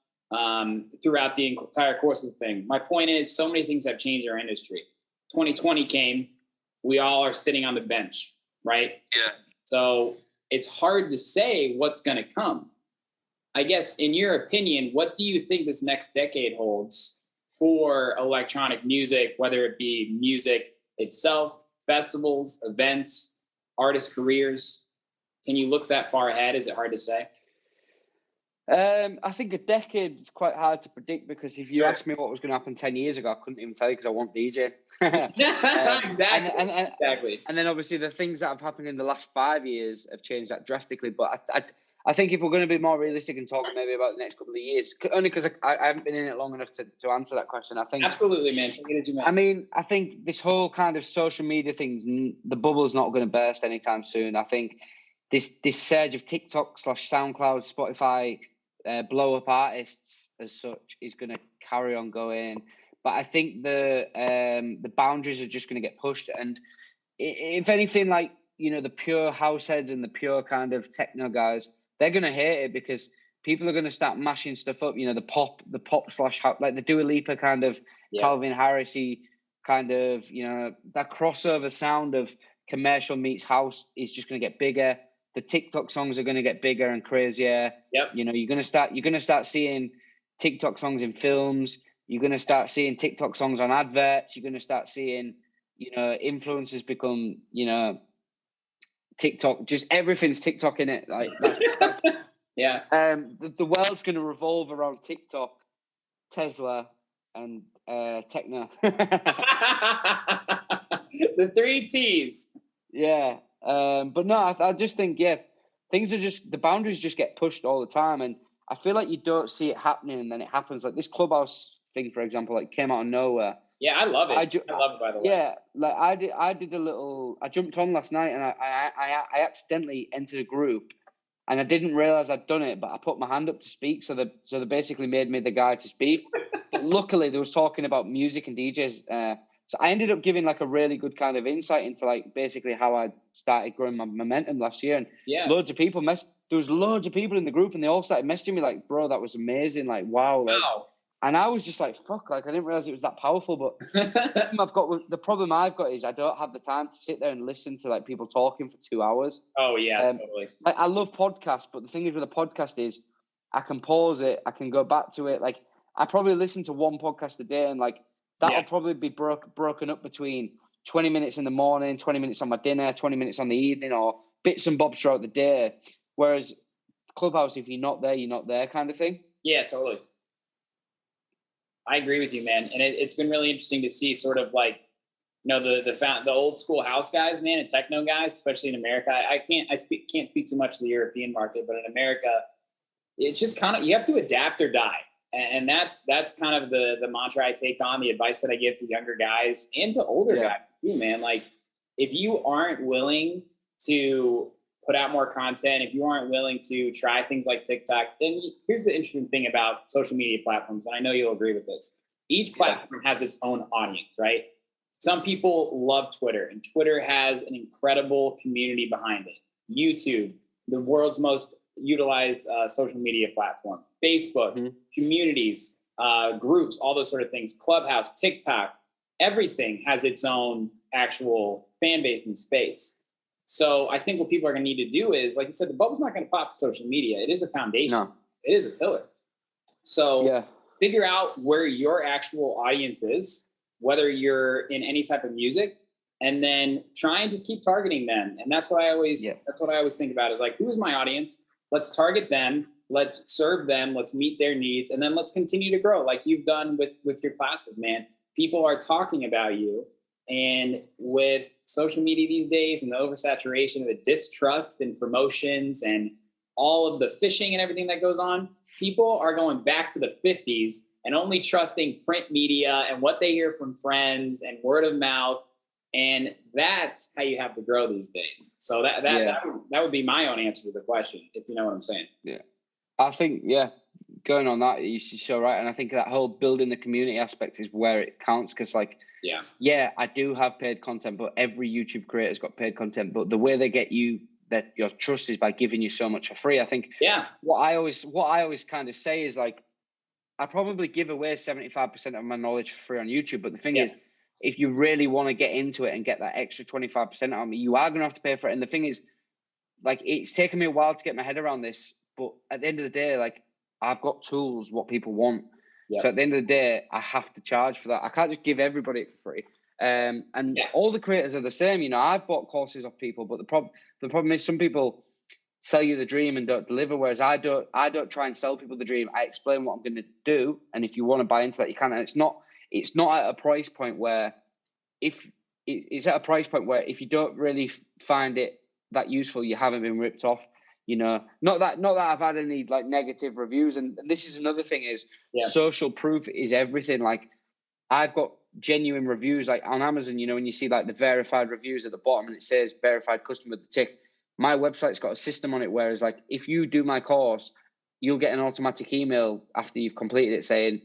throughout the entire course of the thing. My point is, so many things have changed our industry. 2020 came. We all are sitting on the bench, right? Yeah. So it's hard to say what's going to come. I guess, in your opinion, what do you think this next decade holds for electronic music, whether it be music itself, festivals, events, artist careers? Can you look that far ahead? Is it hard to say? I think a decade is quite hard to predict, because if you asked me what was going to happen 10 years ago, I couldn't even tell you, because I won't DJ. Exactly. Exactly. And then obviously the things that have happened in the last 5 years have changed that drastically. But I think if we're going to be more realistic and talk maybe about the next couple of years, only because I haven't been in it long enough to answer that question, I think. Absolutely, man. I mean, I think this whole kind of social media thing, the bubble's not going to burst anytime soon. I think this surge of TikTok / SoundCloud, Spotify, blow up artists as such is going to carry on going, but I think the boundaries are just going to get pushed. And if anything, like, the pure house heads and the pure kind of techno guys, they're going to hate it, because people are going to start mashing stuff up. The pop / like the Dua Lipa kind of Calvin Harrisy kind of, that crossover sound of commercial meets house is just going to get bigger. The TikTok songs are going to get bigger and crazier. Yep. You're going to start seeing TikTok songs in films. You're going to start seeing TikTok songs on adverts. You're going to start seeing, influencers become, TikTok. Just everything's TikTok in it. Like that's yeah. The world's going to revolve around TikTok, Tesla, and techno. The 3 T's. Yeah. But no, I just think, things are just, the boundaries just get pushed all the time. And I feel like you don't see it happening, and then it happens. Like this Clubhouse thing, for example, like came out of nowhere. Yeah, I love it. I love it, by the way. Yeah, like I jumped on last night, and I accidentally entered a group, and I didn't realize I'd done it, but I put my hand up to speak. So they basically made me the guy to speak. But luckily they was talking about music and DJs. So I ended up giving like a really good kind of insight into like basically how I started growing my momentum last year. And loads of people there was loads of people in the group, and they all started messaging me like, bro, that was amazing. Like, wow. Like, wow. And I was just like, fuck, like I didn't realize it was that powerful. But the problem I've got is I don't have the time to sit there and listen to like people talking for 2 hours. Oh yeah, totally. I love podcasts, but the thing is with a podcast is I can pause it, I can go back to it. Like I probably listen to one podcast a day, and like that'll probably be broken up between 20 minutes in the morning, 20 minutes on my dinner, 20 minutes on the evening, or bits and bobs throughout the day. Whereas Clubhouse, if you're not there kind of thing. Yeah, totally. I agree with you, man. And it's been really interesting to see sort of like, the old school house guys, man, and techno guys, especially in America. I can't speak too much to the European market, but in America, it's just kind of, you have to adapt or die. And that's kind of the mantra I take on, the advice that I give to younger guys and to older guys too, man. Like if you aren't willing to put out more content, if you aren't willing to try things like TikTok, then here's the interesting thing about social media platforms, and I know you'll agree with this. Each platform has its own audience, right? Some people love Twitter, and Twitter has an incredible community behind it. YouTube, the world's most utilized social media platform. Facebook, communities, groups, all those sort of things. Clubhouse, TikTok, everything has its own actual fan base and space. So I think what people are going to need to do is, like you said, the bubble's not going to pop for social media. It is a foundation. No. It is a pillar. So figure out where your actual audience is, whether you're in any type of music, and then try and just keep targeting them. And that's what I always think about is like, who is my audience? Let's target them. Let's serve them. Let's meet their needs. And then let's continue to grow like you've done with your classes, man. People are talking about you. And with social media these days and the oversaturation of the distrust and promotions and all of the phishing and everything that goes on, people are going back to the 50s and only trusting print media and what they hear from friends and word of mouth. And that's how you have to grow these days. So that would be my own answer to the question, if you know what I'm saying. Yeah. I think, going on that, you're so right. And I think that whole building the community aspect is where it counts. Because yeah, I do have paid content, but every YouTube creator's got paid content. But the way they get you that your trust is by giving you so much for free. I think what I always kind of say is like, I probably give away 75% of my knowledge for free on YouTube. But the thing is, if you really want to get into it and get that extra 25% out of me, you are going to have to pay for it. And the thing is, like, it's taken me a while to get my head around this. But at the end of the day, like, I've got tools, what people want. Yep. So at the end of the day, I have to charge for that. I can't just give everybody it for free. And all the creators are the same. You know, I've bought courses off people, but the problem is some people sell you the dream and don't deliver, whereas I don't try and sell people the dream. I explain what I'm going to do, and if you want to buy into that, you can. And it's not at a price point where if you don't really find it that useful, you haven't been ripped off. You know, not that I've had any like negative reviews, and this is another thing is social proof is everything. Like, I've got genuine reviews, like on Amazon. You know, when you see like the verified reviews at the bottom and it says verified customer with the tick. My website's got a system on it where it's like, if you do my course, you'll get an automatic email after you've completed it saying,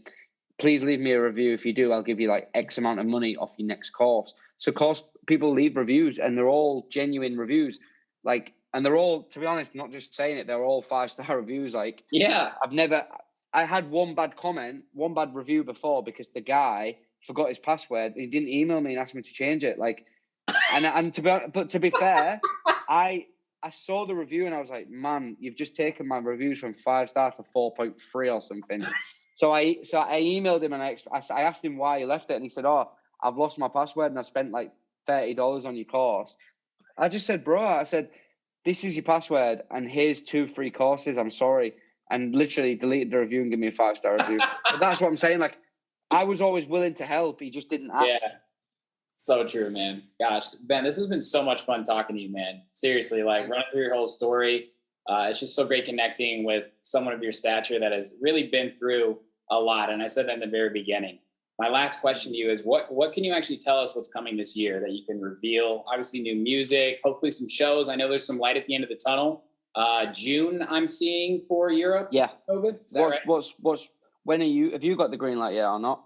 please leave me a review. If you do, I'll give you like X amount of money off your next course. So course people leave reviews and they're all genuine reviews. Like, and they're all, to be honest, not just saying it, they're all 5-star reviews. Like, I had one bad review before because the guy forgot his password. He didn't email me and ask me to change it. Like, and to be fair, I saw the review and I was like, man, you've just taken my reviews from 5-star to 4.3 or something. So I emailed him and I asked him why he left it. And he said, oh, I've lost my password and I spent like $30 on your course. I just said, bro, I said, this is your password and here's 2 free courses. I'm sorry. And literally deleted the review and gave me a 5-star review. But that's what I'm saying. Like, I was always willing to help. He just didn't ask. Yeah. So true, man. Gosh, Ben, this has been so much fun talking to you, man. Seriously, like running through your whole story. It's just so great connecting with someone of your stature that has really been through a lot. And I said that in the very beginning. My last question to you is what can you actually tell us what's coming this year that you can reveal? Obviously new music, hopefully some shows. I know there's some light at the end of the tunnel. June I'm seeing for Europe. Yeah. COVID. Is that right? When have you got the green light yet or not?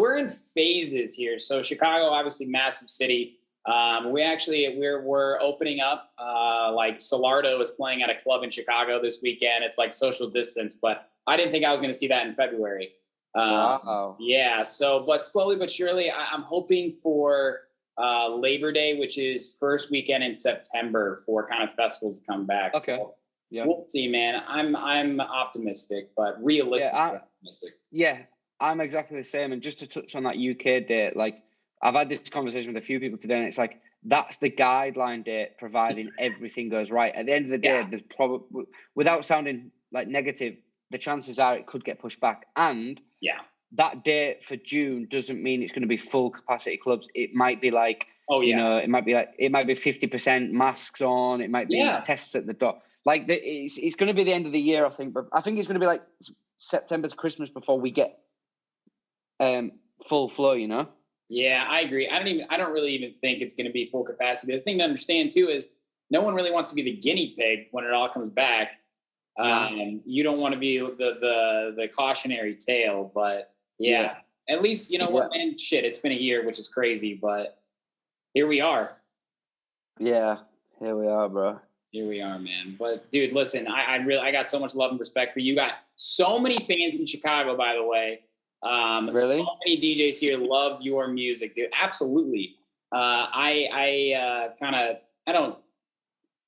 We're in phases here. So Chicago, obviously massive city. We're opening up, like Solardo is playing at a club in Chicago this weekend. It's like social distance, but I didn't think I was going to see that in February. Wow. Yeah. So, but slowly but surely I'm hoping for, Labor Day, which is first weekend in September for kind of festivals to come back. Okay. So yeah. We'll see, man. I'm optimistic, but realistic. Optimistic. Yeah. I'm exactly the same. And just to touch on that UK date, like I've had this conversation with a few people today and it's like, that's the guideline date, providing everything goes right. At the end of the day, there's probably, without sounding like negative, the chances are it could get pushed back. And that date for June doesn't mean it's going to be full capacity clubs. It might be like, you know, it might be 50% masks on. It might be tests at the door. Like it's going to be the end of the year, I think. But I think it's going to be like September to Christmas before we get full flow, you know? Yeah, I agree. I don't really even think it's going to be full capacity. The thing to understand too is no one really wants to be the guinea pig when it all comes back. You don't want to be the cautionary tale, but at least you know what, man. Shit, it's been a year, which is crazy, but here we are. Yeah, here we are, bro. Here we are, man. But dude, listen, I got so much love and respect for you. You got so many fans in Chicago, by the way. Really? So many DJs here love your music, dude. Absolutely. I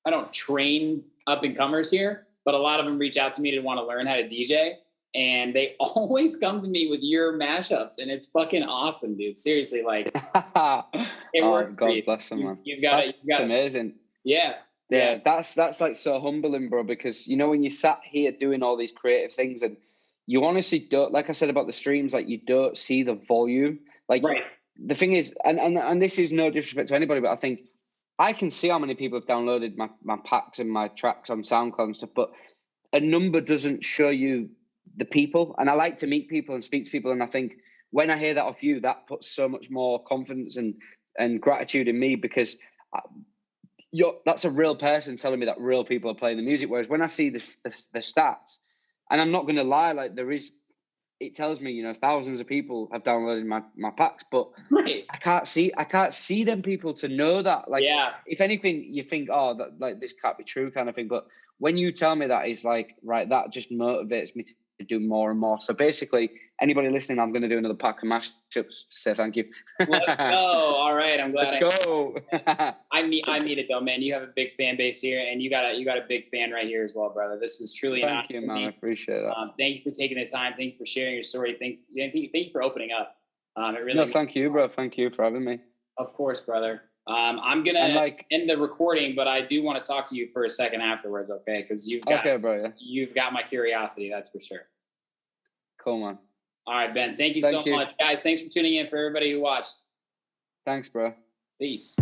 don't train up and comers here, but a lot of them reach out to me to want to learn how to DJ, and they always come to me with your mashups, and it's fucking awesome, dude. Seriously, like it works. God bless them, man. That's amazing. Yeah. That's like so humbling, bro, because you know when you sat here doing all these creative things and you honestly don't, like I said about the streams, like you don't see the volume. Like the thing is, and this is no disrespect to anybody, but I think I can see how many people have downloaded my packs and my tracks on SoundCloud and stuff, but a number doesn't show you the people. And I like to meet people and speak to people. And I think when I hear that off you, that puts so much more confidence and gratitude in me, because that's a real person telling me that real people are playing the music. Whereas when I see the stats, And I'm not going to lie, like it tells me, thousands of people have downloaded my packs, but Right. I can't see them people to know that. Like, if anything, you think, oh, that, like, this can't be true kind of thing. But when you tell me that, it's like, right, that just motivates me to do more and more. So basically, anybody listening, I'm going to do another pack of mashups to say thank you. Let's go. All right. I'm glad. Let's go. I mean it though, man. You have a big fan base here, and you got a big fan right here as well, brother. This is truly thank you, man. I appreciate that. Thank you for taking the time. Thank you for sharing your story. Thank you for opening up. It really. Thank you, bro. Thank you for having me. Of course, brother. I'm gonna end the recording, but I do want to talk to you for a second afterwards, okay? Because you've got my curiosity, that's for sure. Cool, man. All right, Ben. Thank you so much, guys. Thanks for tuning in. For everybody who watched. Thanks, bro. Peace.